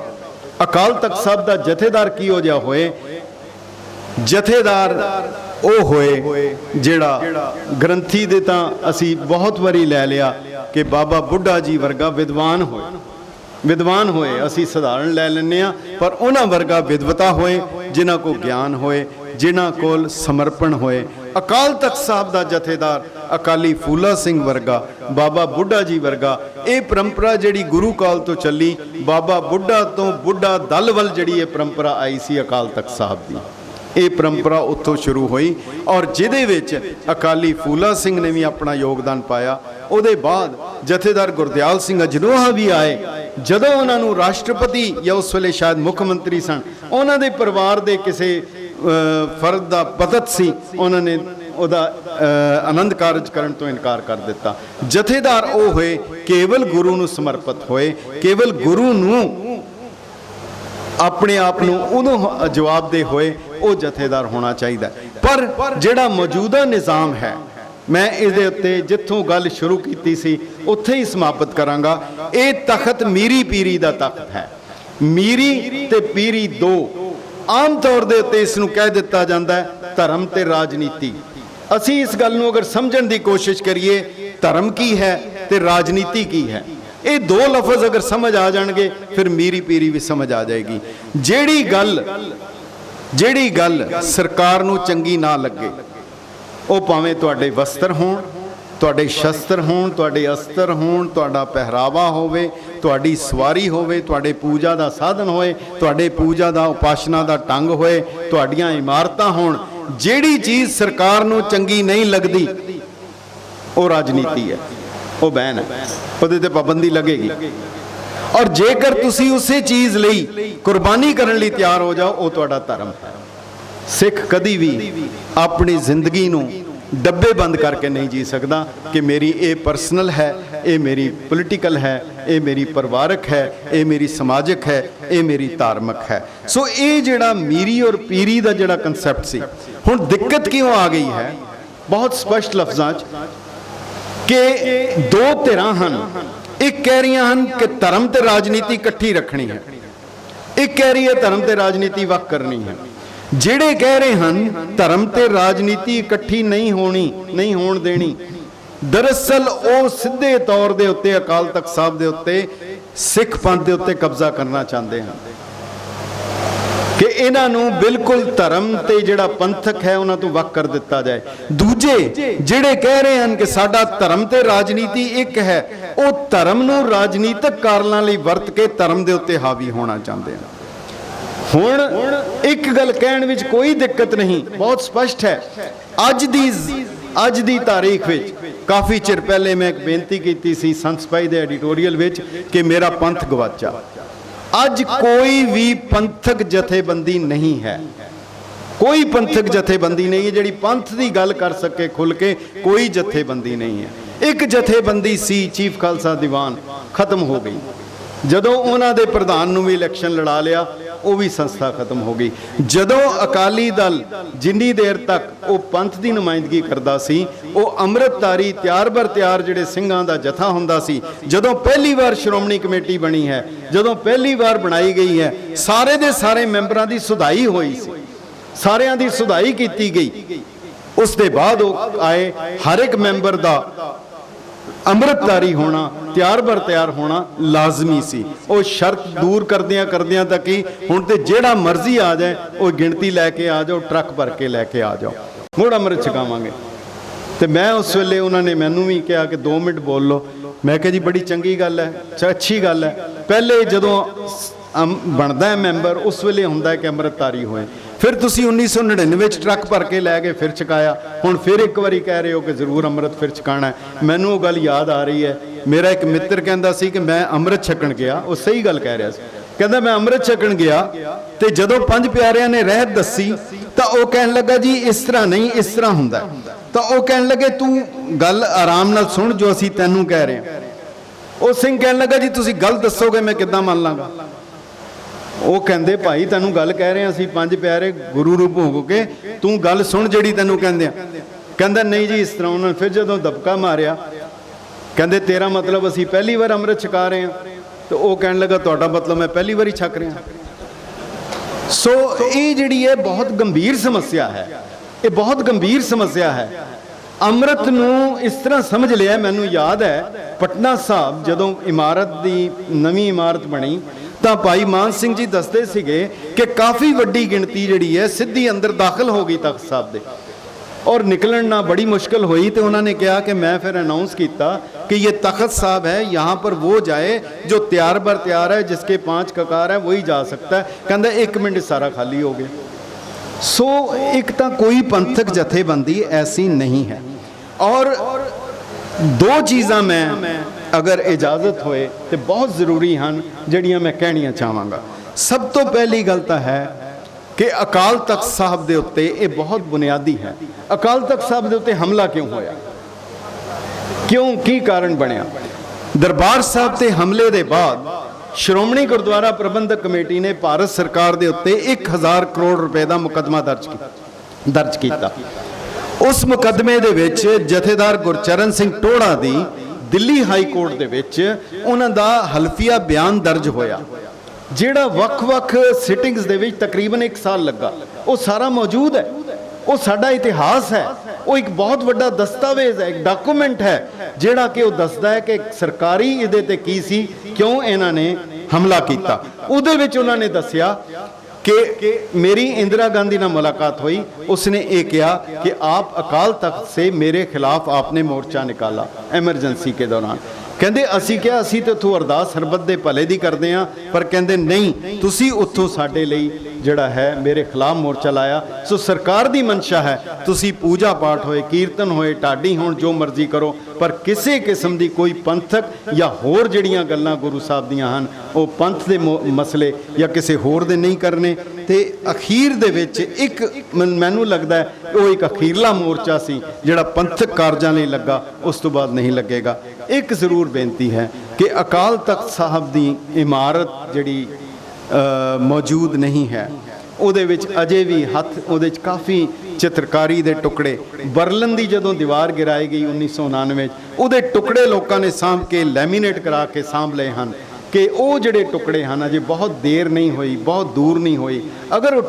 ਅਕਾਲ ਤਖਤ ਸਾਹਿਬ ਦਾ ਜਥੇਦਾਰ ਕਿਹੋ ਜਿਹਾ ਹੋਏ। ਜਥੇਦਾਰ ਉਹ ਹੋਏ ਜਿਹੜਾ ਗ੍ਰੰਥੀ ਦੇ ਤਾਂ ਅਸੀਂ ਬਹੁਤ ਵਾਰੀ ਲੈ ਲਿਆ ਕਿ ਬਾਬਾ ਬੁੱਢਾ ਜੀ ਵਰਗਾ ਵਿਦਵਾਨ ਹੋਏ, ਅਸੀਂ ਸਧਾਰਨ ਲੈ ਲੈਂਦੇ ਹਾਂ, ਪਰ ਉਹਨਾਂ ਵਰਗਾ ਵਿਦਵਤਾ ਹੋਏ, ਜਿਨ੍ਹਾਂ ਕੋਲ ਗਿਆਨ ਹੋਏ, ਜਿਨ੍ਹਾਂ ਕੋਲ ਸਮਰਪਣ ਹੋਏ। ਅਕਾਲ ਤਖਤ ਸਾਹਿਬ ਦਾ ਜਥੇਦਾਰ ਅਕਾਲੀ ਫੂਲਾ ਸਿੰਘ ਵਰਗਾ, ਬਾਬਾ ਬੁੱਢਾ ਜੀ ਵਰਗਾ। ਇਹ ਪਰੰਪਰਾ ਜਿਹੜੀ ਗੁਰੂ ਕਾਲ ਤੋਂ ਚੱਲੀ, ਬਾਬਾ ਬੁੱਢਾ ਤੋਂ ਬੁੱਢਾ ਦਲ ਵੱਲ ਜਿਹੜੀ ਇਹ ਪਰੰਪਰਾ ਆਈ ਸੀ ਅਕਾਲ ਤਖਤ ਸਾਹਿਬ ਦੀ, ਇਹ ਪਰੰਪਰਾ ਉੱਥੋਂ ਸ਼ੁਰੂ ਹੋਈ ਔਰ ਜਿਹਦੇ ਵਿੱਚ ਅਕਾਲੀ ਫੂਲਾ ਸਿੰਘ ਨੇ ਵੀ ਆਪਣਾ ਯੋਗਦਾਨ ਪਾਇਆ। ਉਹਦੇ ਬਾਅਦ ਜਥੇਦਾਰ ਗੁਰਦਿਆਲ ਸਿੰਘ ਅਜਨੋਹਾ ਵੀ ਆਏ। ਜਦੋਂ ਉਹਨਾਂ ਨੂੰ ਰਾਸ਼ਟਰਪਤੀ ਜਾਂ ਉਸ ਵੇਲੇ ਸ਼ਾਇਦ ਮੁੱਖ ਮੰਤਰੀ ਸਨ, ਉਹਨਾਂ ਦੇ ਪਰਿਵਾਰ ਦੇ ਕਿਸੇ ਫਰਦ ਦਾ ਪਤਤ ਸੀ, ਉਹਨਾਂ ਨੇ ਉਹਦਾ ਆਨੰਦ ਕਾਰਜ ਕਰਨ ਤੋਂ ਇਨਕਾਰ ਕਰ ਦਿੱਤਾ। ਜਥੇਦਾਰ ਉਹ ਹੋਏ ਕੇਵਲ ਗੁਰੂ ਨੂੰ ਸਮਰਪਿਤ ਹੋਏ, ਕੇਵਲ ਗੁਰੂ ਨੂੰ ਆਪਣੇ ਆਪ ਨੂੰ ਉਦੋਂ ਜਵਾਬਦੇਹ ਹੋਏ, ਉਹ ਜਥੇਦਾਰ ਹੋਣਾ ਚਾਹੀਦਾ। ਪਰ ਜਿਹੜਾ ਮੌਜੂਦਾ ਨਿਜ਼ਾਮ ਹੈ, ਮੈਂ ਇਹਦੇ ਉੱਤੇ ਜਿੱਥੋਂ ਗੱਲ ਸ਼ੁਰੂ ਕੀਤੀ ਸੀ ਉੱਥੇ ਹੀ ਸਮਾਪਤ ਕਰਾਂਗਾ। ਇਹ ਤਖਤ ਮੀਰੀ ਪੀਰੀ ਦਾ ਤਖਤ ਹੈ। ਮੀਰੀ ਤੇ ਪੀਰੀ ਦੋ, ਆਮ ਤੌਰ ਦੇ ਉੱਤੇ ਇਸ ਨੂੰ ਕਹਿ ਦਿੱਤਾ ਜਾਂਦਾ ਹੈ ਧਰਮ ਤੇ ਰਾਜਨੀਤੀ। ਅਸੀਂ ਇਸ ਗੱਲ ਨੂੰ ਅਗਰ ਸਮਝਣ ਦੀ ਕੋਸ਼ਿਸ਼ ਕਰੀਏ, ਧਰਮ ਕੀ ਹੈ ਤੇ ਰਾਜਨੀਤੀ ਕੀ ਹੈ, ਇਹ ਦੋ ਲਫ਼ਜ਼ ਅਗਰ ਸਮਝ ਆ ਜਾਣਗੇ, ਫਿਰ ਮੀਰੀ ਪੀਰੀ ਵੀ ਸਮਝ ਆ ਜਾਏਗੀ। ਜਿਹੜੀ ਗੱਲ ਸਰਕਾਰ ਨੂੰ ਚੰਗੀ ਨਾ ਲੱਗੇ, ਉਹ ਭਾਵੇਂ ਤੁਹਾਡੇ ਵਸਤਰ ਹੋਣ, ਤੁਹਾਡੇ ਸ਼ਸਤਰ ਹੋਣ, ਤੁਹਾਡੇ ਅਸਤਰ ਹੋਣ, ਤੁਹਾਡਾ ਪਹਿਰਾਵਾ ਹੋਵੇ, ਤੁਹਾਡੀ ਸਵਾਰੀ ਹੋਵੇ, ਤੁਹਾਡੇ ਪੂਜਾ ਦਾ ਸਾਧਨ ਹੋਏ, ਤੁਹਾਡੇ ਪੂਜਾ ਦਾ ਉਪਾਸਨਾ ਦਾ ਢੰਗ ਹੋਏ, ਤੁਹਾਡੀਆਂ ਇਮਾਰਤਾਂ ਹੋਣ, ਜਿਹੜੀ ਚੀਜ਼ ਸਰਕਾਰ ਨੂੰ ਚੰਗੀ ਨਹੀਂ ਲੱਗਦੀ ਉਹ ਰਾਜਨੀਤੀ ਹੈ, ਉਹ ਬੈਨ ਹੈ, ਉਹਦੇ ਤੇ ਪਾਬੰਦੀ ਲੱਗੇਗੀ। ਔਰ ਜੇਕਰ ਤੁਸੀਂ ਉਸੇ ਚੀਜ਼ ਲਈ ਕੁਰਬਾਨੀ ਕਰਨ ਲਈ ਤਿਆਰ ਹੋ ਜਾਓ, ਉਹ ਤੁਹਾਡਾ ਧਰਮ ਹੈ। ਸਿੱਖ ਕਦੀ ਵੀ ਆਪਣੀ ਜ਼ਿੰਦਗੀ ਨੂੰ ਡੱਬੇ ਬੰਦ ਕਰਕੇ ਨਹੀਂ ਜੀ ਸਕਦਾ ਕਿ ਮੇਰੀ ਇਹ ਪਰਸਨਲ ਹੈ, ਇਹ ਮੇਰੀ ਪੋਲੀਟੀਕਲ ਹੈ, ਇਹ ਮੇਰੀ ਪਰਿਵਾਰਕ ਹੈ, ਇਹ ਮੇਰੀ ਸਮਾਜਿਕ ਹੈ, ਇਹ ਮੇਰੀ ਧਾਰਮਿਕ ਹੈ। ਸੋ ਇਹ ਜਿਹੜਾ ਮੀਰੀ ਔਰ ਪੀਰੀ ਦਾ ਜਿਹੜਾ ਕਨਸੈਪਟ ਸੀ, ਹੁਣ ਦਿੱਕਤ ਕਿਉਂ ਆ ਗਈ ਹੈ ਬਹੁਤ ਸਪਸ਼ਟ ਲਫ਼ਜ਼ਾਂ 'ਚ ਕਿ ਦੋ ਧਿਰਾਂ ਹਨ। ਇੱਕ ਕਹਿ ਰਹੀਆਂ ਹਨ ਕਿ ਧਰਮ ਤੇ ਰਾਜਨੀਤੀ ਇਕੱਠੀ ਰੱਖਣੀ ਹੈ, ਇੱਕ ਕਹਿ ਰਹੀ ਹੈ ਧਰਮ ਤੇ ਰਾਜਨੀਤੀ ਵੱਖ ਕਰਨੀ ਹੈ। ਜਿਹੜੇ ਕਹਿ ਰਹੇ ਹਨ ਧਰਮ ਤੇ ਰਾਜਨੀਤੀ ਇਕੱਠੀ ਨਹੀਂ ਹੋਣ ਦੇਣੀ, ਦਰਅਸਲ ਉਹ ਸਿੱਧੇ ਤੌਰ ਦੇ ਉੱਤੇ ਅਕਾਲ ਤਖਤ ਸਾਹਿਬ ਦੇ ਉੱਤੇ ਸਿੱਖ ਪੰਥ ਦੇ ਉੱਤੇ ਕਬਜ਼ਾ ਕਰਨਾ ਚਾਹੁੰਦੇ ਹਨ ਕਿ ਇਹਨਾਂ ਨੂੰ ਬਿਲਕੁਲ ਧਰਮ ਤੇ ਜਿਹੜਾ ਪੰਥਕ ਹੈ ਉਹਨਾਂ ਤੋਂ ਵੱਖ ਕਰ ਦਿੱਤਾ ਜਾਏ। ਦੂਜੇ ਜਿਹੜੇ ਕਹਿ ਰਹੇ ਹਨ ਕਿ ਸਾਡਾ ਧਰਮ ਤੇ ਰਾਜਨੀਤੀ ਇੱਕ ਹੈ, ਉਹ ਧਰਮ ਨੂੰ ਰਾਜਨੀਤਿਕ ਕਾਰਨਾਂ ਲਈ ਵਰਤ ਕੇ ਧਰਮ ਦੇ ਉੱਤੇ ਹਾਵੀ ਹੋਣਾ ਚਾਹੁੰਦੇ ਹਨ। ਹੁਣ ਇੱਕ ਗੱਲ ਕਹਿਣ ਵਿੱਚ ਕੋਈ ਦਿੱਕਤ ਨਹੀਂ, ਬਹੁਤ ਸਪਸ਼ਟ ਹੈ। ਅੱਜ ਦੀ ਤਾਰੀਖ ਵਿੱਚ ਕਾਫੀ ਚਿਰ ਪਹਿਲੇ ਮੈਂ ਇੱਕ ਬੇਨਤੀ ਕੀਤੀ ਸੀ ਸੰਤ ਸਿਪਾਹੀ ਦੇ ਐਡੀਟੋਰੀਅਲ ਵਿੱਚ ਕਿ ਮੇਰਾ ਪੰਥ ਗਵਾਚਾ। ਅੱਜ ਕੋਈ ਵੀ ਪੰਥਕ ਜਥੇਬੰਦੀ ਨਹੀਂ ਹੈ, ਕੋਈ ਪੰਥਕ ਜਥੇਬੰਦੀ ਨਹੀਂ ਹੈ ਜਿਹੜੀ ਪੰਥ ਦੀ ਗੱਲ ਕਰ ਸਕੇ ਖੁੱਲ ਕੇ। ਕੋਈ ਜਥੇਬੰਦੀ ਨਹੀਂ ਹੈ। ਇੱਕ ਜਥੇਬੰਦੀ ਸੀ ਚੀਫ ਖਾਲਸਾ ਦੀਵਾਨ, ਖਤਮ ਹੋ ਗਈ। ਜਦੋਂ ਉਹਨਾਂ ਦੇ ਪ੍ਰਧਾਨ ਨੂੰ ਵੀ ਇਲੈਕਸ਼ਨ ਲੜਾ ਲਿਆ, ਉਹ ਵੀ ਸੰਸਥਾ ਖਤਮ ਹੋ ਗਈ। ਜਦੋਂ ਅਕਾਲੀ ਦਲ ਜਿੰਨੀ ਦੇਰ ਤੱਕ ਉਹ ਪੰਥ ਦੀ ਨੁਮਾਇੰਦਗੀ ਕਰਦਾ ਸੀ, ਉਹ ਅੰਮ੍ਰਿਤਧਾਰੀ ਤਿਆਰ ਬਰ ਤਿਆਰ ਜਿਹੜੇ ਸਿੰਘਾਂ ਦਾ ਜਥਾ ਹੁੰਦਾ ਸੀ। ਜਦੋਂ ਪਹਿਲੀ ਵਾਰ ਸ਼੍ਰੋਮਣੀ ਕਮੇਟੀ ਬਣੀ ਹੈ, ਜਦੋਂ ਪਹਿਲੀ ਵਾਰ ਬਣਾਈ ਗਈ ਹੈ, ਸਾਰੇ ਦੇ ਸਾਰੇ ਮੈਂਬਰਾਂ ਦੀ ਸੁਧਾਈ ਹੋਈ ਸੀ, ਸਾਰਿਆਂ ਦੀ ਸੁਧਾਈ ਕੀਤੀ ਗਈ। ਉਸ ਦੇ ਬਾਅਦ ਉਹ ਆਏ, ਹਰ ਇੱਕ ਮੈਂਬਰ ਦਾ ਅੰਮ੍ਰਿਤਧਾਰੀ ਹੋਣਾ, ਤਿਆਰ ਬਰ ਤਿਆਰ ਹੋਣਾ ਲਾਜ਼ਮੀ ਸੀ। ਉਹ ਸ਼ਰਤ ਦੂਰ ਕਰਦਿਆਂ ਤੱਕ ਹੀ ਹੁਣ ਤੇ ਜਿਹੜਾ ਮਰਜ਼ੀ ਆ ਜਾਏ, ਉਹ ਗਿਣਤੀ ਲੈ ਕੇ ਆ ਜਾਓ, ਟਰੱਕ ਭਰ ਕੇ ਲੈ ਕੇ ਆ ਜਾਓ, ਮੁੜ ਅੰਮ੍ਰਿਤ ਛਕਾਵਾਂਗੇ। ਤੇ ਮੈਂ ਉਸ ਵੇਲੇ ਉਹਨਾਂ ਨੇ ਮੈਨੂੰ ਵੀ ਕਿਹਾ ਕਿ 2 ਮਿੰਟ ਬੋਲ ਲਓ। ਮੈਂ ਕਿਹਾ ਜੀ ਬੜੀ ਚੰਗੀ ਗੱਲ ਹੈ, ਅੱਛੀ ਗੱਲ ਹੈ। ਪਹਿਲੇ ਜਦੋਂ ਬਣਦਾ ਹੈ ਮੈਂਬਰ, ਉਸ ਵੇਲੇ ਹੁੰਦਾ ਹੈ ਕਿ ਅੰਮ੍ਰਿਤਧਾਰੀ ਹੋਏ। ਫਿਰ ਤੁਸੀਂ 1999 ਵਿੱਚ ਟਰੱਕ ਭਰ ਕੇ ਲੈ ਕੇ ਫਿਰ ਛਕਾਇਆ, ਹੁਣ ਫਿਰ ਇੱਕ ਵਾਰੀ ਕਹਿ ਰਹੇ ਹੋ ਕਿ ਜ਼ਰੂਰ ਅੰਮ੍ਰਿਤ ਫਿਰ ਛਕਾਣਾ। ਮੈਨੂੰ ਉਹ ਗੱਲ ਯਾਦ ਆ ਰਹੀ ਹੈ, ਮੇਰਾ ਇੱਕ ਮਿੱਤਰ ਕਹਿੰਦਾ ਸੀ ਕਿ ਮੈਂ ਅੰਮ੍ਰਿਤ ਛਕਣ ਗਿਆ, ਉਹ ਸਹੀ ਗੱਲ ਕਹਿ ਰਿਹਾ ਸੀ। ਕਹਿੰਦਾ ਮੈਂ ਅੰਮ੍ਰਿਤ ਛਕਣ ਗਿਆ ਤੇ ਜਦੋਂ 5 ਪਿਆਰਿਆਂ ਨੇ ਰਹਿਤ ਦੱਸੀ ਤਾਂ ਉਹ ਕਹਿਣ ਲੱਗਾ ਜੀ ਇਸ ਤਰ੍ਹਾਂ ਨਹੀਂ, ਇਸ ਤਰ੍ਹਾਂ ਹੁੰਦਾ। ਤਾਂ ਉਹ ਕਹਿਣ ਲੱਗੇ ਤੂੰ ਗੱਲ ਆਰਾਮ ਨਾਲ ਸੁਣ ਜੋ ਅਸੀਂ ਤੈਨੂੰ ਕਹਿ ਰਹੇ ਹਾਂ। ਉਹ ਸਿੰਘ ਕਹਿਣ ਲੱਗਾ ਜੀ ਤੁਸੀਂ ਗੱਲ ਦੱਸੋਗੇ ਮੈਂ ਕਿੱਦਾਂ ਮੰਨ ਲਾਂਗਾ। ਉਹ ਕਹਿੰਦੇ ਭਾਈ ਤੈਨੂੰ ਗੱਲ ਕਹਿ ਰਹੇ ਹਾਂ ਅਸੀਂ 5 ਪਿਆਰੇ ਗੁਰੂ ਰੂਪ ਹੋ ਕੇ, ਤੂੰ ਗੱਲ ਸੁਣ ਜਿਹੜੀ ਤੈਨੂੰ ਕਹਿੰਦੇ ਆ। ਕਹਿੰਦਾ ਨਹੀਂ ਜੀ ਇਸ ਤਰ੍ਹਾਂ। ਉਹਨਾਂ ਨੇ ਫਿਰ ਜਦੋਂ ਦਬਕਾ ਮਾਰਿਆ, ਕਹਿੰਦੇ ਤੇਰਾ ਮਤਲਬ ਅਸੀਂ ਪਹਿਲੀ ਵਾਰ ਅੰਮ੍ਰਿਤ ਛਕਾ ਰਹੇ ਹਾਂ। ਤੇ ਉਹ ਕਹਿਣ ਲੱਗਾ ਤੁਹਾਡਾ ਮਤਲਬ ਮੈਂ ਪਹਿਲੀ ਵਾਰੀ ਛਕ ਰਿਹਾ। ਸੋ ਇਹ ਜਿਹੜੀ ਹੈ ਬਹੁਤ ਗੰਭੀਰ ਸਮੱਸਿਆ ਹੈ, ਇਹ ਬਹੁਤ ਗੰਭੀਰ ਸਮੱਸਿਆ ਹੈ। ਅੰਮ੍ਰਿਤ ਨੂੰ ਇਸ ਤਰ੍ਹਾਂ ਸਮਝ ਲਿਆ, ਮੈਨੂੰ ਯਾਦ ਹੈ ਪਟਨਾ ਸਾਹਿਬ ਜਦੋਂ ਇਮਾਰਤ ਦੀ ਨਵੀਂ ਇਮਾਰਤ ਬਣੀ ਤਾਂ ਭਾਈ ਮਾਨ ਸਿੰਘ ਜੀ ਦੱਸਦੇ ਸੀਗੇ ਕਿ ਕਾਫੀ ਵੱਡੀ ਗਿਣਤੀ ਜਿਹੜੀ ਹੈ ਸਿੱਧੀ ਅੰਦਰ ਦਾਖਲ ਹੋ ਗਈ ਤਖਤ ਸਾਹਿਬ ਦੇ, और निकलना बड़ी मुश्किल हुई। तो उन्होंने कहा कि मैं फिर अनाउंस किया कि ये तख्त साहब है, यहाँ पर वो जाए जो तैयार बर तैयार है, जिसके 5 ककार है वही जा सकता है। कहता 1 मिनट सारा खाली हो गया। सो एक तो कोई पंथक जथेबंदी ऐसी नहीं है। और 2 चीज़ां मैं अगर इजाज़त होए तो बहुत ज़रूरी हैं जिहड़ियां मैं कहनियां चाहांगा। सब तो पहली गल तो है कि अकाल तख्त साहब के उत्ते ये बहुत बुनियादी है। अकाल तख्त साहब के उत्ते हमला क्यों होया, क्यों की कारण बनया? दरबार साहब के हमले के बाद श्रोमणी गुरुद्वारा प्रबंधक कमेटी ने भारत सरकार के उत्ते 1000 करोड़ रुपए का मुकदमा दर्ज किया। उस मुकदमे दे विच जथेदार गुरचरण सिंह टोड़ा की दिल्ली हाई कोर्ट दे विच उन्हां दा हल्फिया बयान दर्ज होया, ਜਿਹੜਾ ਵੱਖ-ਵੱਖ ਸਿਟਿੰਗਸ ਦੇ ਵਿੱਚ ਤਕਰੀਬਨ 1 ਸਾਲ ਲੱਗਾ। ਉਹ ਸਾਰਾ ਮੌਜੂਦ ਹੈ, ਉਹ ਸਾਡਾ ਇਤਿਹਾਸ ਹੈ, ਉਹ ਇੱਕ ਬਹੁਤ ਵੱਡਾ ਦਸਤਾਵੇਜ਼ ਹੈ, ਇੱਕ ਡਾਕੂਮੈਂਟ ਹੈ ਜਿਹੜਾ ਕਿ ਉਹ ਦੱਸਦਾ ਹੈ ਕਿ ਸਰਕਾਰੀ ਇਹਦੇ ਤੇ ਕੀ ਸੀ, ਕਿਉਂ ਇਹਨਾਂ ਨੇ ਹਮਲਾ ਕੀਤਾ। ਉਹਦੇ ਵਿੱਚ ਉਹਨਾਂ ਨੇ ਦੱਸਿਆ कि मेरी इंदिरा गांधी ਨਾਲ मुलाकात हुई, उसने ये कहा कि आप अकाल तख्त से मेरे खिलाफ आपने मोर्चा निकाला एमरजेंसी के दौरान। ਕਹਿੰਦੇ ਅਸੀਂ ਕਿਹਾ ਅਸੀਂ ਤੇ ਉੱਥੋਂ ਅਰਦਾਸ ਸਰਬੱਤ ਦੇ ਭਲੇ ਦੀ ਕਰਦੇ ਹਾਂ, ਪਰ ਕਹਿੰਦੇ ਨਹੀਂ ਤੁਸੀਂ ਉੱਥੋਂ ਸਾਡੇ ਲਈ ਜਿਹੜਾ ਹੈ ਮੇਰੇ ਖਿਲਾਫ ਮੋਰਚਾ ਲਾਇਆ। ਸੋ ਸਰਕਾਰ ਦੀ ਮਨਸ਼ਾ ਹੈ ਤੁਸੀਂ ਪੂਜਾ ਪਾਠ ਹੋਏ, ਕੀਰਤਨ ਹੋਏ, ਢਾਡੀ ਹੋਣ, ਜੋ ਮਰਜ਼ੀ ਕਰੋ, ਪਰ ਕਿਸੇ ਕਿਸਮ ਦੀ ਕੋਈ ਪੰਥਕ ਜਾਂ ਹੋਰ ਜਿਹੜੀਆਂ ਗੱਲਾਂ ਗੁਰੂ ਸਾਹਿਬ ਦੀਆਂ ਹਨ ਉਹ ਪੰਥ ਦੇ ਮਸਲੇ ਜਾਂ ਕਿਸੇ ਹੋਰ ਦੇ ਨਹੀਂ ਕਰਨੇ। ਤੇ ਅਖੀਰ ਦੇ ਵਿੱਚ ਇੱਕ ਮੈਨੂੰ ਲੱਗਦਾ ਉਹ ਇੱਕ ਅਖੀਰਲਾ ਮੋਰਚਾ ਸੀ ਜਿਹੜਾ ਪੰਥਕ ਕਾਰਜਾਂ ਲਈ ਲੱਗਾ, ਉਸ ਤੋਂ ਬਾਅਦ ਨਹੀਂ ਲੱਗੇਗਾ। ਇੱਕ ਜ਼ਰੂਰ ਬੇਨਤੀ ਹੈ ਕਿ ਅਕਾਲ ਤਖਤ ਸਾਹਿਬ ਦੀ ਇਮਾਰਤ ਜਿਹੜੀ ਮੌਜੂਦ ਨਹੀਂ ਹੈ, ਉਹਦੇ ਵਿੱਚ ਅਜੇ ਵੀ ਹੱਥ ਉਹਦੇ 'ਚ ਕਾਫੀ ਚਿੱਤਰਕਾਰੀ ਦੇ ਟੁਕੜੇ, ਬਰਲਿਨ ਦੀ ਜਦੋਂ ਦੀਵਾਰ ਗਿਰਾਈ ਗਈ 1999 'ਚ, ਉਹਦੇ ਟੁਕੜੇ ਲੋਕਾਂ ਨੇ ਸਾਂਭ ਕੇ ਲੈਮੀਨੇਟ ਕਰਾ ਕੇ ਸਾਂਭ ਲਏ ਹਨ ਕਿ ਉਹ ਜਿਹੜੇ ਟੁਕੜੇ ਹਨ ਅਜੇ ਬਹੁਤ ਦੇਰ ਨਹੀਂ ਹੋਈ, ਬਹੁਤ ਦੂਰ ਨਹੀਂ ਹੋਈ, ਅਗਰ ਉਹ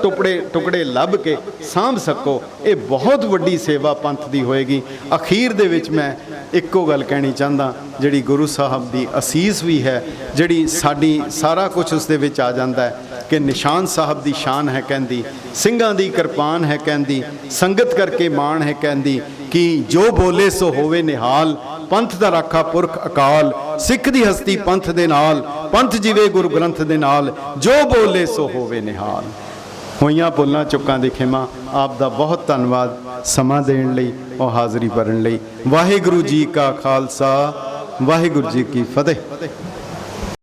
ਟੁਕੜੇ ਲੱਭ ਕੇ ਸਾਂਭ ਸਕੋ, ਇਹ ਬਹੁਤ ਵੱਡੀ ਸੇਵਾ ਪੰਥ ਦੀ ਹੋਏਗੀ। ਅਖੀਰ ਦੇ ਵਿੱਚ ਮੈਂ ਇੱਕੋ ਗੱਲ ਕਹਿਣੀ ਚਾਹੁੰਦਾ, ਜਿਹੜੀ ਗੁਰੂ ਸਾਹਿਬ ਦੀ ਅਸੀਸ ਵੀ ਹੈ, ਜਿਹੜੀ ਸਾਡੀ ਸਾਰਾ ਕੁਝ ਉਸ ਦੇ ਵਿੱਚ ਆ ਜਾਂਦਾ ਹੈ ਕਿ ਨਿਸ਼ਾਨ ਸਾਹਿਬ ਦੀ ਸ਼ਾਨ ਹੈ ਕਹਿੰਦੀ, ਸਿੰਘਾਂ ਦੀ ਕਿਰਪਾਨ ਹੈ ਕਹਿੰਦੀ, ਸੰਗਤ ਕਰਕੇ ਮਾਣ ਹੈ ਕਹਿੰਦੀ, ਕਿ ਜੋ ਬੋਲੇ ਸੋ ਹੋਵੇ ਨਿਹਾਲ, ਪੰਥ ਦਾ ਰਾਖਾ ਪੁਰਖ ਅਕਾਲ, ਸਿੱਖ ਦੀ ਹਸਤੀ ਪੰਥ ਦੇ ਨਾਲ, ਪੰਥ ਜਿਵੇਂ ਗੁਰੂ ਗ੍ਰੰਥ ਦੇ ਨਾਲ, ਜੋ ਬੋਲੇ ਸੋ ਹੋਵੇ ਨਿਹਾਲ। ਹੋਈਆਂ ਭੁੱਲਾਂ ਚੁੱਕਾਂ ਦੇ ਖਿਮਾ। ਆਪ ਦਾ ਬਹੁਤ ਧੰਨਵਾਦ ਸਮਾਂ ਦੇਣ ਲਈ ਔਰ ਹਾਜ਼ਰੀ ਭਰਨ ਲਈ। ਵਾਹਿਗੁਰੂ ਜੀ ਕਾ ਖਾਲਸਾ, ਵਾਹਿਗੁਰੂ ਜੀ ਕੀ ਫਤਿਹ।